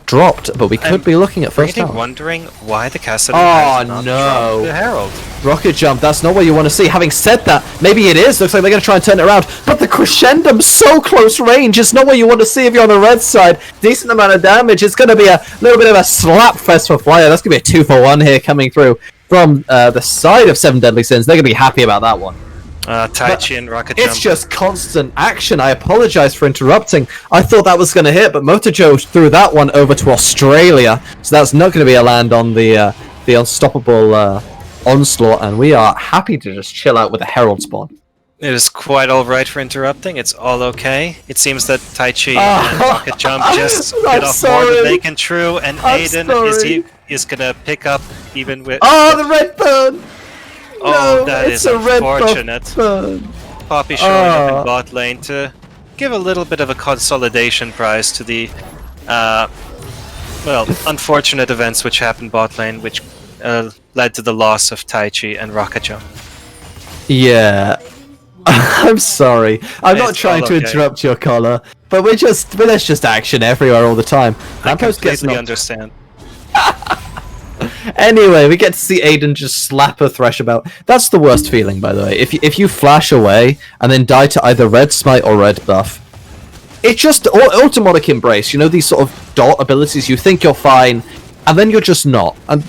dropped, but we could be looking at first tower. Wondering why the Cassidy has not dropped the Herald. Rocket jump, that's not what you want to see. Having said that, maybe it is. Looks like they're going to try and turn it around. But the Crescendum, so close range. It's not what you want to see if you're on the red side. Decent amount of damage. It's going to be a little bit of a slap fest for Flyer. That's going to be a 2-for-1 here coming through from the side of Seven Deadly Sins. They're going to be happy about that one. Taichi and Rocket Jump. It's just constant action. I apologize for interrupting. I thought that was going to hit, but Motojo threw that one over to Australia. So that's not going to be a land on the unstoppable onslaught, and we are happy to just chill out with the Herald spawn. It is quite alright for interrupting. It's all okay. It seems that Taichi and Rocket Jump just get off more than they can chew, and Aiden is going to pick up even with... Oh, the red burn! Oh, no, that is unfortunate. Poppy showing up in bot lane to give a little bit of a consolidation prize to the, unfortunate events which happened bot lane, which led to the loss of Taichi and Rocket Jump. Yeah. I'm sorry. I'm not trying to interrupt your caller, but there's just action everywhere all the time. I completely understand. Anyway, we get to see Aiden just slap a Thresh about. That's the worst feeling, by the way. If you flash away and then die to either red smite or red buff, it's just automatic embrace. You know, these sort of dot abilities. You think you're fine, and then you're just not. And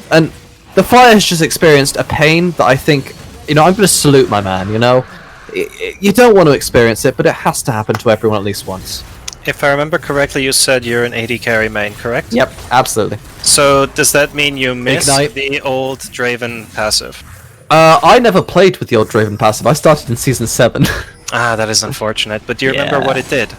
the Flyer has just experienced a pain that I think, I'm going to salute my man. You don't want to experience it, but it has to happen to everyone at least once. If I remember correctly, you said you're an AD carry main, correct? Yep, absolutely. So does that mean you miss the old Draven passive? I never played with the old Draven passive. I started in Season 7. That is unfortunate. But do you remember what it did?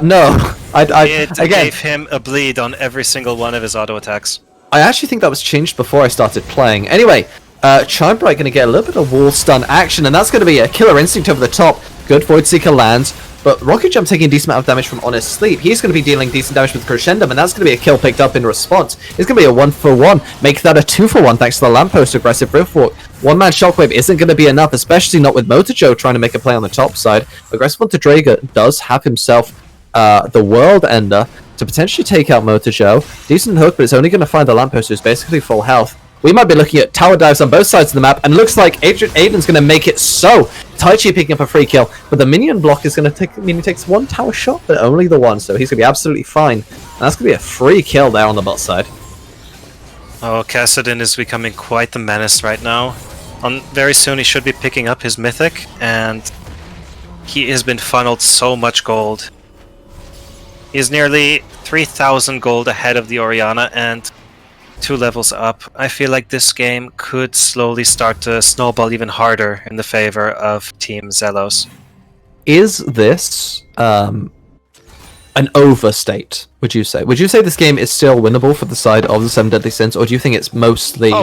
No. It gave him a bleed on every single one of his auto attacks. I actually think that was changed before I started playing. Anyway, Chimebright going to get a little bit of wall stun action, and that's going to be a Killer Instinct over the top. Good Void Seeker lands. But Rocket Jump taking a decent amount of damage from Honest Sleep. He's going to be dealing decent damage with Crescendum, and that's going to be a kill picked up in response. It's going to be a 1-for-1. Make that a 2-for-1 thanks to the Lamppost aggressive Riftwalk. One-man Shockwave isn't going to be enough, especially not with Motojo trying to make a play on the top side. Aggressive onto Draga does have himself the World Ender to potentially take out Motojo. Decent hook, but it's only going to find the Lamppost, who's basically full health. We might be looking at tower dives on both sides of the map, and looks like Aiden's going to make it so. Taichi picking up a free kill, but the minion block is going to he takes one tower shot, but only the one, so he's going to be absolutely fine. And that's going to be a free kill there on the bot side. Oh, Kassadin is becoming quite the menace right now. Very soon he should be picking up his mythic, and he has been funneled so much gold. He's nearly 3,000 gold ahead of the Orianna, and 2 levels up. I feel like this game could slowly start to snowball even harder in the favor of Team Xelos. Is this an overstate, would you say? Would you say this game is still winnable for the side of the Seven Deadly Sins, or do you think it's mostly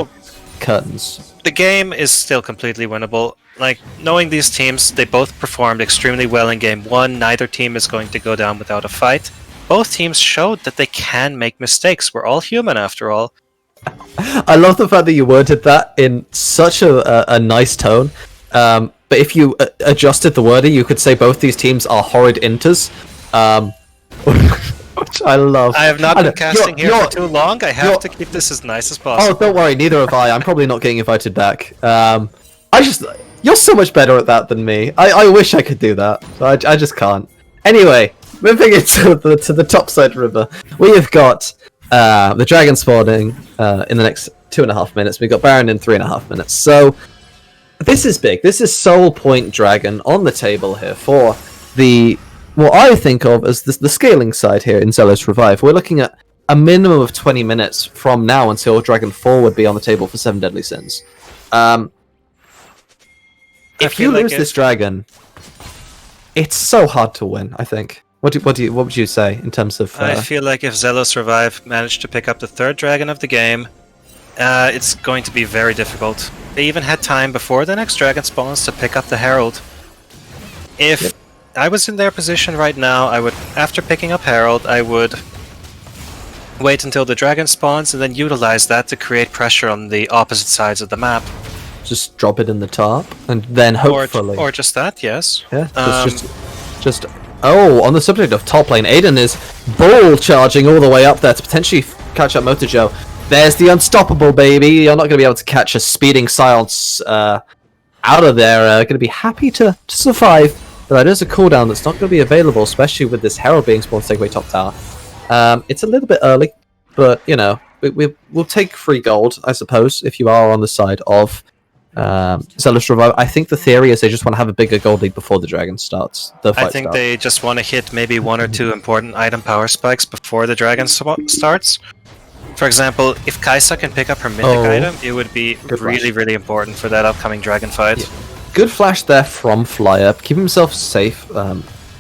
curtains? The game is still completely winnable. Like, knowing these teams, they both performed extremely well in Game 1. Neither team is going to go down without a fight. Both teams showed that they can make mistakes. We're all human, after all. I love the fact that you worded that in such a nice tone. But if you adjusted the wording, you could say both these teams are horrid inters. Which I love. I have not been casting here for too long. I have to keep this as nice as possible. Oh, don't worry, neither have I. I'm probably not getting invited back. You're so much better at that than me. I wish I could do that. I just can't. Anyway, moving into the topside river, we have got the dragon spawning in the next 2.5 minutes. We've got Baron in 3.5 minutes. So this is big. This is Soul Point Dragon on the table here for what I think of as the scaling side here in Xelos Revive. We're looking at a minimum of 20 minutes from now until Dragon 4 would be on the table for 7 Deadly Sins. If you lose this dragon, it's so hard to win, I think. What would you say in terms of... I feel like if Xelos Revive managed to pick up the 3rd dragon of the game, it's going to be very difficult. They even had time before the next dragon spawns to pick up the Herald. If I was in their position right now, I would, after picking up Herald, I would wait until the dragon spawns and then utilize that to create pressure on the opposite sides of the map. Just drop it in the top, and then hopefully... Or just that, yes. Yeah, just... Oh, on the subject of top lane, Aiden is bull charging all the way up there to potentially catch up Motojo. There's the unstoppable, baby. You're not going to be able to catch a speeding silence out of there. Going to be happy to survive, but that is a cooldown that's not going to be available, especially with this Herald being spawned to take away top tower. It's a little bit early, but, you know, we'll take free gold, I suppose, if you are on the side of Xelos Revive. I think the theory is they just want to have a bigger gold lead before the dragon starts. I think they just want to hit maybe 1 or 2 important item power spikes before the dragon starts. For example, if Kaisa can pick up her mythic item, it would be really important for that upcoming dragon fight. Yeah. Good flash there from Flyer, keep himself safe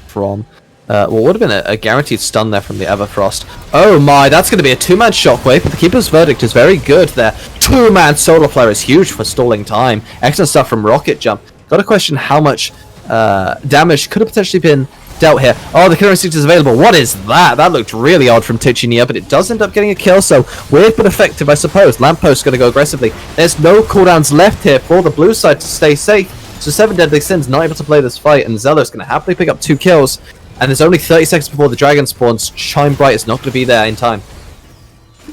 from... what would have been a guaranteed stun there from the Everfrost. Oh my, that's going to be a 2-man shockwave, but the Keeper's Verdict is very good there. 2-man Solar Flare is huge for stalling time. Excellent stuff from Rocket Jump. Got to question how much damage could have potentially been dealt here. Oh, the Killer Instinct is available. What is that? That looked really odd from Tichinia, but it does end up getting a kill, so weird but effective, I suppose. Lamppost going to go aggressively. There's no cooldowns left here for the blue side to stay safe, so 7 Deadly Sins not able to play this fight, and Xelos going to happily pick up 2 kills. And there's only 30 seconds before the dragon spawns. Shine Bright is not going to be there in time.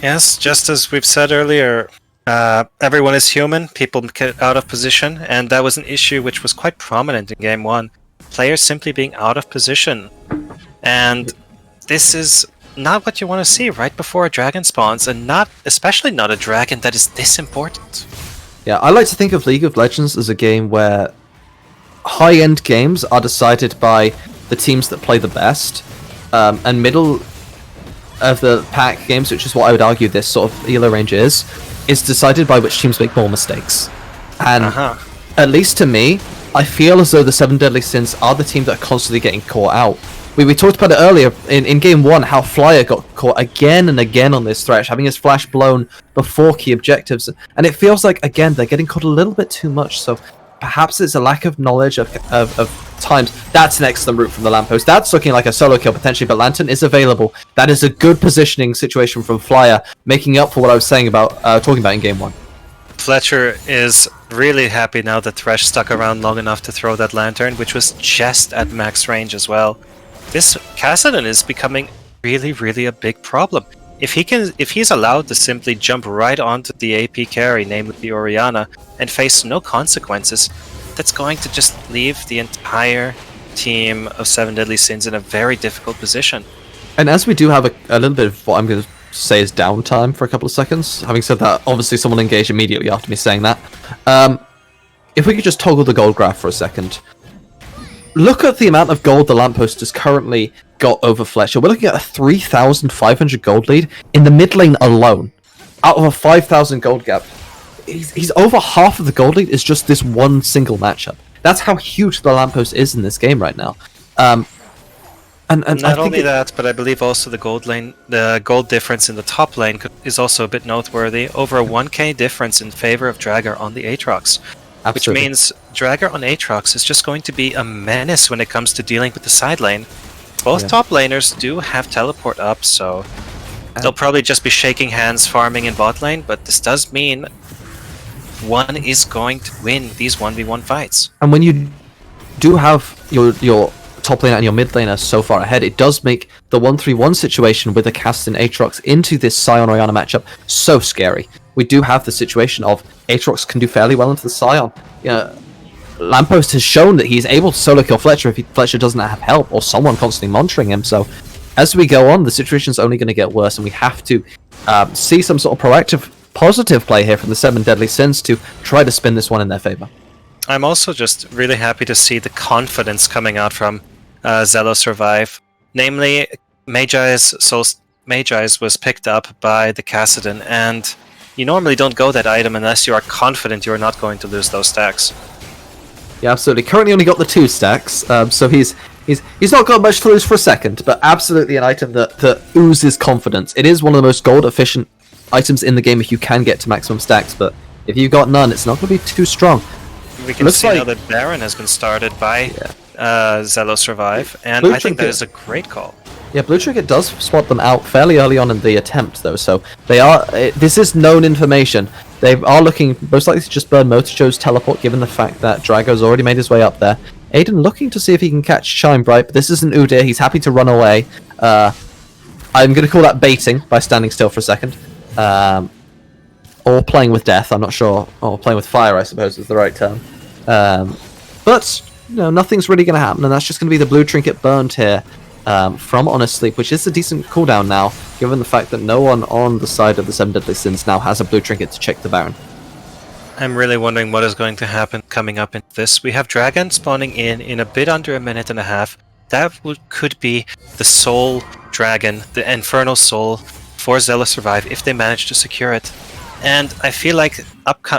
Yes, just as we've said earlier, everyone is human, people get out of position, and that was an issue which was quite prominent in Game 1. Players simply being out of position. And this is not what you want to see right before a dragon spawns, and especially not a dragon that is this important. Yeah, I like to think of League of Legends as a game where high-end games are decided by the teams that play the best, and middle of the pack games, which is what I would argue this sort of ELO range is decided by which teams make more mistakes. And at least to me, I feel as though the 7 Deadly Sins are the team that are constantly getting caught out. We talked about it earlier in Game 1, how Flyer got caught again and again on this stretch, having his flash blown before key objectives, and it feels like, again, they're getting caught a little bit too much, so perhaps it's a lack of knowledge of times. That's an excellent route from the Lamppost. That's looking like a solo kill potentially, but Lantern is available. That is a good positioning situation from Flyer, making up for what I was saying about talking about in Game 1. Fletcher is really happy now that Thresh stuck around long enough to throw that Lantern, which was just at max range as well. This Kassadin is becoming really a big problem. If he's allowed to simply jump right onto the AP carry, namely the Orianna, and face no consequences, that's going to just leave the entire team of 7 Deadly Sins in a very difficult position. And as we do have a little bit of what I'm going to say is downtime for a couple of seconds, having said that, obviously someone engaged immediately after me saying that. If we could just toggle the gold graph for a second. Look at the amount of gold the Lamppost has currently got over Fletcher. We're looking at a 3,500 gold lead in the mid lane alone, out of a 5,000 gold gap. He's over half of the gold lead is just this one single matchup. That's how huge the Lamppost is in this game right now. And not only that, but I believe also the gold difference in the top lane is also a bit noteworthy. Over a 1k difference in favor of Dragger on the Aatrox. Which means Dragger on Aatrox is just going to be a menace when it comes to dealing with the side lane. Both top laners do have teleport up, so they'll probably just be shaking hands farming in bot lane, but this does mean one is going to win these 1v1 fights. And when you do have your top laner and your mid laner so far ahead, it does make the 1-3-1 situation with the cast in Aatrox into this Sion Orianna matchup so scary. We do have the situation of Aatrox can do fairly well into the Sion. Lamppost has shown that he's able to solo kill Fletcher if Fletcher doesn't have help or someone constantly monitoring him. So as we go on, the situation's only going to get worse, and we have to see some sort of proactive, positive play here from the 7 Deadly Sins to try to spin this one in their favor. I'm also just really happy to see the confidence coming out from Xelos Revive. Namely, Magi's was picked up by the Kassadin, and you normally don't go that item unless you are confident you're not going to lose those stacks. Yeah, absolutely. Currently only got the 2 stacks, so he's not got much to lose for a second, but absolutely an item that oozes confidence. It is one of the most gold efficient items in the game if you can get to maximum stacks, but if you've got none, it's not going to be too strong. We can see now that Baron has been started by Xelos Revive, and I think that is a great call. Yeah, Blue Trinket does spot them out fairly early on in the attempt, though, so they are. This is known information. They are looking most likely to just burn Motocho's teleport, given the fact that Drago's already made his way up there. Aiden looking to see if he can catch Shine Bright, but this isn't Udyr. He's happy to run away. I'm going to call that baiting by standing still for a second. Or playing with death, I'm not sure. Or playing with fire, I suppose, is the right term. But, nothing's really going to happen, and that's just going to be the Blue Trinket burned here from Honest Sleep, which is a decent cooldown now, given the fact that no one on the side of the 7 Deadly Sins now has a Blue Trinket to check the Baron. I'm really wondering what is going to happen coming up in this. We have Dragon spawning in a bit under a minute and a half. That could be the Soul Dragon, the Infernal Soul for Xelos Revive if they manage to secure it. And I feel like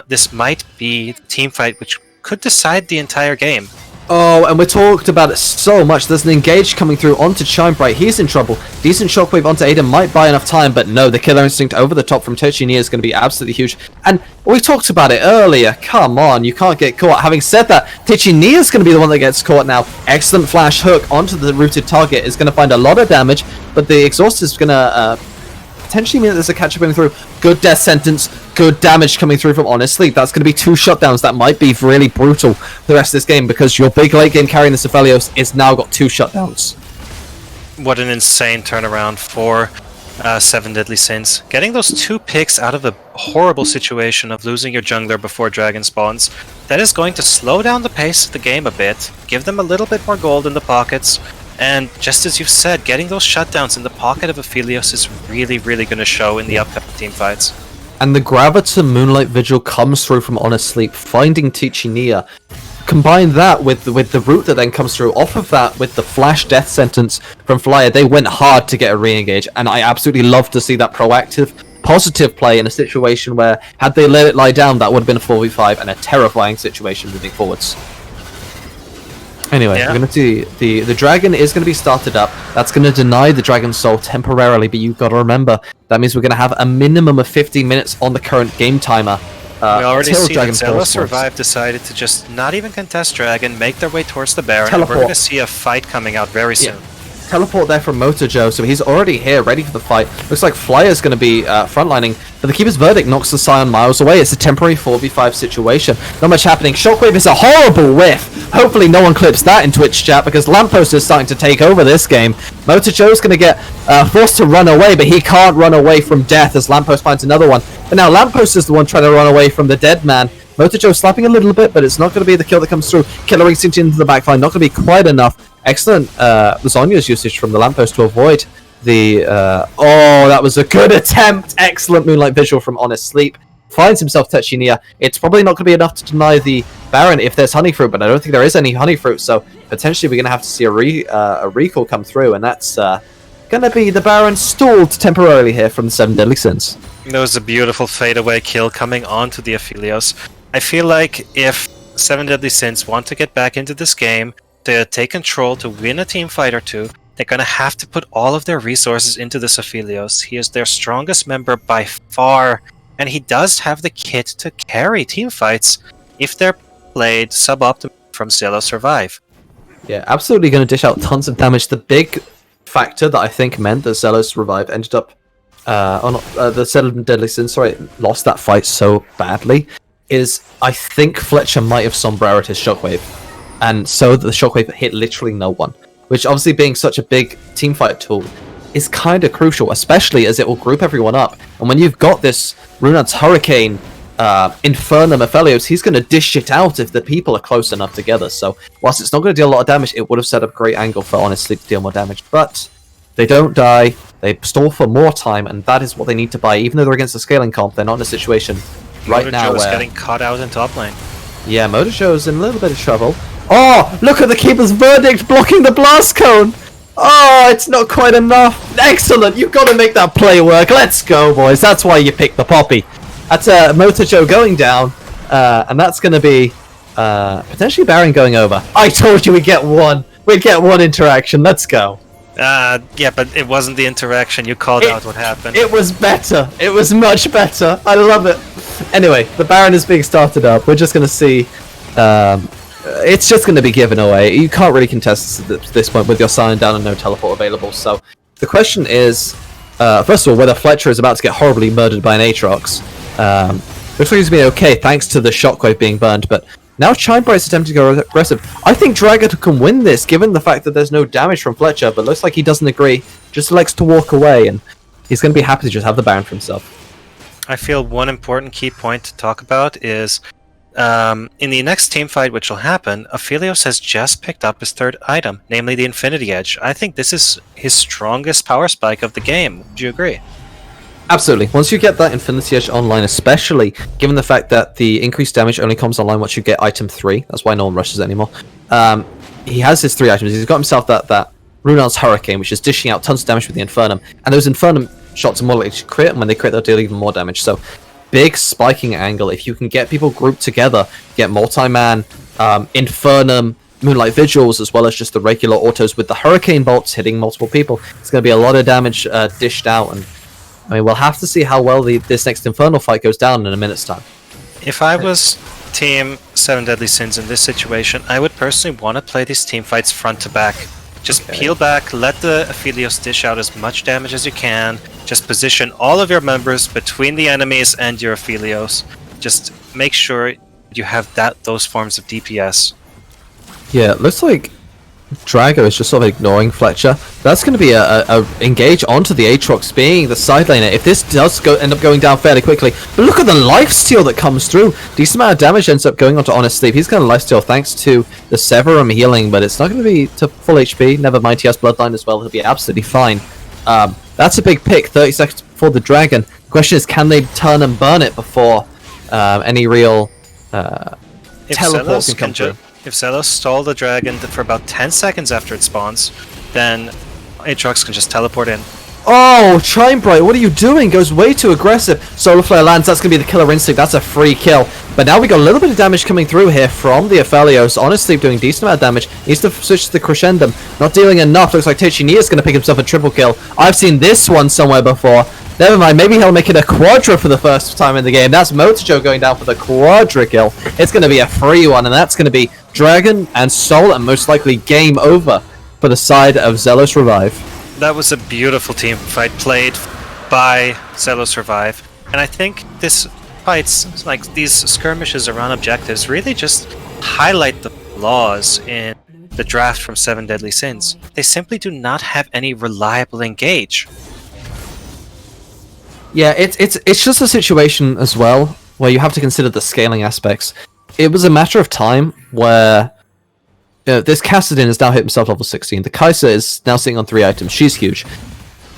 this might be the team fight which could decide the entire game. Oh, and we talked about it so much. There's an engage coming through onto Shine Bright. He's in trouble. Decent shockwave onto Aiden might buy enough time, but no, the killer instinct over the top from Techini is going to be absolutely huge. And we talked about it earlier. Come on, you can't get caught. Having said that, Techini is going to be the one that gets caught now. Excellent flash hook onto the rooted target is going to find a lot of damage, but the exhaust is going to potentially mean that there's a catch-up coming through. Good death sentence, good damage coming through from Honest Sleep. That's going to be 2 shutdowns. That might be really brutal for the rest of this game, because your big late game carrying the Aphelios is now got 2 shutdowns. What an insane turnaround for 7 Deadly Sins. Getting those 2 picks out of a horrible situation of losing your jungler before Dragon spawns, that is going to slow down the pace of the game a bit, give them a little bit more gold in the pockets, and just as you've said, getting those shutdowns in the pocket of Aphelios is really, really going to show in the upcoming team fights. And the Gravita Moonlight Vigil comes through from Honest Sleep, finding Tichinia. Combine that with the root that then comes through off of that with the flash death sentence from Flyer. They went hard to get a re-engage, and I absolutely love to see that proactive, positive play in a situation where, had they let it lie down, that would have been a 4v5 and a terrifying situation moving forwards. Anyway, we're going to see the dragon is going to be started up. That's going to deny the Dragon Soul temporarily, but you've got to remember, that means we're going to have a minimum of 15 minutes on the current game timer. We already see that Xelos Revive decided to just not even contest Dragon, make their way towards the Baron, and we're going to see a fight coming out very soon. Yeah. Teleport there from Motojo, so he's already here, ready for the fight. Looks like Flyer's going to be frontlining, but the Keeper's Verdict knocks the Scion miles away. It's a temporary 4v5 situation. Not much happening. Shockwave is a horrible whiff. Hopefully no one clips that in Twitch chat, because Lamppost is starting to take over this game. Motojo's going to get forced to run away, but he can't run away from death as Lamppost finds another one. But now Lamppost is the one trying to run away from the dead man. Motojo slapping a little bit, but it's not going to be the kill that comes through. Killer Instinct into the backline, not going to be quite enough. Excellent Lasagna's usage from the Lamppost to avoid the... oh, that was a good attempt! Excellent Moonlight Visual from Honest Sleep. Finds himself Techinia. It's probably not going to be enough to deny the Baron if there's Honey Fruit, but I don't think there is any Honey Fruit, so potentially we're going to have to see a recall come through, and that's going to be the Baron stalled temporarily here from the 7 Deadly Sins. There was a beautiful fadeaway kill coming onto the Aphelios. I feel like if 7 Deadly Sins want to get back into this game, to take control, to win a team fight or two, they're going to have to put all of their resources into this Aphelios. He is their strongest member by far, and he does have the kit to carry team fights if they're played suboptimal from Xelos Revive. Yeah, absolutely going to dish out tons of damage. The big factor that I think meant that Xelos Revive ended up the 7 Deadly Sins, lost that fight so badly, is I think Fletcher might have sombreroed his Shockwave. And so the Shockwave hit literally no one, which obviously being such a big teamfight tool is kind of crucial, especially as it will group everyone up. And when you've got this Runad's Hurricane, Infernum Aphelios, he's going to dish it out if the people are close enough together. So whilst it's not going to deal a lot of damage, it would have set up a great angle for Honest Sleep to deal more damage. But they don't die, they stall for more time, and that is what they need to buy. Even though they're against a scaling comp, they're not in a situation right now where... getting caught out in top lane. Yeah, Motojo's in a little bit of trouble. Oh, look at the Keeper's Verdict blocking the Blast Cone! Oh, it's not quite enough. Excellent. You've got to make that play work. Let's go, boys. That's why you picked the Poppy. That's Motojo going down, and that's going to be potentially Baron going over. I told you we'd get one. We'd get one interaction. Let's go. Yeah, but it wasn't the interaction. You called out what happened. It was better. It was much better. I love it. Anyway, the Baron is being started up. We're just going to see... it's just going to be given away. You can't really contest at this point with your sign down and no teleport available. So the question is, first of all, whether Fletcher is about to get horribly murdered by an Aatrox. Looks like he's been okay thanks to the shockwave being burned, but now Chinebright's attempting to go aggressive. I think Dragon can win this, given the fact that there's no damage from Fletcher, but looks like he doesn't agree. Just likes to walk away, and he's going to be happy to just have the Baron for himself. I feel one important key point to talk about is in the next team fight which will happen, Aphelios has just picked up his third item, namely the Infinity Edge. I think this is his strongest power spike of the game. Do you agree? Absolutely. Once you get that Infinity Edge online, especially given the fact that the increased damage only comes online once you get item 3, that's why no one rushes it anymore. He has his 3 items. He's got himself that Runar's Hurricane, which is dishing out tons of damage with the Infernum, and those Infernum shots are more likely to crit, and when they crit, they'll deal even more damage. So, big spiking angle. If you can get people grouped together, get multi-man, Infernum, Moonlight Vigils, as well as just the regular autos with the Hurricane Bolts hitting multiple people, it's going to be a lot of damage dished out, and I mean, we'll have to see how well this next Infernal fight goes down in a minute's time. If I was Team 7 Deadly Sins in this situation, I would personally want to play these team fights front to back. Just peel back, let the Aphelios dish out as much damage as you can, just position all of your members between the enemies and your Aphelios. Just make sure you have those forms of DPS. Yeah, it looks like Drago is just sort of ignoring Fletcher. That's going to be a engage onto the Aatrox being the side laner. If this does end up going down fairly quickly, but look at the lifesteal that comes through. Decent amount of damage ends up going onto Honest Sleep. He's going to lifesteal thanks to the Severum healing, but it's not going to be to full HP. Never mind, he has Bloodline as well. He'll be absolutely fine. That's a big pick. 30 seconds before the Dragon. The question is, can they turn and burn it before any real teleport can come through? If Xelos stall the dragon for about 10 seconds after it spawns, then Aatrox can just teleport in. Oh, Chinebright, what are you doing? Goes way too aggressive. Solar Flare lands, that's going to be the Killer Instinct. That's a free kill. But now we got a little bit of damage coming through here from the Aphelios. Honestly, doing a decent amount of damage. Needs to switch to the Crescendum. Not dealing enough. Looks like Teichi is going to pick himself a triple kill. I've seen this one somewhere before. Never mind, maybe he'll make it a quadra for the first time in the game. That's Motojo going down for the quadra kill. It's going to be a free one, and that's going to be Dragon and Soul, and most likely game over for the side of Xelos Revive. That was a beautiful team fight played by Xelos Revive, and I think this fights, like these skirmishes around objectives, really just highlight the flaws in the draft from 7 Deadly Sins. They simply do not have any reliable engage. Yeah, it's just a situation as well where you have to consider the scaling aspects. It was a matter of time where this Kassadin has now hit himself level 16. The Kai'Sa is now sitting on 3 items. She's huge.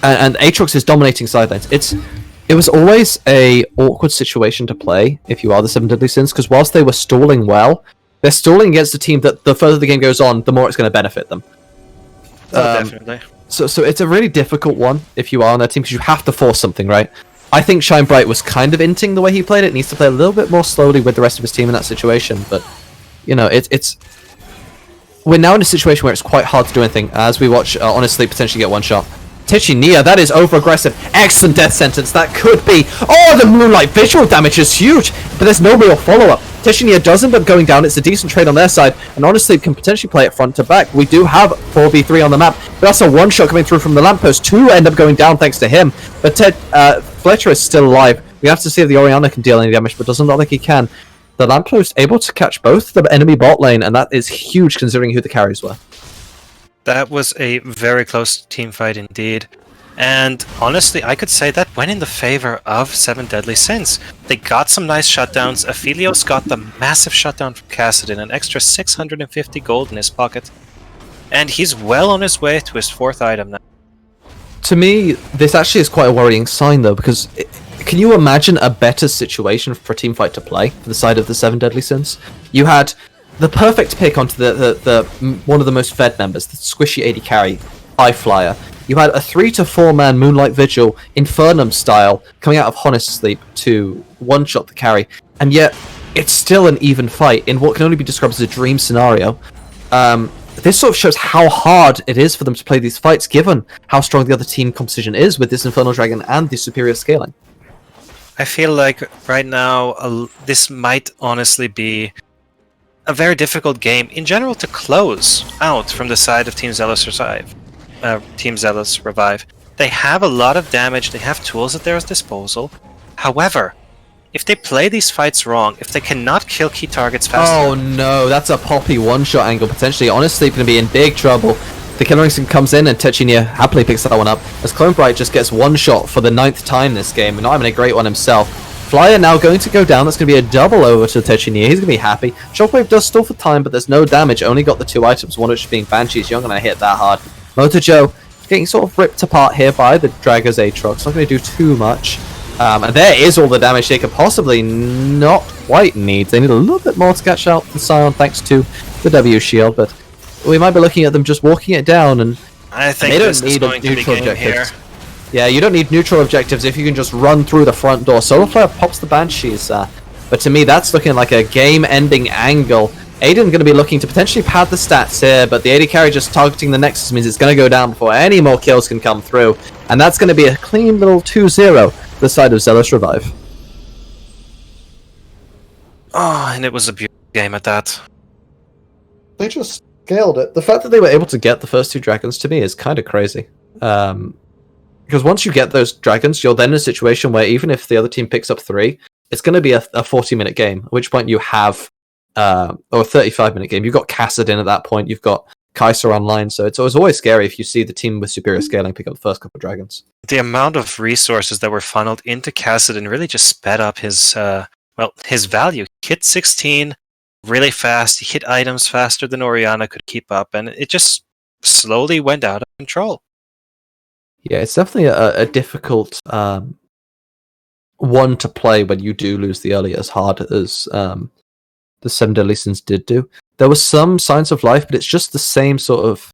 And Aatrox is dominating sidelines. It was always a awkward situation to play if you are the 7 Deadly Sins, because whilst they were stalling well, they're stalling against a team that the further the game goes on, the more it's going to benefit them. Definitely. So it's a really difficult one if you are on their team, because you have to force something, right? I think Chinebright was kind of inting the way he played it. Needs to play a little bit more slowly with the rest of his team in that situation. But, you know, it's... We're now in a situation where it's quite hard to do anything, as we watch Honestly potentially get one shot. Teichi, that is over-aggressive. Excellent death sentence. That could be... Oh, the Moonlight Visual damage is huge, but there's no real follow-up. Teichi does end up going down. It's a decent trade on their side, and Honestly can potentially play it front to back. We do have 4v3 on the map, but that's a one-shot coming through from the lamppost. 2 end up going down thanks to him, but Fletcher is still alive. We have to see if the Orianna can deal any damage, but doesn't look like he can. The lamppost able to catch both the enemy bot lane, and that is huge considering who the carries were. That was a very close team fight indeed. And honestly, I could say that went in the favor of 7 Deadly Sins. They got some nice shutdowns. Aphelios got the massive shutdown from Kassadin, an extra 650 gold in his pocket. And he's well on his way to his 4th item now. To me, this actually is quite a worrying sign, though, because can you imagine a better situation for a teamfight to play for the side of the 7 Deadly Sins? You had the perfect pick onto the one of the most fed members, the squishy AD carry, Flyer. You had a 3 to 4 man Moonlight Vigil Infernum style coming out of Honest Sleep to one-shot the carry, and yet it's still an even fight in what can only be described as a dream scenario. This sort of shows how hard it is for them to play these fights, given how strong the other team composition is with this Infernal Dragon and the superior scaling. I feel like right now this might honestly be a very difficult game in general to close out from the side of Team Xelos Revive. They have a lot of damage, they have tools at their disposal. However, if they play these fights wrong, if they cannot kill key targets fast Oh no, that's a Poppy one-shot angle potentially. Honestly, going to be in big trouble. The Killer Instinct comes in and Techinia happily picks that one up, as Clone Bright just gets one shot for the 9th time this game, and not even a great one himself. Flyer now going to go down, that's going to be a double over to Techinia, he's going to be happy. Shockwave does stall for time, but there's no damage, only got the 2 items, one of which being Banshee's Young, and I hit that hard. Motojo getting sort of ripped apart here by the Dragger's Aatrox, not going to do too much. And there is all the damage they could possibly not quite need. They need a little bit more to catch out the Scion thanks to the W shield, but we might be looking at them just walking it down, and I think they don't this is need going to be neutral game objectives. here. Yeah, you don't need neutral objectives if you can just run through the front door. Solar Flare pops the Banshees, but to me that's looking like a game-ending angle. Aiden going to be looking to potentially pad the stats here, but the AD carry just targeting the Nexus means it's going to go down before any more kills can come through, and that's going to be a clean little 2-0 the side of Xelos Revive. Oh, and it was a beautiful game at that. They just scaled it. The fact that they were able to get the first 2 dragons to me is kind of crazy. Because once you get those dragons, you're then in a situation where even if the other team picks up 3, it's going to be a 40-minute game, at which point you have or a 35-minute game. You've got Kassadin at that point, you've got Kaiser online, so it's always scary if you see the team with superior scaling pick up the first couple of dragons. The amount of resources that were funneled into Kassadin really just sped up his value. He hit 16 really fast, he hit items faster than Oriana could keep up, and it just slowly went out of control. Yeah, it's definitely a difficult one to play when you do lose the early as hard as the 7 Deadly Sins did do. There were some signs of life, but it's just the same sort of...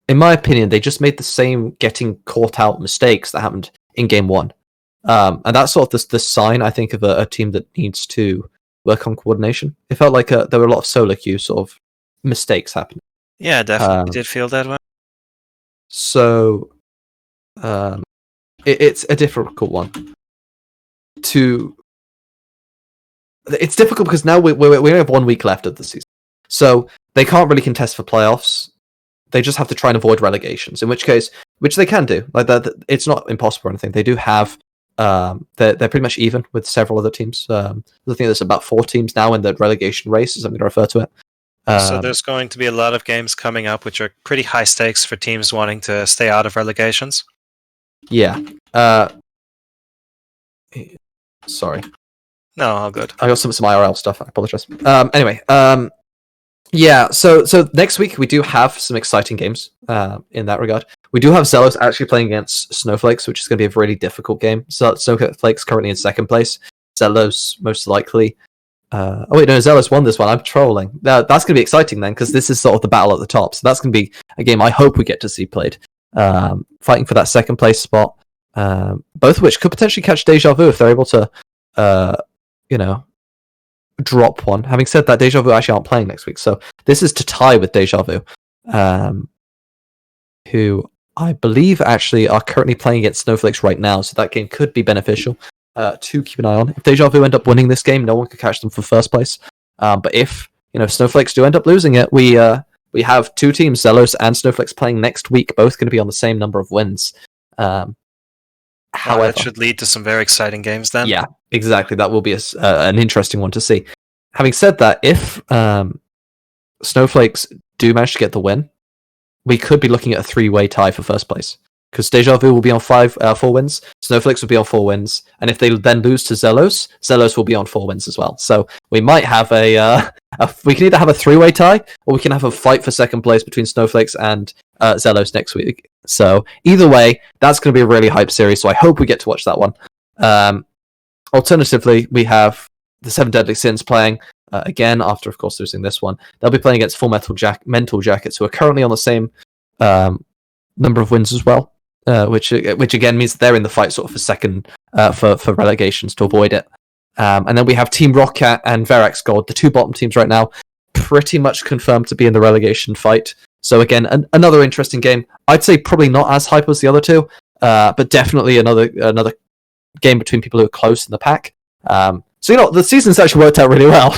In my opinion, they just made the same getting caught out mistakes that happened in Game 1. And that's sort of the sign, I think, of a team that needs to work on coordination. It felt like there were a lot of solo queue sort of mistakes happening. Yeah, definitely did feel that way. So... it's a difficult one. It's difficult because now we only have 1 week left of the season, so they can't really contest for playoffs. They just have to try and avoid relegations. In which case, which they can do, like that, it's not impossible or anything. They do have, they're pretty much even with several other teams. I think there's about 4 teams now in the relegation race, as I'm going to refer to it. So there's going to be a lot of games coming up, which are pretty high stakes for teams wanting to stay out of relegations. Yeah. Sorry. No, all good. I got some IRL stuff. I apologize. Anyway, yeah. So next week we do have some exciting games. In that regard, we do have Xelos actually playing against Snowflakes, which is going to be a really difficult game. So Snowflakes currently in 2nd place. Xelos most likely. Oh wait, no, Xelos won this one. I'm trolling. That's going to be exciting then, because this is sort of the battle at the top. So that's going to be a game I hope we get to see played. Fighting for that 2nd place spot. Both of which could potentially catch Deja Vu if they're able to, drop one. Having said that, Deja Vu actually aren't playing next week, so this is to tie with Deja Vu, who I believe actually are currently playing against Snowflakes right now, so that game could be beneficial to keep an eye on. If Deja Vu end up winning this game, no one could catch them for 1st place. But if Snowflakes do end up losing it, we have 2 teams, Xelos and Snowflakes, playing next week, both going to be on the same number of wins. However, that should lead to some very exciting games then. Yeah, exactly. That will be an interesting one to see. Having said that, if Snowflakes do manage to get the win, we could be looking at a 3-way tie for 1st place. Because Deja Vu will be on 4 wins, Snowflakes will be on 4 wins, and if they then lose to Xelos, Xelos will be on 4 wins as well. So we might have we can either have a 3-way tie, or we can have a fight for 2nd place between Snowflakes and Xelos next week. So either way, that's going to be a really hype series, so I hope we get to watch that one. Alternatively, we have the 7 Deadly Sins playing again after, of course, losing this one. They'll be playing against Full Mental Jackets, who are currently on the same number of wins as well, which again means they're in the fight sort of for second for relegations to avoid it. And then we have Team Rocket and Verax Gold, the two bottom teams right now, pretty much confirmed to be in the relegation fight. So again, another interesting game. I'd say probably not as hype as the other two, but definitely another game between people who are close in the pack. So the season's actually worked out really well.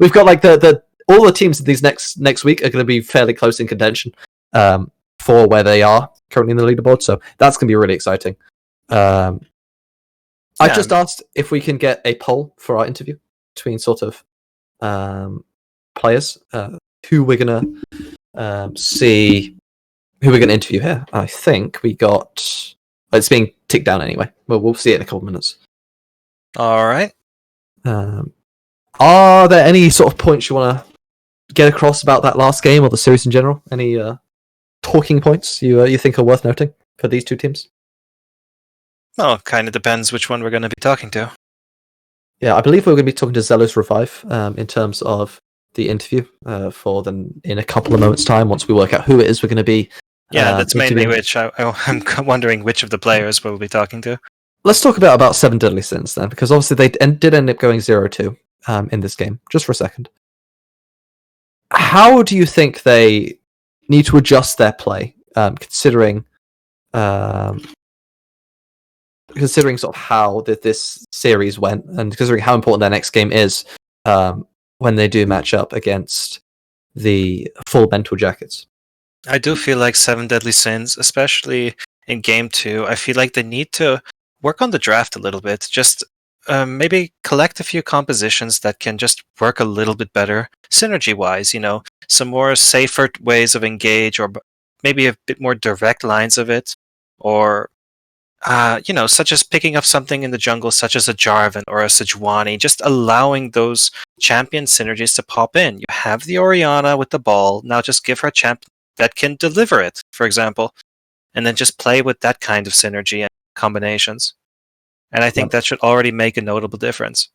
We've got like all the teams these next week are going to be fairly close in contention for where they are currently in the leaderboard. So that's going to be really exciting. I just asked if we can get a poll for our interview between sort of players who we're gonna see who we're gonna interview here. I think we got. It's being ticked down anyway. We'll see it in a couple of minutes. All right. Are there any sort of points you want to get across about that last game or the series in general? Any talking points you think are worth noting for these two teams? Well, it kind of depends which one we're going to be talking to. Yeah, I believe we're going to be talking to Xelos Revive in terms of the interview for them in a couple of moments' time once we work out who it is we're going to be. Yeah, that's mainly which. I'm wondering which of the players we'll be talking to. Let's talk about 7 Deadly Sins then, because obviously they did end up going 0-2 in this game, just for a second. How do you think they need to adjust their play, considering sort of how this series went, and considering how important their next game is when they do match up against the full mental jackets? I do feel like 7 Deadly Sins, especially in Game 2, I feel like they need to work on the draft a little bit. Just maybe collect a few compositions that can just work a little bit better, synergy-wise, some more safer ways of engage, or maybe a bit more direct lines of it, or such as picking up something in the jungle, such as a Jarvan or a Sejuani, just allowing those champion synergies to pop in. You have the Orianna with the ball, now just give her a champ that can deliver it, for example, and then just play with that kind of synergy and combinations. And I think that should already make a notable difference.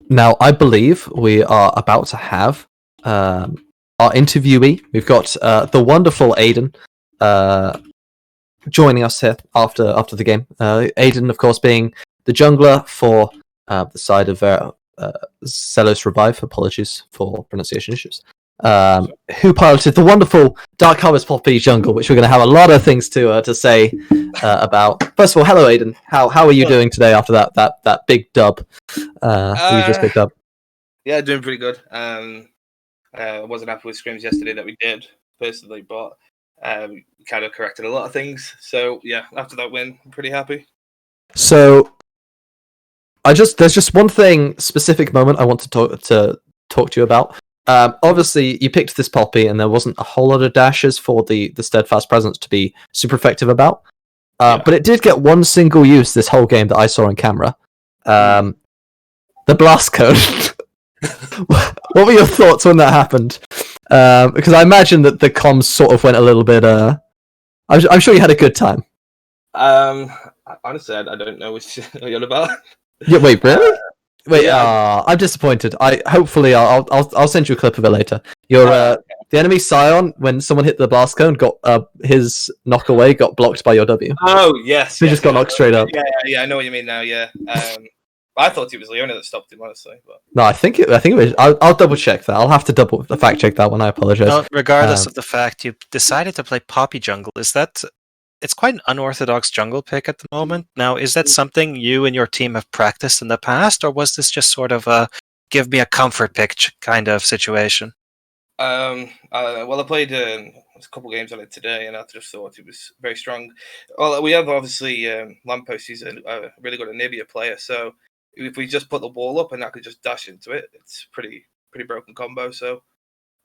Now, I believe we are about to have our interviewee. We've got the wonderful Aiden joining us here after the game. Aiden, of course, being the jungler for the side of Xelos Revive. Apologies for pronunciation issues. Who piloted the wonderful Dark Harvest Poppy jungle, which we're going to have a lot of things to say about. First of all, hello Aiden. How are you doing today after that big dub you just picked up? Yeah, doing pretty good. I wasn't happy with scrims yesterday that we did personally, but we kind of corrected a lot of things. So yeah, after that win, I'm pretty happy. So there's just one specific moment I want to talk to you about. Obviously, you picked this Poppy, and there wasn't a whole lot of dashes for the Steadfast Presence to be super effective about. But it did get one single use this whole game that I saw on camera. The Blast Cone. What were your thoughts when that happened? Because I imagine that the comms sort of went a little bit... I'm sure you had a good time. Honestly, I don't know what you're about. Yeah, wait, really? Wait, I'm disappointed. I'll send you a clip of it later. The enemy Scion, when someone hit the blast cone, got his knock away got blocked by your W. Oh yes, he just got knocked straight up. Yeah, I know what you mean now. Yeah, I thought it was Leona that stopped him, honestly. But... No, I think it was. I'll double check that. I'll have to fact check that one. I apologize. No, regardless of the fact you decided to play Poppy jungle, it's quite an unorthodox jungle pick at the moment. Now, is that something you and your team have practiced in the past, or was this just sort of a give me a comfort pick kind of situation? Well, I played a couple games on it today, and I just thought it was very strong. Well, we have obviously Lamppost. He's a really good Anivia player, so if we just put the wall up and I could just dash into it, it's pretty broken combo. So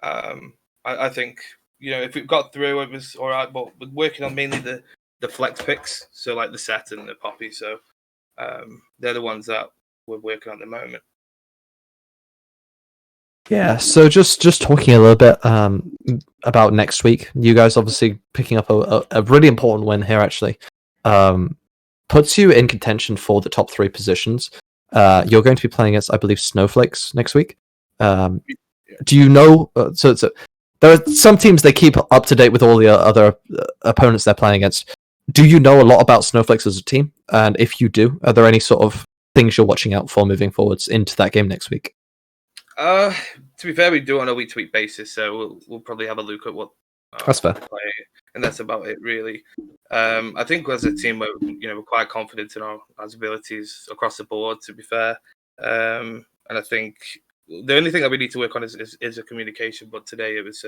I think, if it got through, it was all right. But we're working on mainly the flex picks, so like the Set and the Poppy. So they're the ones that we're working on at the moment. Yeah, so just talking a little bit about next week. You guys obviously picking up a really important win here, actually. Puts you in contention for the top 3 positions. You're going to be playing against, I believe, Snowflakes next week. Do you know... So there are some teams they keep up to date with all the other opponents they're playing against. Do you know a lot about Snowflakes as a team? And if you do, are there any sort of things you're watching out for moving forwards into that game next week? To be fair, we do it on a week-to-week basis, so we'll probably have a look at what That's fair. play, and that's about it, really. I think as a team, we're quite confident in our abilities across the board. To be fair, and I think the only thing that we need to work on is a communication. But today it was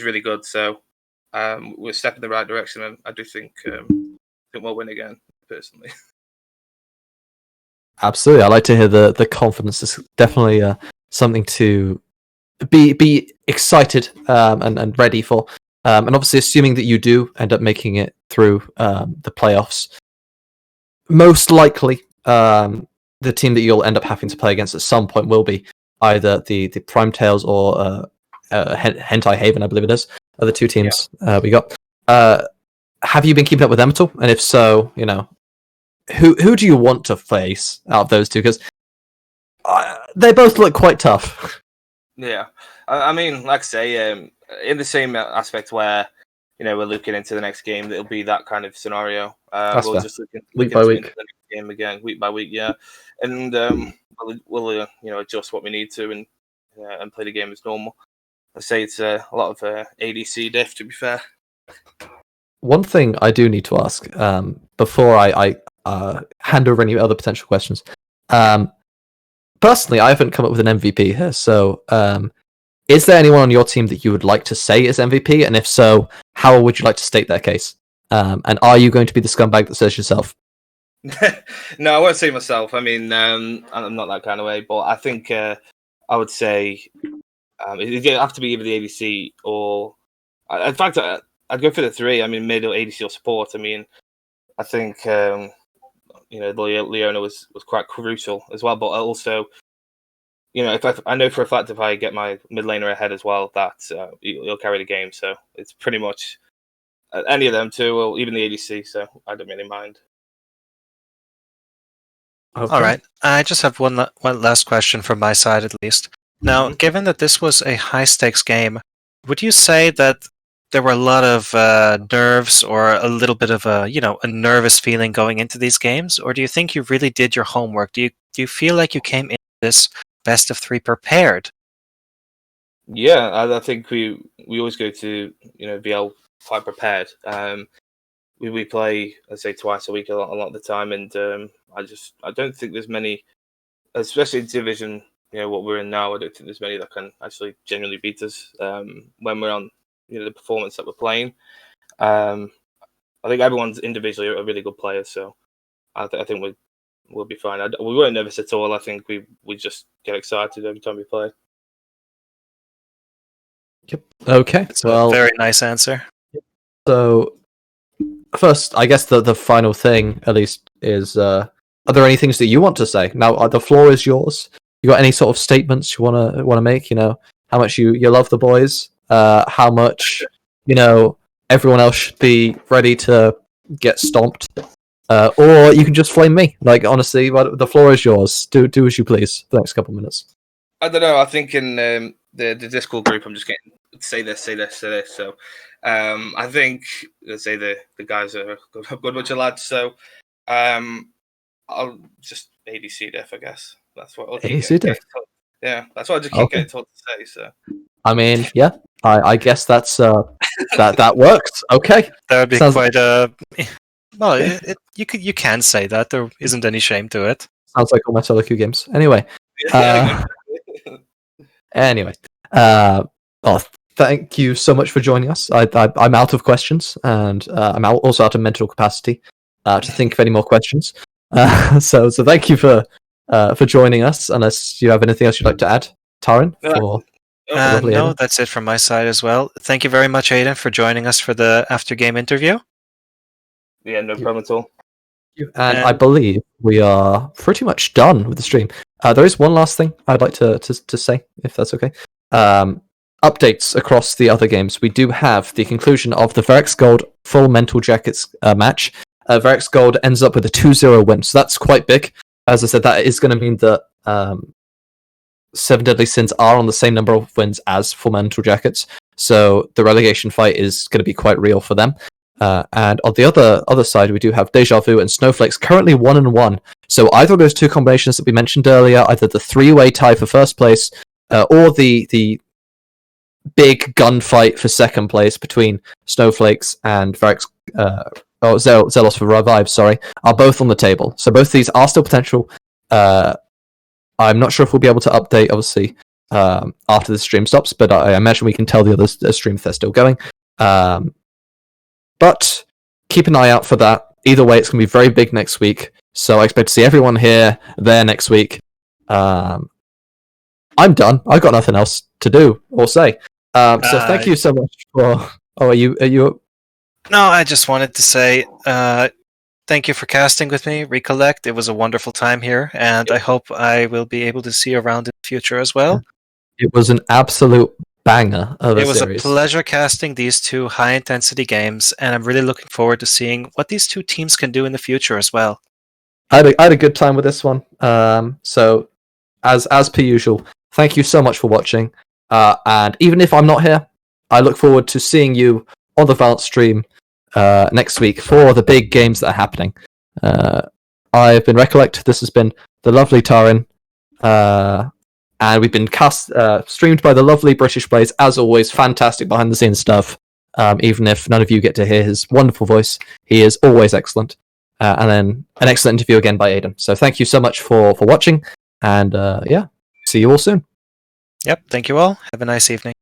really good. So we're a step in the right direction, and I do think we'll win again. Personally, absolutely. I like to hear the confidence. Is definitely something to be excited and ready for. And obviously, assuming that you do end up making it through the playoffs, most likely the team that you'll end up having to play against at some point will be either the Prime Tails or Hentai Haven, I believe it is, are the two teams we got. Have you been keeping up with them at all? And if so, who do you want to face out of those two? Because they both look quite tough. Yeah, I mean, like I say, in the same aspect where we're looking into the next game, it'll be that kind of scenario. We'll just look week by week, the next game again, week by week, and we'll adjust what we need to and play the game as normal. I say it's a lot of ADC diff, to be fair. One thing I do need to ask before I hand over any other potential questions. Personally, I haven't come up with an MVP here, so is there anyone on your team that you would like to say is MVP? And if so, how would you like to state their case? And are you going to be the scumbag that says yourself? No, I won't say myself. I mean, I'm not that kind of way, but I think I would say it'd have to be either the ADC or... In fact, I'd go for the three. I mean, mid or ADC or support. I mean, I think... Leona was quite crucial as well, but also, if I know for a fact if I get my mid laner ahead as well, that he'll carry the game. So it's pretty much any of them two, or even the ADC. So I don't really mind. Okay. All right, I just have one last question from my side, at least. Now, given that this was a high stakes game, would you say that there were a lot of nerves or a little bit of a nervous feeling going into these games? Or do you think you really did your homework? Do you feel like you came into this best of 3 prepared? Yeah, I think we always go to VL quite prepared. We play, let's say, twice a week a lot of the time, and I don't think there's many, especially in Division, what we're in now. I don't think there's many that can actually genuinely beat us when we're on the performance that we're playing. I think everyone's individually a really good player, so I think we'll be fine. We weren't nervous at all. I think we just get excited every time we play. Yep. Okay. It's a very nice answer. So, first, I guess the final thing, at least, is are there any things that you want to say? Now, the floor is yours. You got any sort of statements you wanna make? How much you love the boys. How much everyone else should be ready to get stomped, or you can just flame me. Like, honestly, the floor is yours. Do as you please for the next couple of minutes. I don't know. I think in the Discord group, I'm just getting say this. So I think let's say the guys are a good bunch of lads. So I'll just ADC diff, I guess. That's what I'll ADC diff. Yeah, that's what I just keep getting told to say. So I mean, yeah, I guess that's that works. Okay, that would be quite well. You can say that. There isn't any shame to it. Sounds like all my solo queue games. Anyway, thank you so much for joining us. I'm out of questions, and I'm also out of mental capacity to think of any more questions. So thank you for joining us. Unless you have anything else you'd like to add, Taran? No, that's it from my side as well. Thank you very much, Aiden, for joining us for the after-game interview. Yeah, no problem at all. And I believe we are pretty much done with the stream. There is one last thing I'd like to say, if that's okay. Updates across the other games. We do have the conclusion of the Verex Gold Full Mental Jackets match. Verex Gold ends up with a 2-0 win, so that's quite big. As I said, that is going to mean that Seven Deadly Sins are on the same number of wins as Fullmetal Jackets, so the relegation fight is going to be quite real for them. And on the other side, we do have Deja Vu and Snowflakes currently 1-1. So either of those two combinations that we mentioned earlier, either the three-way tie for first place, or the big gunfight for second place between Snowflakes and Xelos for Revive, are both on the table. So both these are still potential. I'm not sure if we'll be able to update, obviously, after the stream stops, but I imagine we can tell the other stream if they're still going. But keep an eye out for that. Either way, it's going to be very big next week. So I expect to see everyone there next week. I'm done. I've got nothing else to do or say. So thank you so much for... Oh, are you... No, I just wanted to say thank you for casting with me, Recollect. It was a wonderful time here, and I hope I will be able to see you around in the future as well. It was an absolute banger of a series. It was a pleasure casting these two high-intensity games, and I'm really looking forward to seeing what these two teams can do in the future as well. I had a good time with this one. So, as per usual, thank you so much for watching. And even if I'm not here, I look forward to seeing you on the Valance stream next week for the big games that are happening. I've been Recollect. This has been the lovely Tarin. And we've been streamed by the lovely British Blaze. As always, fantastic behind-the-scenes stuff. Even if none of you get to hear his wonderful voice, he is always excellent. And then an excellent interview again by Aidan. So thank you so much for watching. And see you all soon. Yep, thank you all. Have a nice evening.